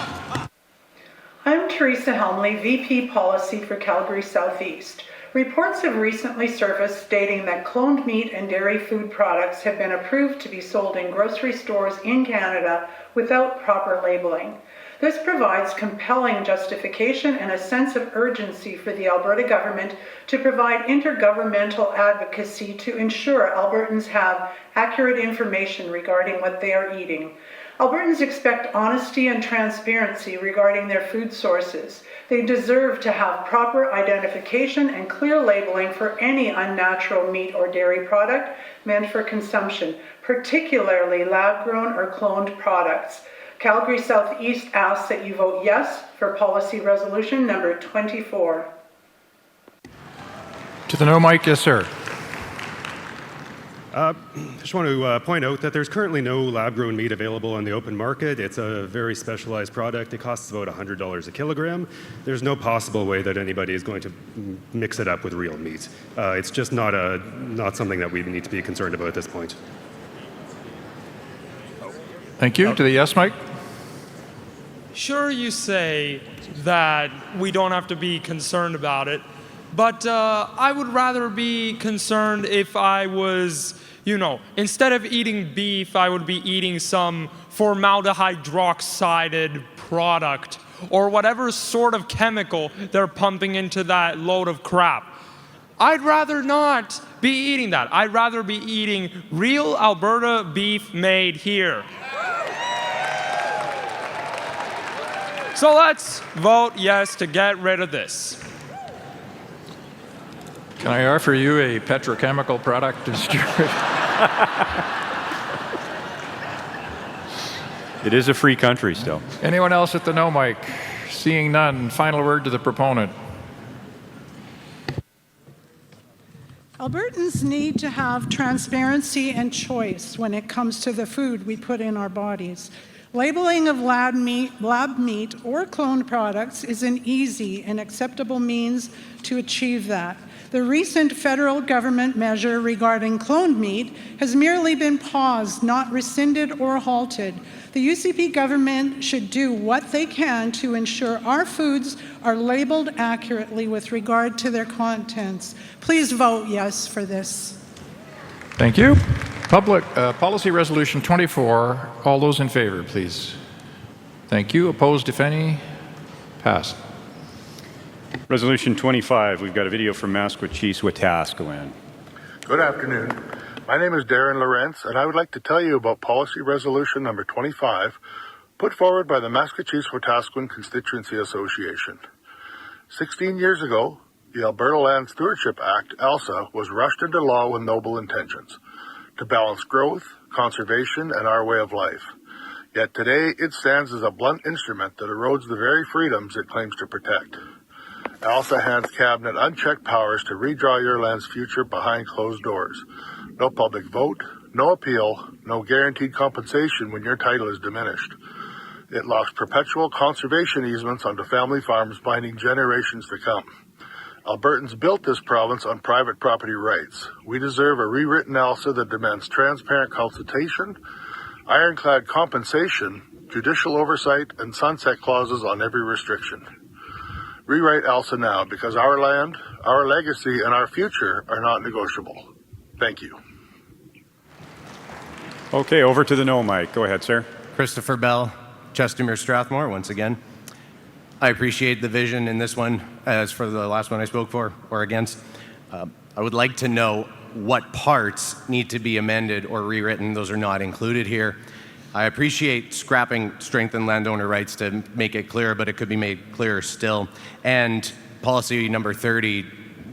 I'm Teresa Helmley, VP Policy for Calgary Southeast. Reports have recently surfaced stating that cloned meat and dairy food products have been approved to be sold in grocery stores in Canada without proper labeling. This provides compelling justification and a sense of urgency for the Alberta government to provide intergovernmental advocacy to ensure Albertans have accurate information regarding what they are eating. Albertans expect honesty and transparency regarding their food sources. They deserve to have proper identification and clear labeling for any unnatural meat or dairy product meant for consumption, particularly lab-grown or cloned products. Calgary Southeast asks that you vote yes for Policy Resolution number 24. To the no mic, yes, sir. I just want to point out that there's currently no lab-grown meat available on the open market. It's a very specialized product. It costs about $100 a kilogram. There's no possible way that anybody is going to mix it up with real meat. It's just not something that we need to be concerned about at this point. Thank you. To the yes mic. Sure, you say that we don't have to be concerned about it, but I would rather be concerned if I was, instead of eating beef, I would be eating some formaldehyde hydroxide product or whatever sort of chemical they're pumping into that load of crap. I'd rather not be eating that. I'd rather be eating real Alberta beef made here. So let's vote yes to get rid of this. Can I offer you a petrochemical product to It is a free country still. Anyone else at the no mic? Seeing none, final word to the proponent. Albertans need to have transparency and choice when it comes to the food we put in our bodies. Labeling of lab meat or cloned products is an easy and acceptable means to achieve that. The recent federal government measure regarding cloned meat has merely been paused, not rescinded or halted. The UCP government should do what they can to ensure our foods are labeled accurately with regard to their contents. Please vote yes for this. Thank you. Policy Resolution 24. All those in favor, please. Thank you. Opposed, if any? Passed. Resolution 25. We've got a video from Maskwacis, Wetaskiwin. Good afternoon. My name is Darren Lawrence, and I would like to tell you about Policy Resolution number 25, put forward by the Maskwacis Wetaskiwin Constituency Association. 16 years ago, the Alberta Land Stewardship Act, ALSA, was rushed into law with noble intentions to balance growth, conservation, and our way of life. Yet today, it stands as a blunt instrument that erodes the very freedoms it claims to protect. ALSA hands Cabinet unchecked powers to redraw your land's future behind closed doors. No public vote, no appeal, no guaranteed compensation when your title is diminished. It locks perpetual conservation easements onto family farms binding generations to come. Albertans built this province on private property rights. We deserve a rewritten ALSA that demands transparent consultation, ironclad compensation, judicial oversight, and sunset clauses on every restriction. Rewrite ALSA now, because our land, our legacy, and our future are not negotiable. Thank you. Okay, over to the no mic. Go ahead, sir. Christopher Bell, Chestermere Strathmore, once again. I appreciate the vision in this one, as for the last one I spoke for or against. I would like to know what parts need to be amended or rewritten. Those are not included here. I appreciate scrapping strengthened landowner rights to make it clear, but it could be made clearer still. And policy number 30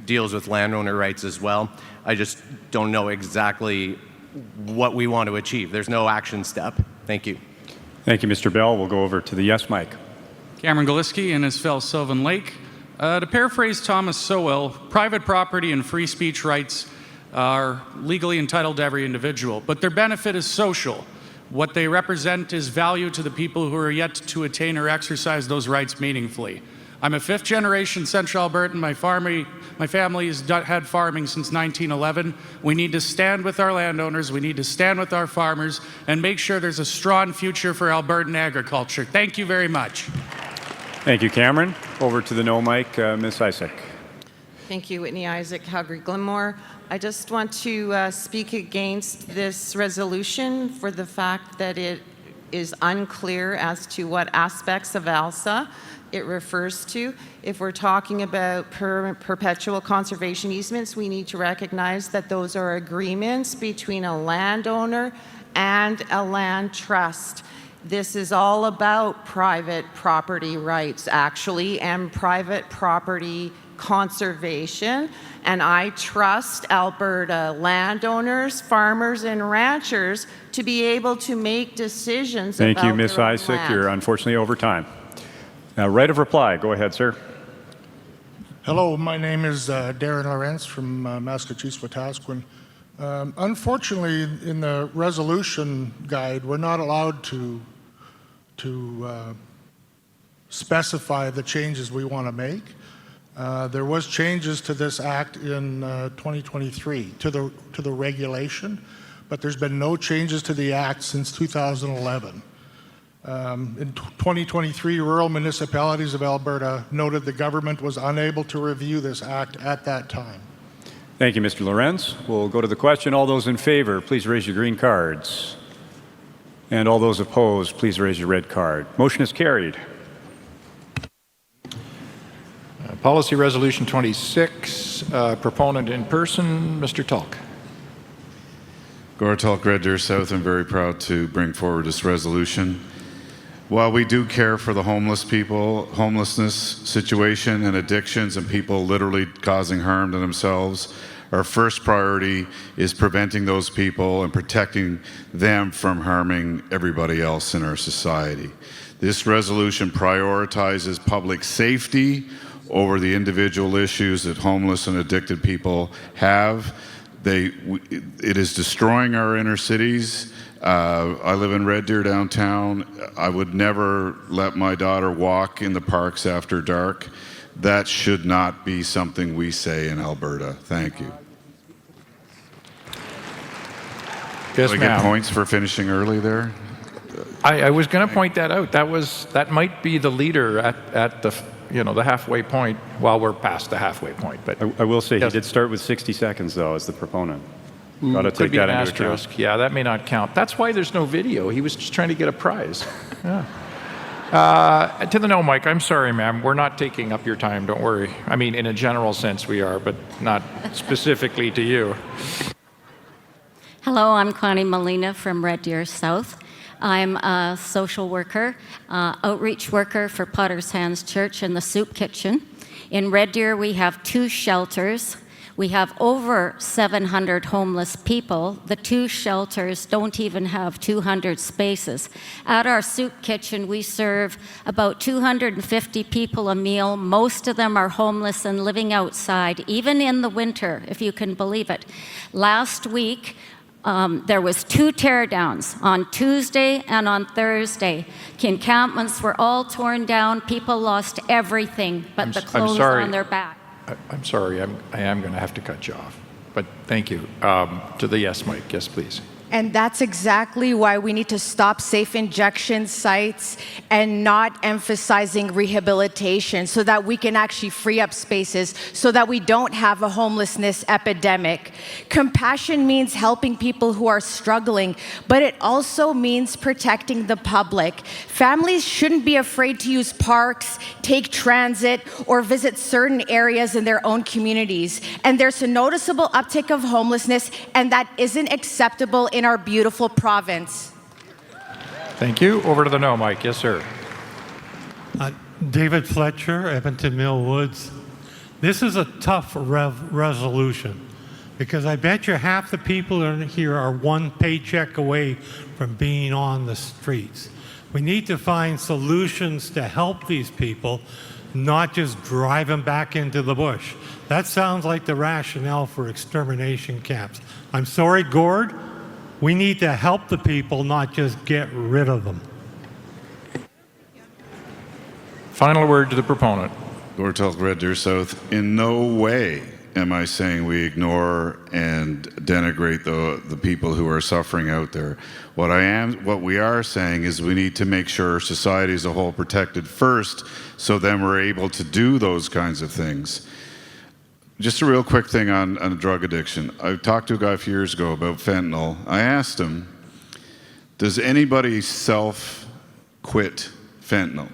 deals with landowner rights as well. I just don't know exactly what we want to achieve. There's no action step. Thank you. Thank you, Mr. Bell. We'll go over to the yes mic. Cameron Galiski, Innisfil, Sylvan Lake. To paraphrase Thomas Sowell, private property and free speech rights are legally entitled to every individual, but their benefit is social. What they represent is value to the people who are yet to attain or exercise those rights meaningfully. I'm a fifth-generation Central Albertan. My family has had farming since 1911. We need to stand with our landowners, we need to stand with our farmers, and make sure there's a strong future for Albertan agriculture. Thank you very much. Thank you, Cameron. Over to the no mic, Ms. Isaac. Thank you, Whitney Isaac, Calgary Glenmore. I just want to speak against this resolution for the fact that it is unclear as to what aspects of ALSA it refers to. If we're talking about perpetual conservation easements, we need to recognize that those are agreements between a landowner and a land trust. This is all about private property rights, actually, and private property conservation. And I trust Alberta landowners, farmers, and ranchers to be able to make decisions Thank about you, Ms. their own Isaac. land. You're unfortunately over time. Right of reply. Go ahead, sir. Hello, my name is Darren Lawrence from Maskwacis, Wetaskiwin. Unfortunately, in the resolution guide, we're not allowed to specify the changes we want to make. There was changes to this act in 2023 to the regulation, but there's been no changes to the act since 2011. In 2023, rural municipalities of Alberta noted the government was unable to review this act at that time. Thank you, Mr. Lorenz. We'll go to the question. All those in favor, please raise your green cards. And all those opposed, please raise your red card. Motion is carried. Policy Resolution 26, proponent in person, Mr. Tulk. Gora Tulk, Red Deer South. I'm very proud to bring forward this resolution. While we do care for the homeless people, homelessness situation and addictions and people literally causing harm to themselves, Our first priority is preventing those people and protecting them from harming everybody else in our society. This resolution prioritizes public safety over the individual issues that homeless and addicted people have. It is destroying our inner cities. I live in Red Deer downtown. I would never let my daughter walk in the parks after dark. That should not be something we say in Alberta. Thank you. Yes, Do I get ma'am. points for finishing early there? I was going to point that out. That might be the leader at the the halfway point. While we're past the halfway point, but I will say Yes. he did start with 60 seconds though as the proponent. Got to could take be that an into account. asterisk. Yeah, that may not count. That's why there's no video. He was just trying to get a prize. Yeah. To the no mic, I'm sorry, ma'am. We're not taking up your time. Don't worry. I mean, in a general sense, we are, but not specifically to you. Hello, I'm Connie Molina from Red Deer South. I'm a social worker, outreach worker for Potter's Hands Church in the Soup Kitchen. In Red Deer, we have 2 shelters. We have over 700 homeless people. The 2 shelters don't even have 200 spaces. At our soup kitchen, we serve about 250 people a meal. Most of them are homeless and living outside, even in the winter, if you can believe it. Last week, there was 2 teardowns on Tuesday and on Thursday. Encampments were all torn down. People lost everything but the clothes on their back. I'm sorry. I am going to have to cut you off. But thank you. To the yes mic. Yes, please. And that's exactly why we need to stop safe injection sites and not emphasizing rehabilitation so that we can actually free up spaces so that we don't have a homelessness epidemic. Compassion means helping people who are struggling, but it also means protecting the public. Families shouldn't be afraid to use parks, take transit, or visit certain areas in their own communities. And there's a noticeable uptick of homelessness, and that isn't acceptable in our beautiful province. Thank you. Over to the no mic. Yes, sir. David Fletcher, Edmonton Mill Woods. This is a tough resolution because I bet you half the people in here are 1 paycheck away from being on the streets. We need to find solutions to help these people, not just drive them back into the bush. That sounds like the rationale for extermination camps. I'm sorry, Gord. We need to help the people, not just get rid of them. Final word to the proponent. Gord Talk, Red Deer South. In no way am I saying we ignore and denigrate the people who are suffering out there. What we are saying is we need to make sure society as a whole protected first, so then we're able to do those kinds of things. Just a real quick thing on drug addiction. I talked to a guy a few years ago about fentanyl. I asked him, does anybody self-quit fentanyl?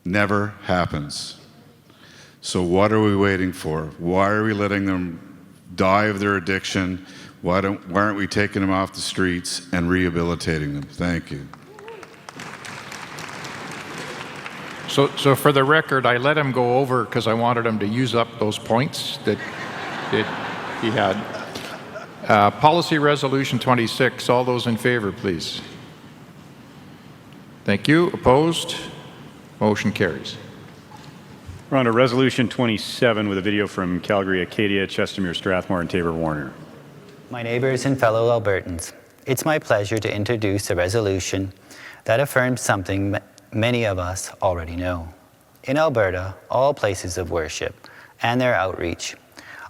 Never happens. So what are we waiting for? Why are we letting them die of their addiction? Why aren't we taking them off the streets and rehabilitating them? Thank you. So for the record, I let him go over because I wanted him to use up those points that he had. Policy Resolution 26. All those in favor, please. Thank you. Opposed? Motion carries. We're on to Resolution 27 with a video from Calgary, Acadia, Chestermere, Strathmore, and Taber-Warner. My neighbours and fellow Albertans, it's my pleasure to introduce a resolution that affirms something many of us already know. In Alberta, all places of worship and their outreach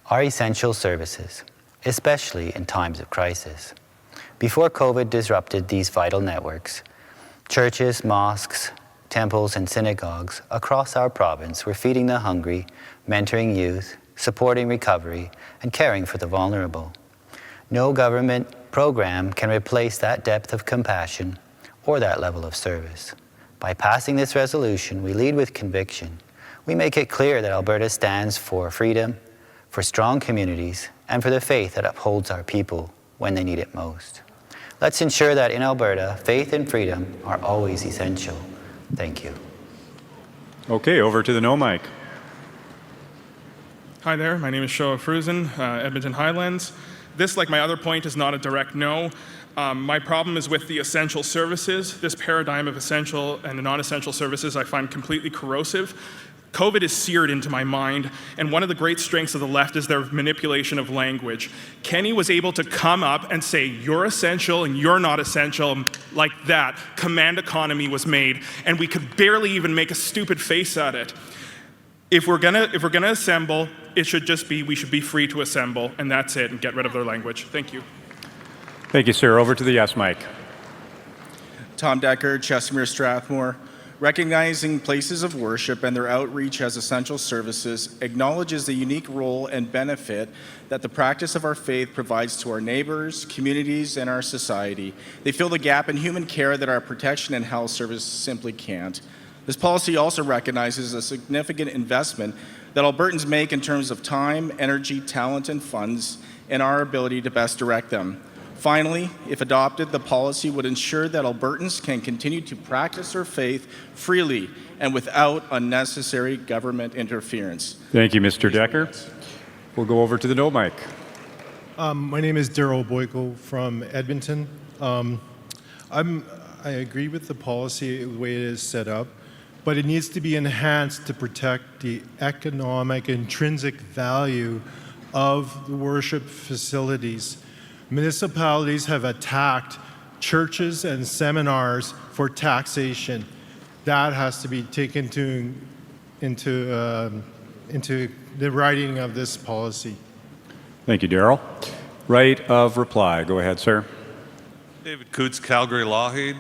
are essential services, especially in times of crisis. Before COVID disrupted these vital networks, churches, mosques, temples, and synagogues across our province were feeding the hungry, mentoring youth, supporting recovery, and caring for the vulnerable. No government program can replace that depth of compassion or that level of service. By passing this resolution, we lead with conviction. We make it clear that Alberta stands for freedom, for strong communities, and for the faith that upholds our people when they need it most. Let's ensure that in Alberta, faith and freedom are always essential. Thank you. Okay, over to the no mic. Hi there, my name is Shoa Fruzen, Edmonton Highlands. This, like my other point, is not a direct no. My problem is with the essential services. This paradigm of essential and non-essential services I find completely corrosive. COVID is seared into my mind, and one of the great strengths of the left is their manipulation of language. Kenny was able to come up and say, you're essential and you're not essential, like that. Command economy was made, and we could barely even make a stupid face at it. If we're gonna assemble, it should just be, we should be free to assemble, and that's it, and get rid of their language. Thank you. Thank you, sir. Over to the yes mic. Tom Decker, Chestermere, Strathmore. Recognizing places of worship and their outreach as essential services acknowledges the unique role and benefit that the practice of our faith provides to our neighbors, communities, and our society. They fill the gap in human care that our protection and health service simply can't. This policy also recognizes a significant investment that Albertans make in terms of time, energy, talent, and funds, and our ability to best direct them. Finally, if adopted, the policy would ensure that Albertans can continue to practice their faith freely and without unnecessary government interference. Thank you, Mr. Decker. We'll go over to the no mic. My name is Daryl Boyko from Edmonton. I agree with the policy the way it is set up, but it needs to be enhanced to protect the economic intrinsic value of the worship facilities. Municipalities have attacked churches and seminars for taxation. That has to be taken into the writing of this policy. Thank you, Daryl. Right of reply. Go ahead, sir. David Coots, Calgary Lougheed.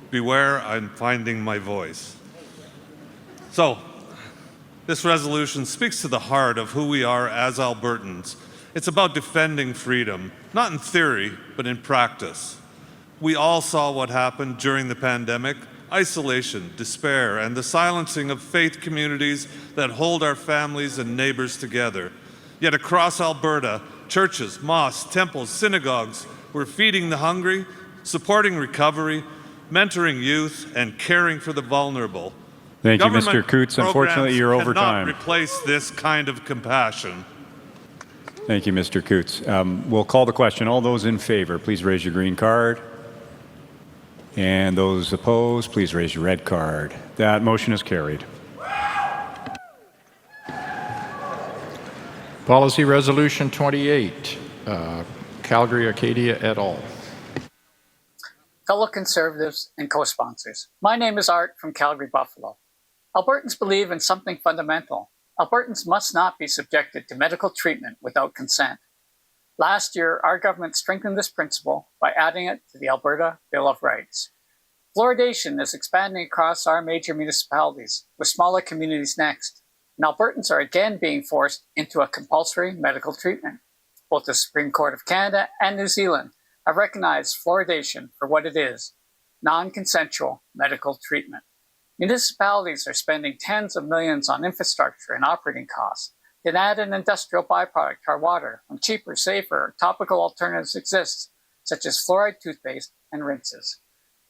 Beware, I'm finding my voice. So, this resolution speaks to the heart of who we are as Albertans. It's about defending freedom, not in theory, but in practice. We all saw what happened during the pandemic: isolation, despair, and the silencing of faith communities that hold our families and neighbors together. Yet across Alberta, churches, mosques, temples, synagogues were feeding the hungry, supporting recovery, mentoring youth, and caring for the vulnerable. Thank you, Mr. Coots. Unfortunately, you're over time. Cannot replace this kind of compassion. Thank you, Mr. Coots. We'll call the question. All those in favor, please raise your green card. And those opposed, please raise your red card. That motion is carried. Policy Resolution 28, Calgary Acadia et al. Fellow Conservatives and co-sponsors, my name is Art from Calgary Buffalo. Albertans believe in something fundamental. Albertans must not be subjected to medical treatment without consent. Last year, our government strengthened this principle by adding it to the Alberta Bill of Rights. Fluoridation is expanding across our major municipalities, with smaller communities next, and Albertans are again being forced into a compulsory medical treatment. Both the Supreme Court of Canada and New Zealand have recognized fluoridation for what it is: non-consensual medical treatment. Municipalities are spending tens of millions on infrastructure and operating costs. Then add an industrial byproduct to our water when cheaper, safer, topical alternatives exist, such as fluoride toothpaste and rinses.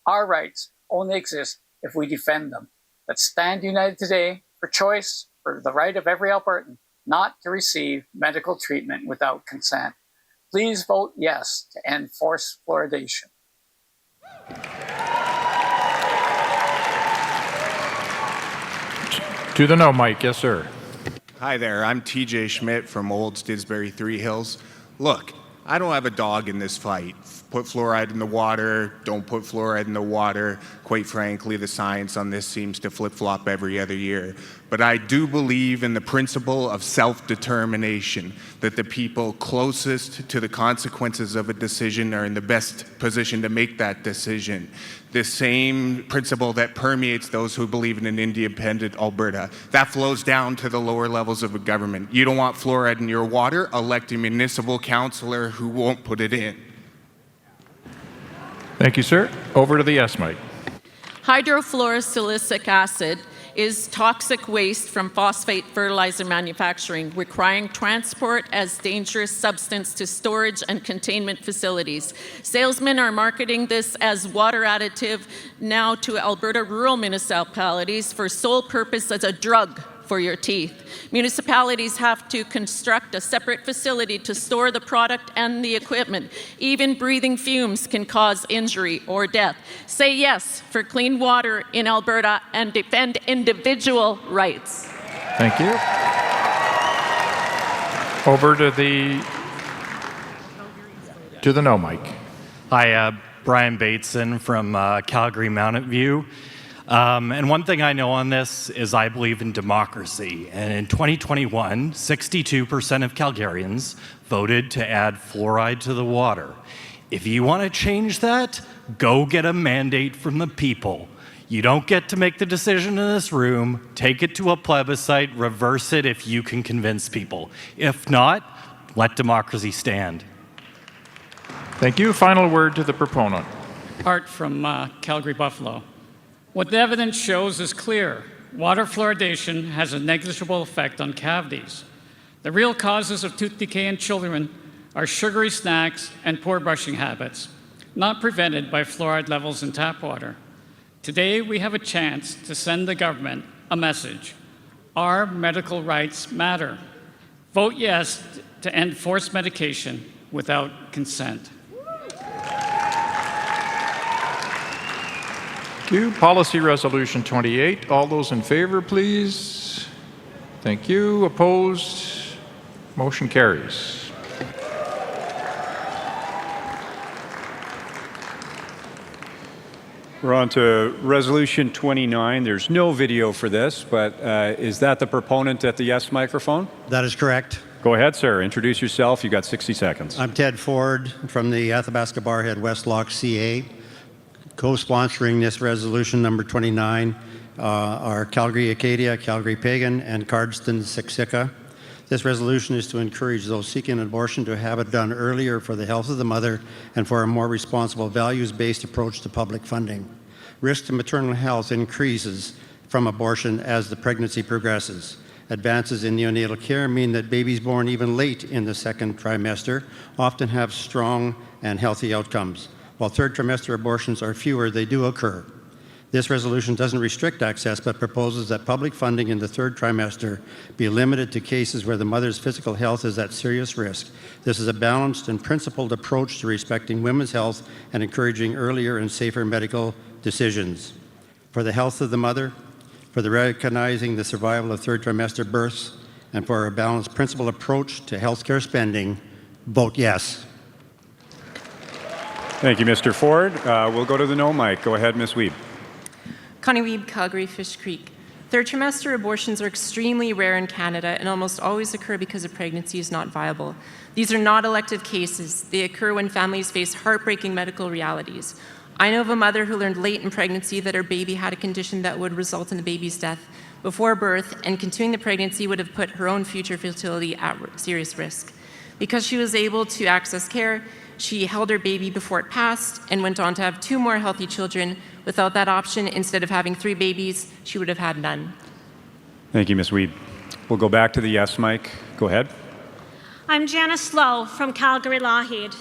Our rights only exist if we defend them. Let's stand united today for choice, for the right of every Albertan not to receive medical treatment without consent. Please vote yes to end forced fluoridation. To the no mic, yes, sir. Hi there, I'm TJ Schmidt from Old Stidsbury Three Hills. Look, I don't have a dog in this fight. Put fluoride in the water, don't put fluoride in the water. Quite frankly, the science on this seems to flip-flop every other year. But I do believe in the principle of self-determination, that the people closest to the consequences of a decision are in the best position to make that decision. The same principle that permeates those who believe in an independent Alberta. That flows down to the lower levels of a government. You don't want fluoride in your water? Elect a municipal councillor who won't put it in. Thank you, sir. Over to the yes mic. Hydrofluorosilicic acid is toxic waste from phosphate fertilizer manufacturing, requiring transport as dangerous substance to storage and containment facilities. Salesmen are marketing this as water additive now to Alberta rural municipalities for sole purpose as a drug for your teeth. Municipalities have to construct a separate facility to store the product and the equipment. Even breathing fumes can cause injury or death. Say yes for clean water in Alberta and defend individual rights. Thank you. Over to the no mic. Hi, Brian Bateson from Calgary Mountain View. And one thing I know on this is I believe in democracy. And in 2021, 62% of Calgarians voted to add fluoride to the water. If you want to change that, go get a mandate from the people. You don't get to make the decision in this room. Take it to a plebiscite, reverse it if you can convince people. If not, let democracy stand. Thank you. Final word to the proponent. Art from Calgary Buffalo. What the evidence shows is clear. Water fluoridation has a negligible effect on cavities. The real causes of tooth decay in children are sugary snacks and poor brushing habits, not prevented by fluoride levels in tap water. Today, we have a chance to send the government a message. Our medical rights matter. Vote yes to end forced medication without consent. Thank you. Policy Resolution 28. All those in favor, please. Thank you. Opposed? Motion carries. We're on to Resolution 29. There's no video for this, but is that the proponent at the yes microphone? That is correct. Go ahead, sir. Introduce yourself. You've got 60 seconds. I'm Ted Ford from the Athabasca Barhead Westlock CA. Co-sponsoring this resolution number 29 are Calgary Acadia, Calgary Pagan, and Cardston Siksika. This resolution is to encourage those seeking abortion to have it done earlier for the health of the mother and for a more responsible, values-based approach to public funding. Risk to maternal health increases from abortion as the pregnancy progresses. Advances in neonatal care mean that babies born even late in the second trimester often have strong and healthy outcomes. While third trimester abortions are fewer, they do occur. This resolution doesn't restrict access, but proposes that public funding in the third trimester be limited to cases where the mother's physical health is at serious risk. This is a balanced and principled approach to respecting women's health and encouraging earlier and safer medical decisions. For the health of the mother, for the recognizing the survival of third trimester births, and for a balanced, principled approach to healthcare spending, vote yes. Thank you, Mr. Ford. We'll go to the no mic. Go ahead, Ms. Wiebe. Connie Wiebe, Calgary Fish Creek. Third trimester abortions are extremely rare in Canada and almost always occur because a pregnancy is not viable. These are not elective cases. They occur when families face heartbreaking medical realities. I know of a mother who learned late in pregnancy that her baby had a condition that would result in the baby's death before birth, and continuing the pregnancy would have put her own future fertility at serious risk. Because she was able to access care, she held her baby before it passed and went on to have 2 more healthy children. Without that option, instead of having 3 babies, she would have had none. Thank you, Ms. Wiebe. We'll go back to the yes mic. Go ahead. I'm Janice Lowe from Calgary Lougheed.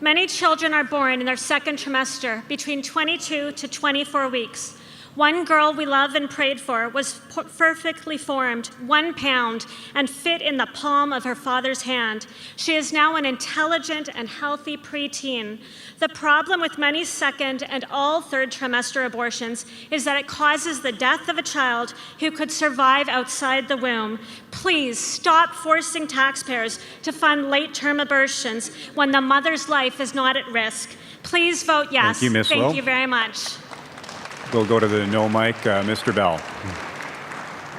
Many children are born in their second trimester between 22 to 24 weeks. One girl we love and prayed for was perfectly formed, 1 pound, and fit in the palm of her father's hand. She is now an intelligent and healthy preteen. The problem with many second and all third trimester abortions is that it causes the death of a child who could survive outside the womb. Please stop forcing taxpayers to fund late-term abortions when the mother's life is not at risk. Please vote yes. Thank you, Ms. Lowe. Thank you very much. We'll go to the no mic. Mr. Bell.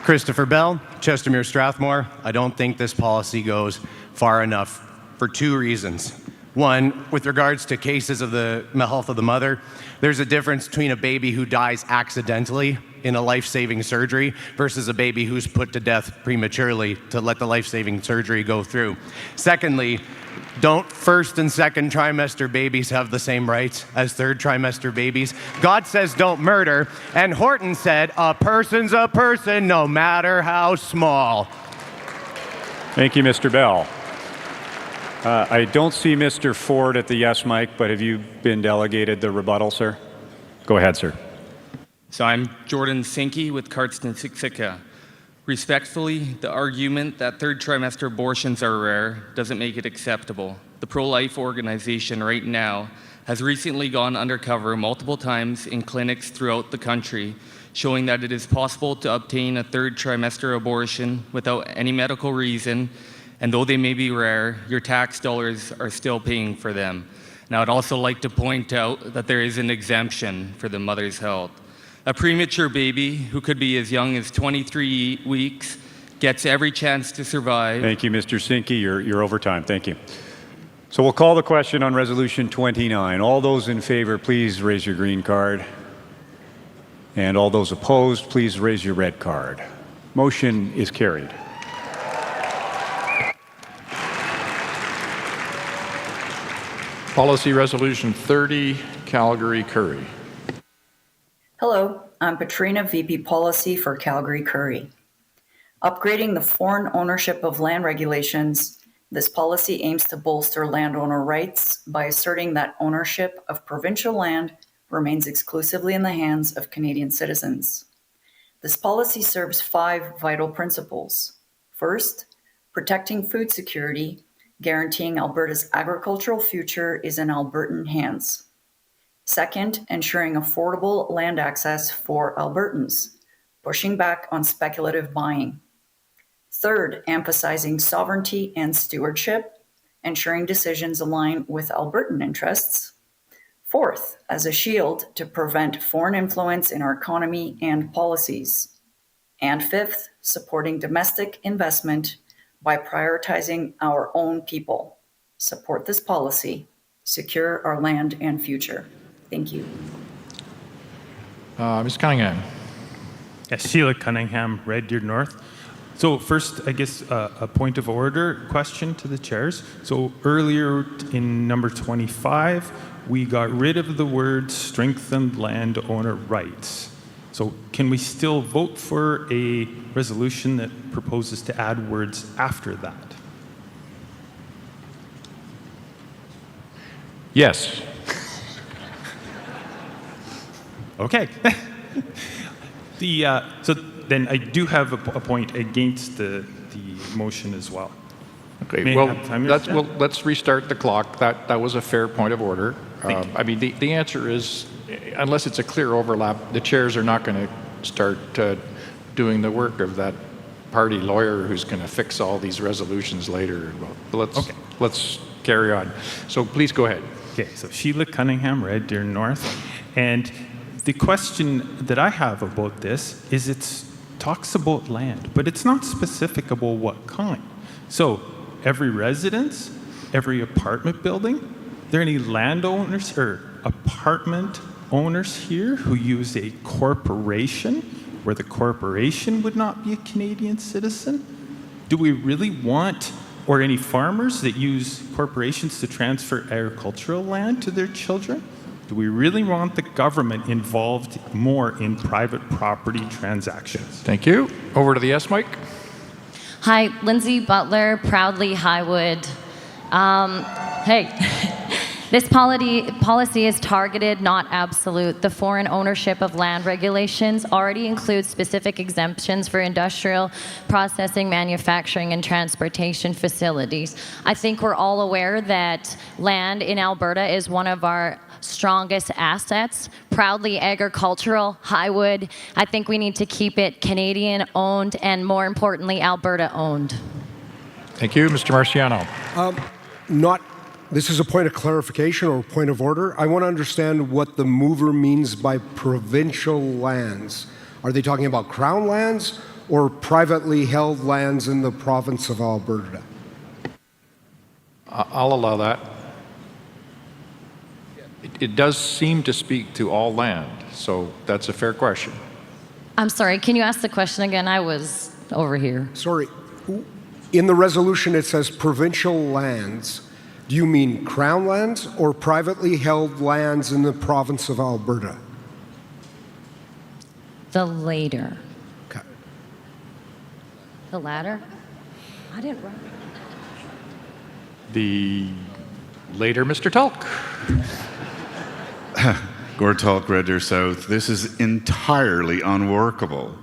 Christopher Bell, Chestermere Strathmore. I don't think this policy goes far enough for 2 reasons. One, with regards to cases of the health of the mother, there's a difference between a baby who dies accidentally in a life-saving surgery versus a baby who's put to death prematurely to let the life-saving surgery go through. Secondly, don't first and second trimester babies have the same rights as third trimester babies? God says don't murder, and Horton said a person's a person no matter how small. Thank you, Mr. Bell. I don't see Mr. Ford at the yes mic, but have you been delegated the rebuttal, sir? Go ahead, sir. So I'm Jordan Sinke with Cardston Siksika. Respectfully, the argument that third trimester abortions are rare doesn't make it acceptable. The pro-life organization Right Now has recently gone undercover multiple times in clinics throughout the country, showing that it is possible to obtain a third trimester abortion without any medical reason, and though they may be rare, your tax dollars are still paying for them. Now, I'd also like to point out that there is an exemption for the mother's health. A premature baby, who could be as young as 23 weeks, gets every chance to survive. Thank you, Mr. Sinke. You're over time. Thank you. So we'll call the question on Resolution 29. All those in favor, please raise your green card. And all those opposed, please raise your red card. Motion is carried. Policy Resolution 30, Calgary-Curry. Hello, I'm Patrina, VP Policy for Calgary-Curry. Upgrading the foreign ownership of land regulations, this policy aims to bolster landowner rights by asserting that ownership of provincial land remains exclusively in the hands of Canadian citizens. This policy serves 5 vital principles. First, protecting food security, guaranteeing Alberta's agricultural future is in Albertan hands. Second, ensuring affordable land access for Albertans, pushing back on speculative buying. Third, emphasizing sovereignty and stewardship, ensuring decisions align with Albertan interests. Fourth, as a shield to prevent foreign influence in our economy and policies. And fifth, supporting domestic investment by prioritizing our own people. Support this policy. Secure our land and future. Thank you. Ms. Cunningham. Yes, Sheila Cunningham, Red Deer North. So first, I guess a point of order question to the chairs. So earlier in number 25, we got rid of the word strengthened landowner rights. So can we still vote for a resolution that proposes to add words after that? Yes. Okay. So then I do have a point against the motion as well. Okay, May I well, have time to let's restart the clock. That was a fair point of order. I mean, the answer is, unless it's a clear overlap, the chairs are not going to start doing the work of that party lawyer who's going to fix all these resolutions later. Well, let's carry on. So please go ahead. Okay, so Sheila Cunningham, Red Deer North. And the question that I have about this is it talks about land, but it's not specific about what kind. So every residence, every apartment building, are there any landowners or apartment owners here who use a corporation where the corporation would not be a Canadian citizen? Do we really want, or any farmers that use corporations to transfer agricultural land to their children? Do we really want the government involved more in private property transactions? Thank you. Over to the yes mic. Hi, Lindsay Butler, proudly Highwood. Hey, this policy is targeted, not absolute. The foreign ownership of land regulations already includes specific exemptions for industrial processing, manufacturing, and transportation facilities. I think we're all aware that land in Alberta is one of our strongest assets, proudly agricultural, Highwood. I think we need to keep it Canadian owned and, more importantly, Alberta owned. Thank you. Mr. Marciano. This is a point of clarification or point of order. I want to understand what the mover means by provincial lands. Are they talking about crown lands or privately held lands in the province of Alberta? I'll allow that. It does seem to speak to all land, so that's a fair question. I'm sorry, can you ask the question again? I was over here. Sorry. In the resolution, it says provincial lands. Do you mean crown lands or privately held lands in the province of Alberta? The later. Okay. The latter? I didn't write. The later, Mr. Tulk. Gord Tulk, Red Deer South. This is entirely unworkable.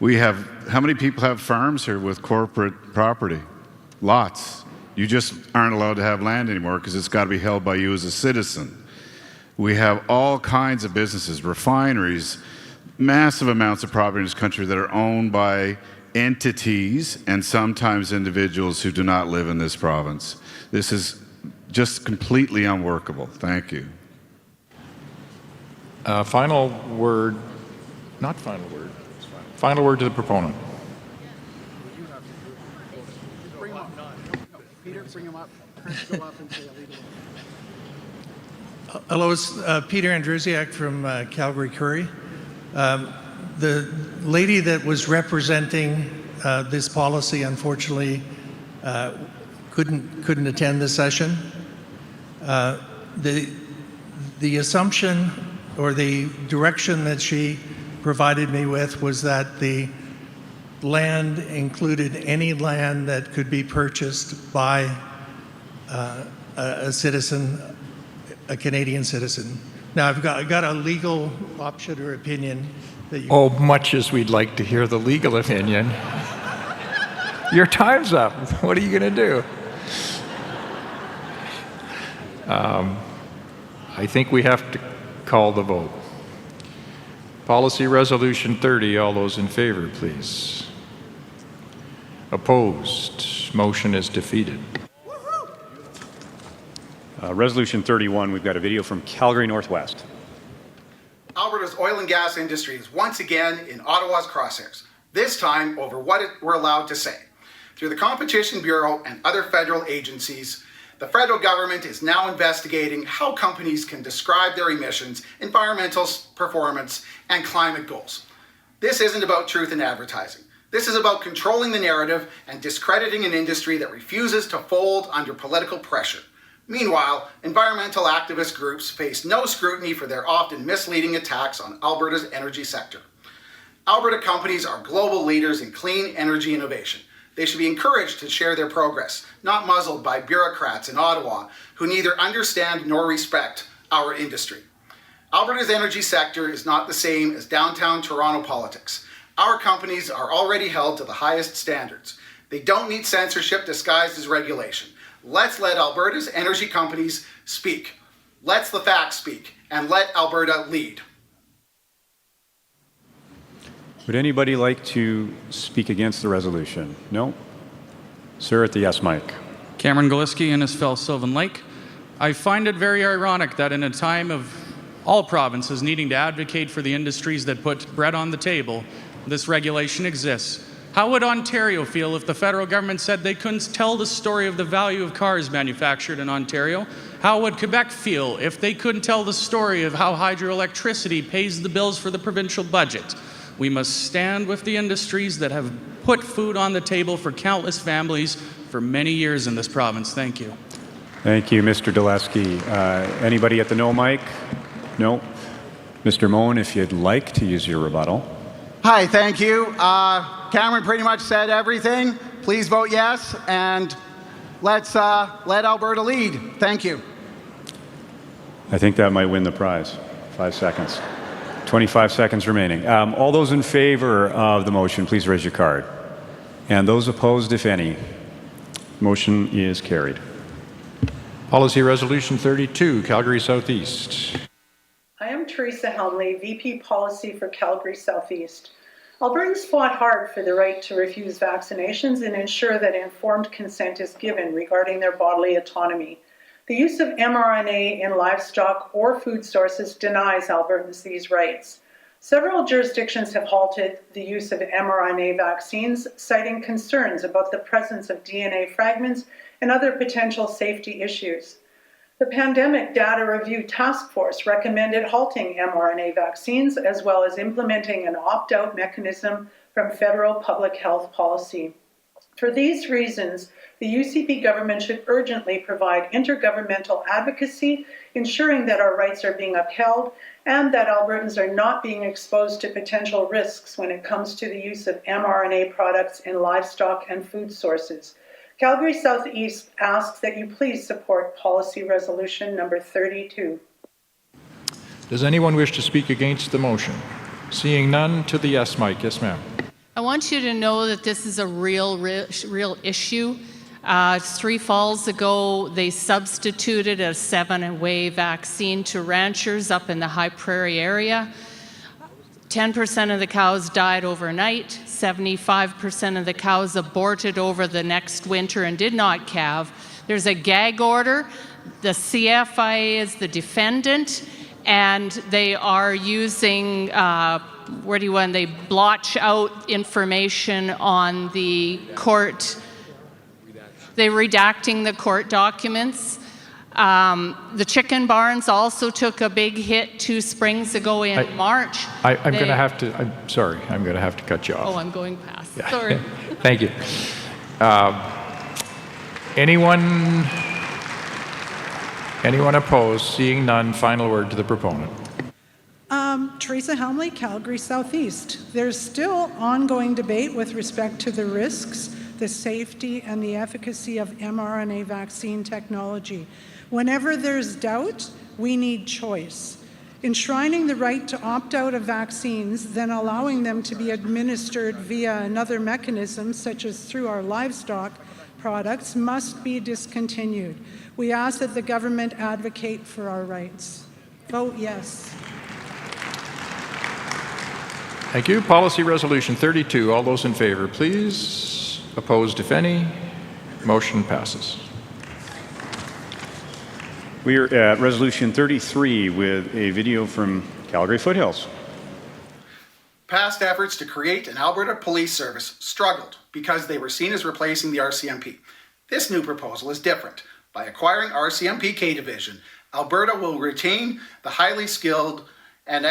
How many people have farms here with corporate property? Lots. You just aren't allowed to have land anymore because it's got to be held by you as a citizen. We have all kinds of businesses, refineries, massive amounts of property in this country that are owned by entities and sometimes individuals who do not live in this province. This is just completely unworkable. Thank you. Final word, not final word, final word to the proponent. Peter, bring him up. Go up and say illegal. Hello, it's Peter Andrusiak from Calgary Curry. The lady that was representing this policy, unfortunately, couldn't attend the session. The assumption or the direction that she provided me with was that the land included any land that could be purchased by a citizen, a Canadian citizen. Now, I've got a legal option or opinion that you... Oh, much as we'd like to hear the legal opinion. Your time's up. What are you going to do? I think we have to call the vote. Policy Resolution 30, all those in favor, please. Opposed? Motion is defeated. Resolution 31, we've got a video from Calgary Northwest. Alberta's oil and gas industry is once again in Ottawa's crosshairs, this time over what we're allowed to say. Through the Competition Bureau and other federal agencies, the federal government is now investigating how companies can describe their emissions, environmental performance, and climate goals. This isn't about truth in advertising. This is about controlling the narrative and discrediting an industry that refuses to fold under political pressure. Meanwhile, environmental activist groups face no scrutiny for their often misleading attacks on Alberta's energy sector. Alberta companies are global leaders in clean energy innovation. They should be encouraged to share their progress, not muzzled by bureaucrats in Ottawa who neither understand nor respect our industry. Alberta's energy sector is not the same as downtown Toronto politics. Our companies are already held to the highest standards. They don't need censorship disguised as regulation. Let's let Alberta's energy companies speak. Let's the facts speak, and let Alberta lead. Would anybody like to speak against the resolution? No? Sir, at the yes mic. Cameron Galiski, Innisfell, Sylvan Lake. I find it very ironic that in a time of all provinces needing to advocate for the industries that put bread on the table, this regulation exists. How would Ontario feel if the federal government said they couldn't tell the story of the value of cars manufactured in Ontario? How would Quebec feel if they couldn't tell the story of how hydroelectricity pays the bills for the provincial budget? We must stand with the industries that have put food on the table for countless families for many years in this province. Thank you. Thank you, Mr. Dulesky. Anybody at the no mic? No? Mr. Moen, if you'd like to use your rebuttal. Hi, thank you. Cameron pretty much said everything. Please vote yes, and let's let Alberta lead. Thank you. I think that might win the prize. 5 seconds. 25 seconds remaining. All those in favor of the motion, please raise your card. And those opposed, if any. Motion is carried. Policy Resolution 32, Calgary Southeast. I am Teresa Helmley, VP Policy for Calgary Southeast. Albertans fought hard for the right to refuse vaccinations and ensure that informed consent is given regarding their bodily autonomy. The use of mRNA in livestock or food sources denies Albertans these rights. Several jurisdictions have halted the use of mRNA vaccines, citing concerns about the presence of DNA fragments and other potential safety issues. The Pandemic Data Review Task Force recommended halting mRNA vaccines as well as implementing an opt-out mechanism from federal public health policy. For these reasons, the UCP government should urgently provide intergovernmental advocacy, ensuring that our rights are being upheld and that Albertans are not being exposed to potential risks when it comes to the use of mRNA products in livestock and food sources. Calgary Southeast asks that you please support Policy Resolution number 32. Does anyone wish to speak against the motion? Seeing none, to the yes mic. Yes, ma'am. I want you to know that this is a real issue. 3 falls ago, they substituted a 7-way vaccine to ranchers up in the High Prairie area. 10% of the cows died overnight. 75% of the cows aborted over the next winter and did not calve. There's a gag order. The CFIA is the defendant, and they are using they blotch out information on the court. They're redacting the court documents. The chicken barns also took a big hit 2 springs ago in March. I'm going to have to, I'm sorry, I'm going to have to cut you off. Oh, I'm going past. Yeah. Sorry. Thank you. Anyone opposed? Seeing none, final word to the proponent. Teresa Helmley, Calgary Southeast. There's still ongoing debate with respect to the risks, the safety, and the efficacy of mRNA vaccine technology. Whenever there's doubt, we need choice. Enshrining the right to opt out of vaccines, then allowing them to be administered via another mechanism, such as through our livestock products, must be discontinued. We ask that the government advocate for our rights. Vote yes. Thank you. Policy Resolution 32. All those in favor, please. Opposed, if any. Motion passes. We are at Resolution 33 with a video from Calgary Foothills. Past efforts to create an Alberta Police Service struggled because they were seen as replacing the RCMP. This new proposal is different. By acquiring RCMP K Division, Alberta will retain the highly skilled and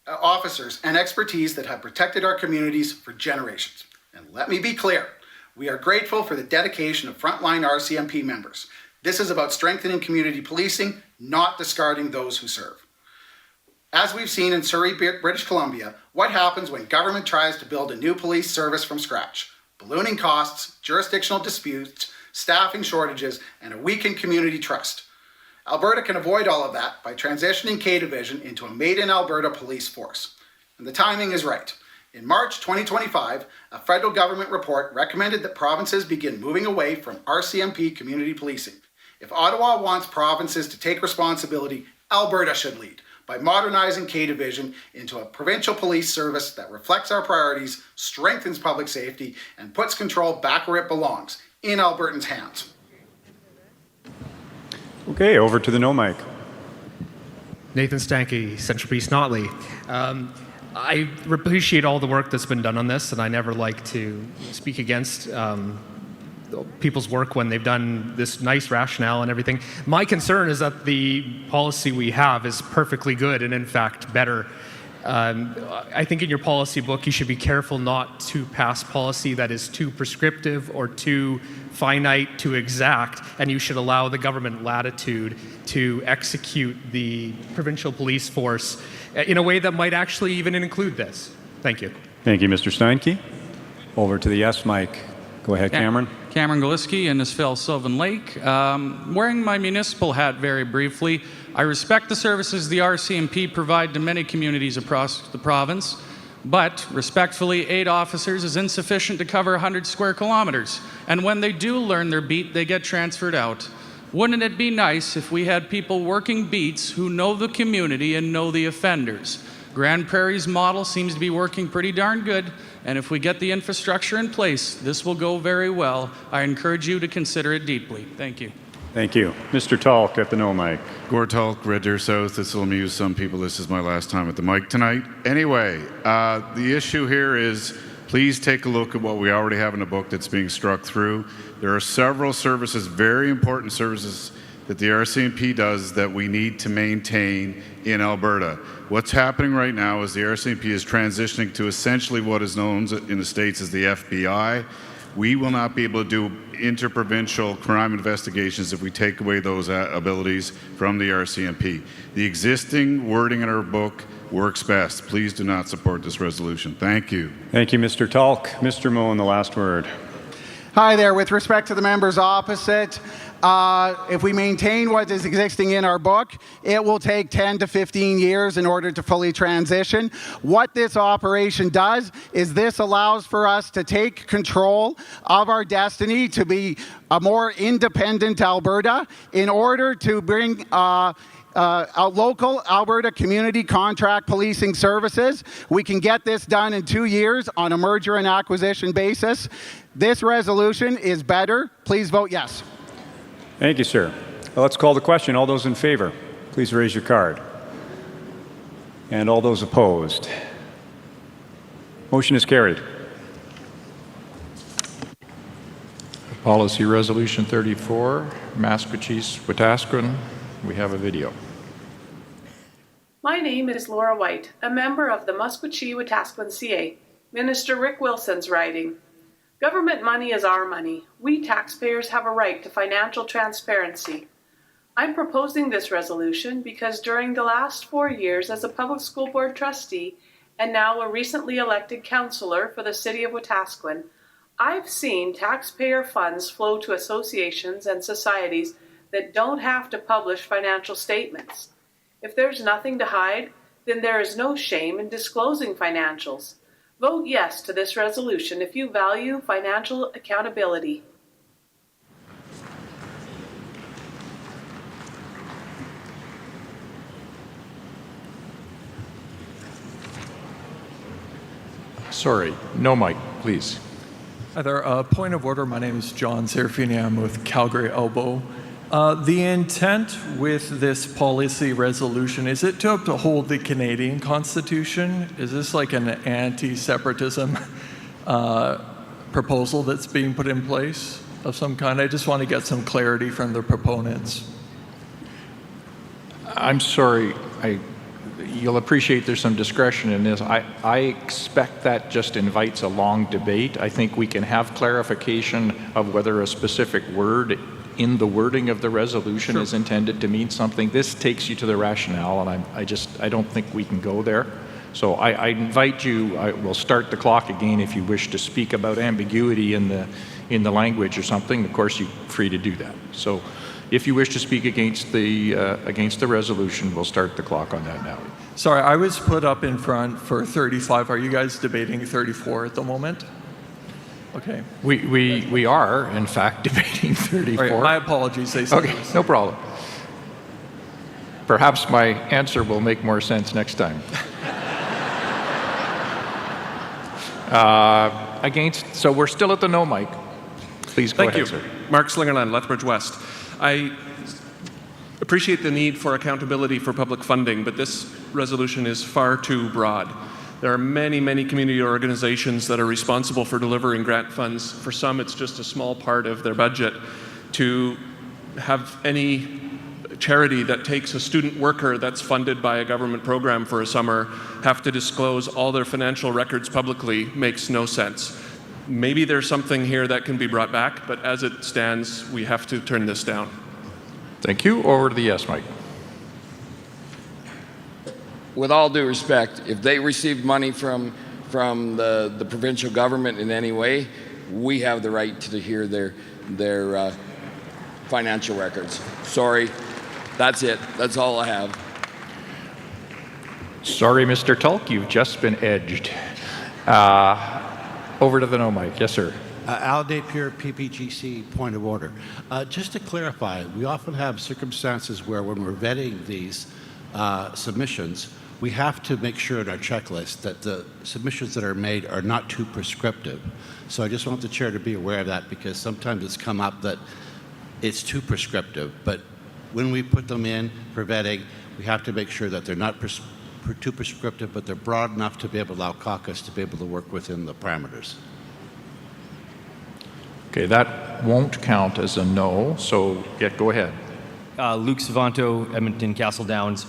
officers and expertise that have protected our communities for generations. And let me be clear, we are grateful for the dedication of frontline RCMP members. This is about strengthening community policing, not discarding those who serve. As we've seen in Surrey, British Columbia, what happens when government tries to build a new police service from scratch? Ballooning costs, jurisdictional disputes, staffing shortages, and a weakened community trust. Alberta can avoid all of that by transitioning K Division into a made-in-Alberta police force. And the timing is right. In March 2025, a federal government report recommended that provinces begin moving away from RCMP community policing. If Ottawa wants provinces to take responsibility, Alberta should lead by modernizing K Division into a provincial police service that reflects our priorities, strengthens public safety, and puts control back where it belongs, in Albertans' hands. Okay, over to the no mic. Nathan Stanky, Central East Notley. I appreciate all the work that's been done on this, and I never like to speak against people's work when they've done this nice rationale and everything. My concern is that the policy we have is perfectly good and in fact better. I think in your policy book you should be careful not to pass policy that is too prescriptive or too finite, too exact, and you should allow the government latitude to execute the provincial police force in a way that might actually even include this. Thank you. Thank you, Mr. Steinke. Over to the yes mic. Go ahead, Cameron. Cameron Galiski, Innisfil, Sylvan Lake. Wearing my municipal hat very briefly, I respect the services the RCMP provide to many communities across the province, but respectfully, 8 officers is insufficient to cover 100 square kilometers. And when they do learn their beat, they get transferred out. Wouldn't it be nice if we had people working beats who know the community and know the offenders? Grand Prairie's model seems to be working pretty darn good, and if we get the infrastructure in place, this will go very well. I encourage you to consider it deeply. Thank you. Thank you. Mr. Talk at the no mic. Gord Talk, Red Deer South. This will amuse some people. This is my last time at the mic tonight. Anyway, the issue here is please take a look at what we already have in the book that's being struck through. There are several services, very important services, that the RCMP does that we need to maintain in Alberta. What's happening right now is the RCMP is transitioning to essentially what is known in the States as the FBI. We will not be able to do interprovincial crime investigations if we take away those abilities from the RCMP. The existing wording in our book works best. Please do not support this resolution. Thank you. Thank you, Mr. Talk. Mr. Moen, the last word. Hi there. With respect to the members opposite, if we maintain what is existing in our book, it will take 10 to 15 years in order to fully transition. What this operation does is this allows for us to take control of our destiny, to be a more independent Alberta, in order to bring local Alberta community contract policing services. We can get this done in 2 years on a merger and acquisition basis. This resolution is better. Please vote yes. Thank you, sir. Well, let's call the question. All those in favor, please raise your card. And all those opposed. Motion is carried. Policy Resolution 34, Maskwacis-Wetaskiwin. We have a video. My name is Laura White, a member of the Maskwacis-Wetaskiwin CA. Minister Rick Wilson's riding. Government money is our money. We taxpayers have a right to financial transparency. I'm proposing this resolution because during the last 4 years as a public school board trustee and now a recently elected councillor for the city of Wetaskiwin, I've seen taxpayer funds flow to associations and societies that don't have to publish financial statements. If there's nothing to hide, then there is no shame in disclosing financials. Vote yes to this resolution if you value financial accountability. Sorry, no mic, please. Hi there. Point of order. My name is John Serafini. I'm with Calgary Elbow. The intent with this policy resolution, is it to uphold the Canadian Constitution? Is this like an anti-separatism proposal that's being put in place of some kind? I just want to get some clarity from the proponents. I'm sorry. You'll appreciate there's some discretion in this. I expect that just invites a long debate. I think we can have clarification of whether a specific word in the wording of the resolution is intended to mean something. This takes you to the rationale, and I don't think we can go there. So I invite you. We'll start the clock again if you wish to speak about ambiguity in the language or something. Of course, you're free to do that. So if you wish to speak against the resolution, we'll start the clock on that now. Sorry, I was put up in front for 35. Are you guys debating 34 at the moment? Okay. We are, in fact, debating 34. Right, my apologies. Okay, no problem. Perhaps my answer will make more sense next time. So we're still at the no mic. Please go ahead, sir. Mark Slingerland, Lethbridge West. I appreciate the need for accountability for public funding, but this resolution is far too broad. There are many, many community organizations that are responsible for delivering grant funds. For some, it's just a small part of their budget. To have any charity that takes a student worker that's funded by a government program for a summer have to disclose all their financial records publicly makes no sense. Maybe there's something here that can be brought back, but as it stands, we have to turn this down. Thank you. Over to the yes mic. With all due respect, if they received money from the provincial government in any way, we have the right to hear their financial records. Sorry, that's it. That's all I have. Sorry, Mr. Tulk, you've just been edged. Over to the no mic. Yes, sir. Al Napier, PPGC, point of order. Just to clarify, we often have circumstances where when we're vetting these submissions, we have to make sure in our checklist that the submissions that are made are not too prescriptive. So I just want the chair to be aware of that, because sometimes it's come up that it's too prescriptive. But when we put them in for vetting, we have to make sure that they're not too prescriptive, but they're broad enough to be able to allow caucus to be able to work within the parameters. Okay, that won't count as a no, so go ahead. Luke Savanto, Edmonton Castle Downs.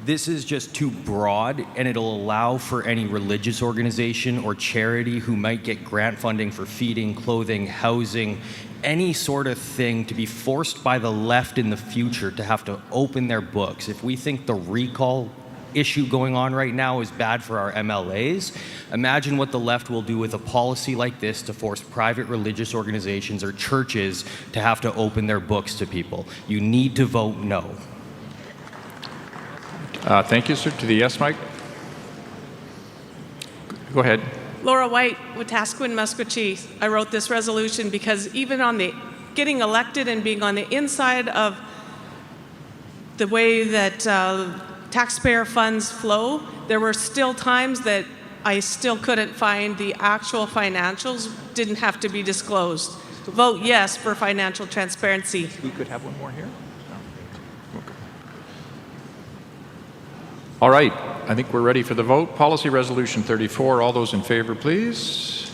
This is just too broad, and it'll allow for any religious organization or charity who might get grant funding for feeding, clothing, housing, any sort of thing to be forced by the left in the future to have to open their books. If we think the recall issue going on right now is bad for our MLAs. Imagine what the left will do with a policy like this to force private religious organizations or churches to have to open their books to people. You need to vote no. Thank you, sir. To the yes mic. Go ahead. Laura White, Wetaskiwin, Musqueam. I wrote this resolution because even on the getting elected and being on the inside of the way that taxpayer funds flow, there were still times that I still couldn't find the actual financials, didn't have to be disclosed. Vote yes for financial transparency. We could have one more here. Okay. All right, I think we're ready for the vote. Policy Resolution 34, all those in favor, please.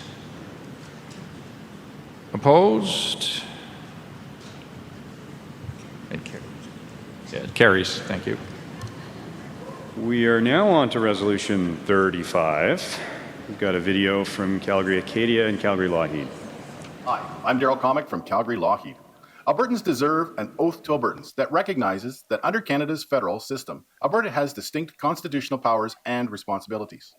Opposed? It carries. Thank you. We are now on to Resolution 35. We've got a video from Calgary Acadia and Calgary Lougheed. Hi, I'm Daryl Comic from Calgary Lougheed. Albertans deserve an oath to Albertans that recognizes that under Canada's federal system, Alberta has distinct constitutional powers and responsibilities.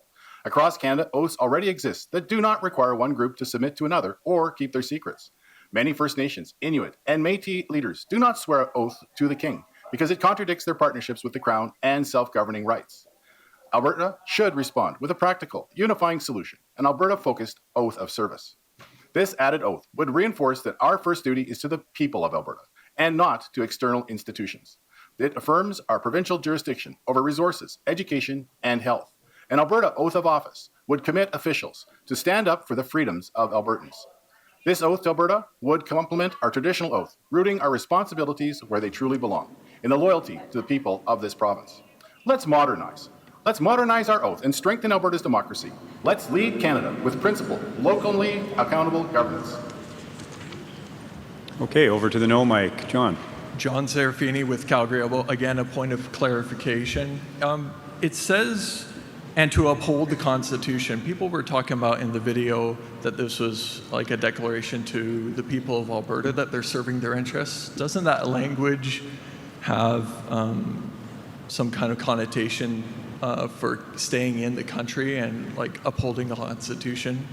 Across Canada, oaths already exist that do not require one group to submit to another or keep their secrets. Many First Nations, Inuit, and Métis leaders do not swear an oath to the King because it contradicts their partnerships with the Crown and self-governing rights. Alberta should respond with a practical, unifying solution, an Alberta-focused oath of service. This added oath would reinforce that our first duty is to the people of Alberta and not to external institutions. It affirms our provincial jurisdiction over resources, education, and health. An Alberta oath of office would commit officials to stand up for the freedoms of Albertans. This oath to Alberta would complement our traditional oath, rooting our responsibilities where they truly belong, in the loyalty to the people of this province. Let's modernize. Let's modernize our oath and strengthen Alberta's democracy. Let's lead Canada with principled, locally accountable governance. Okay, over to the no mic. John. John Serafini with Calgary. Again, a point of clarification. It says, and to uphold the Constitution. People were talking about in the video that this was like a declaration to the people of Alberta that they're serving their interests. Doesn't that language have some kind of connotation for staying in the country and like upholding the Constitution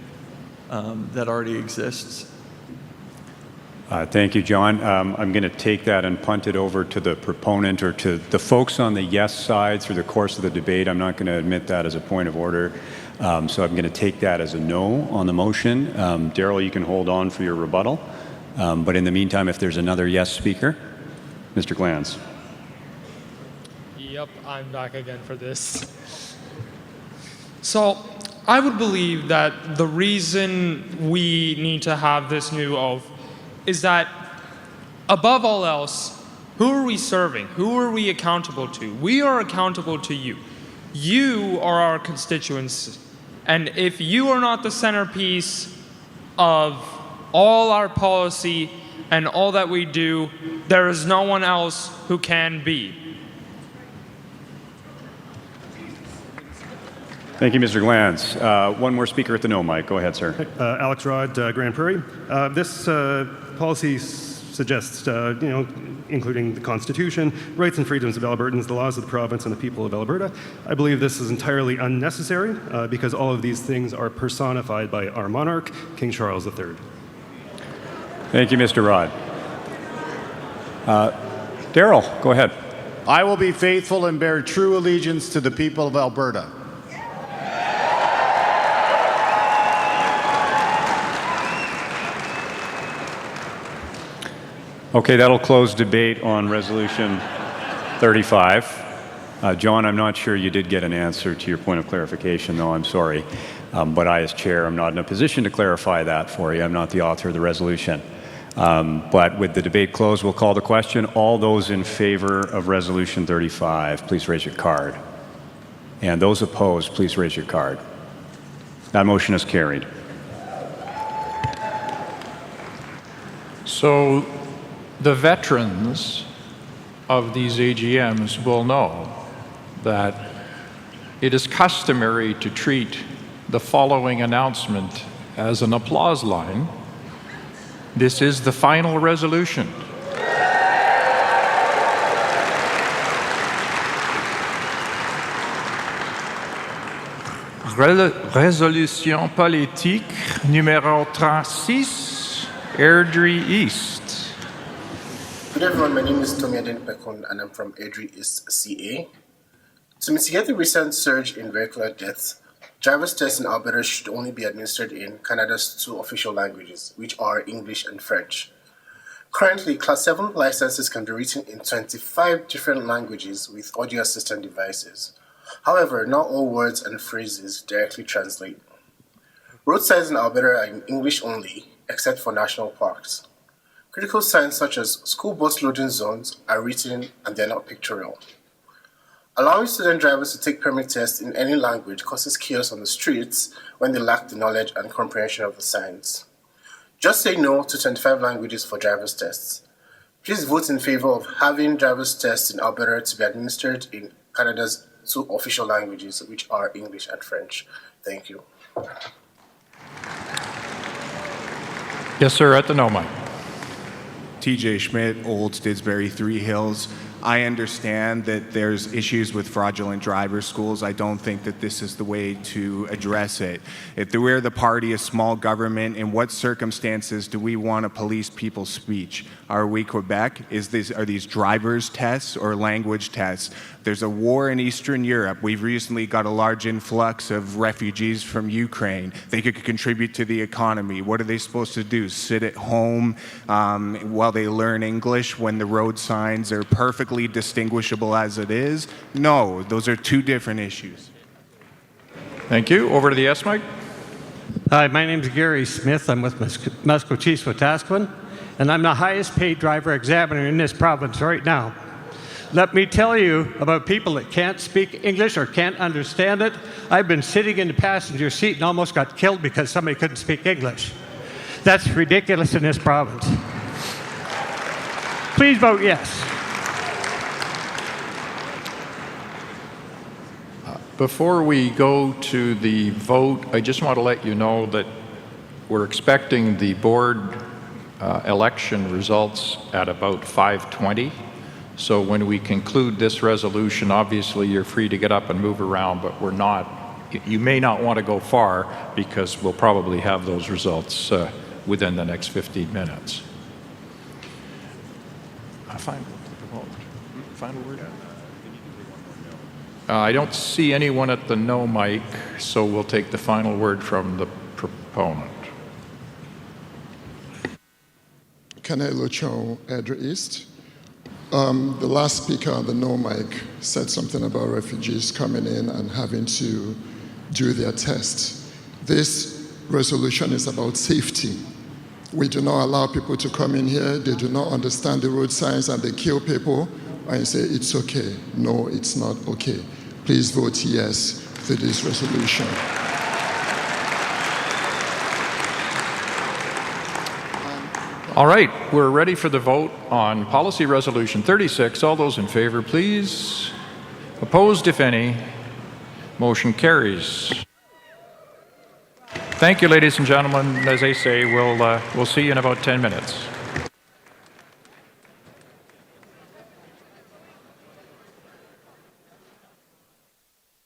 that already exists? Thank you, John. I'm going to take that and punt it over to the proponent or to the folks on the yes side through the course of the debate. I'm not going to admit that as a point of order. So I'm going to take that as a no on the motion. Daryl, you can hold on for your rebuttal. But in the meantime, if there's another yes speaker, Mr. Glantz. Yep, I'm back again for this. So I would believe that the reason we need to have this new oath is that, above all else, who are we serving? Who are we accountable to? We are accountable to you. You are our constituents. And if you are not the centerpiece of all our policy and all that we do, there is no one else who can be. Thank you, Mr. Glantz. One more speaker at the no mic. Go ahead, sir. Alex Rod, Grand Prairie. This policy suggests, including the Constitution, rights and freedoms of Albertans, the laws of the province, and the people of Alberta. I believe this is entirely unnecessary because all of these things are personified by our monarch, King Charles III. Thank you, Mr. Rod. Daryl, go ahead. I will be faithful and bear true allegiance to the people of Alberta. Okay, that'll close debate on Resolution 35. John, I'm not sure you did get an answer to your point of clarification, though. I'm sorry. But I, as chair, am not in a position to clarify that for you. I'm not the author of the resolution. But with the debate closed, we'll call the question. All those in favor of Resolution 35, please raise your card. And those opposed, please raise your card. That motion is carried. So the veterans of these AGMs will know that it is customary to treat the following announcement as an applause line. This is the final resolution. Résolution politique numéro 36, Airdrie East. Good everyone, my name is Tommy Adenpekun and I'm from Airdrie East CA. To mitigate the recent surge in vehicular deaths, driver's tests in Alberta should only be administered in Canada's two official languages, which are English and French. Currently, Class 7 licenses can be written in 25 different languages with audio assistant devices. However, not all words and phrases directly translate. Road signs in Alberta are in English only, except for national parks. Critical signs such as school bus loading zones are written and they are not pictorial. Allowing student drivers to take permit tests in any language causes chaos on the streets when they lack the knowledge and comprehension of the signs. Just say no to 25 languages for driver's tests. Please vote in favor of having driver's tests in Alberta to be administered in Canada's two official languages, which are English and French. Thank you. Yes, sir, at the no mic. TJ Schmidt, Old Stidsbury, Three Hills. I understand that there's issues with fraudulent driver schools. I don't think that this is the way to address it. If we're the party of small government, in what circumstances do we want to police people's speech? Are we Quebec? Are these driver's tests or language tests? There's a war in Eastern Europe. We've recently got a large influx of refugees from Ukraine. They could contribute to the economy. What are they supposed to do? Sit at home while they learn English when the road signs are perfectly distinguishable as it is? No, those are two different issues. Thank you. Over to the S mic. Hi, my name is Gary Smith. I'm with Musqueam-Wetaskiwin, and I'm the highest paid driver examiner in this province right now. Let me tell you about people that can't speak English or can't understand it. I've been sitting in the passenger seat and almost got killed because somebody couldn't speak English. That's ridiculous in this province. Please vote yes. Before we go to the vote, I just want to let you know that we're expecting the board election results at about 5:20. So when we conclude this resolution, obviously you're free to get up and move around, but we're not. You may not want to go far because we'll probably have those results within the next 15 minutes. Final word. I don't see anyone at the no mic, so we'll take the final word from the proponent. Canelo Chong, Airdrie East. The last speaker on the no mic said something about refugees coming in and having to do their tests. This resolution is about safety. We do not allow people to come in here, they do not understand the road signs and they kill people and say it's okay. No, it's not okay. Please vote yes to this resolution. All right, we're ready for the vote on Policy Resolution 36. All those in favor, please. Opposed, if any. Motion carries. Thank you, ladies and gentlemen. As they say, we'll see you in about 10 minutes.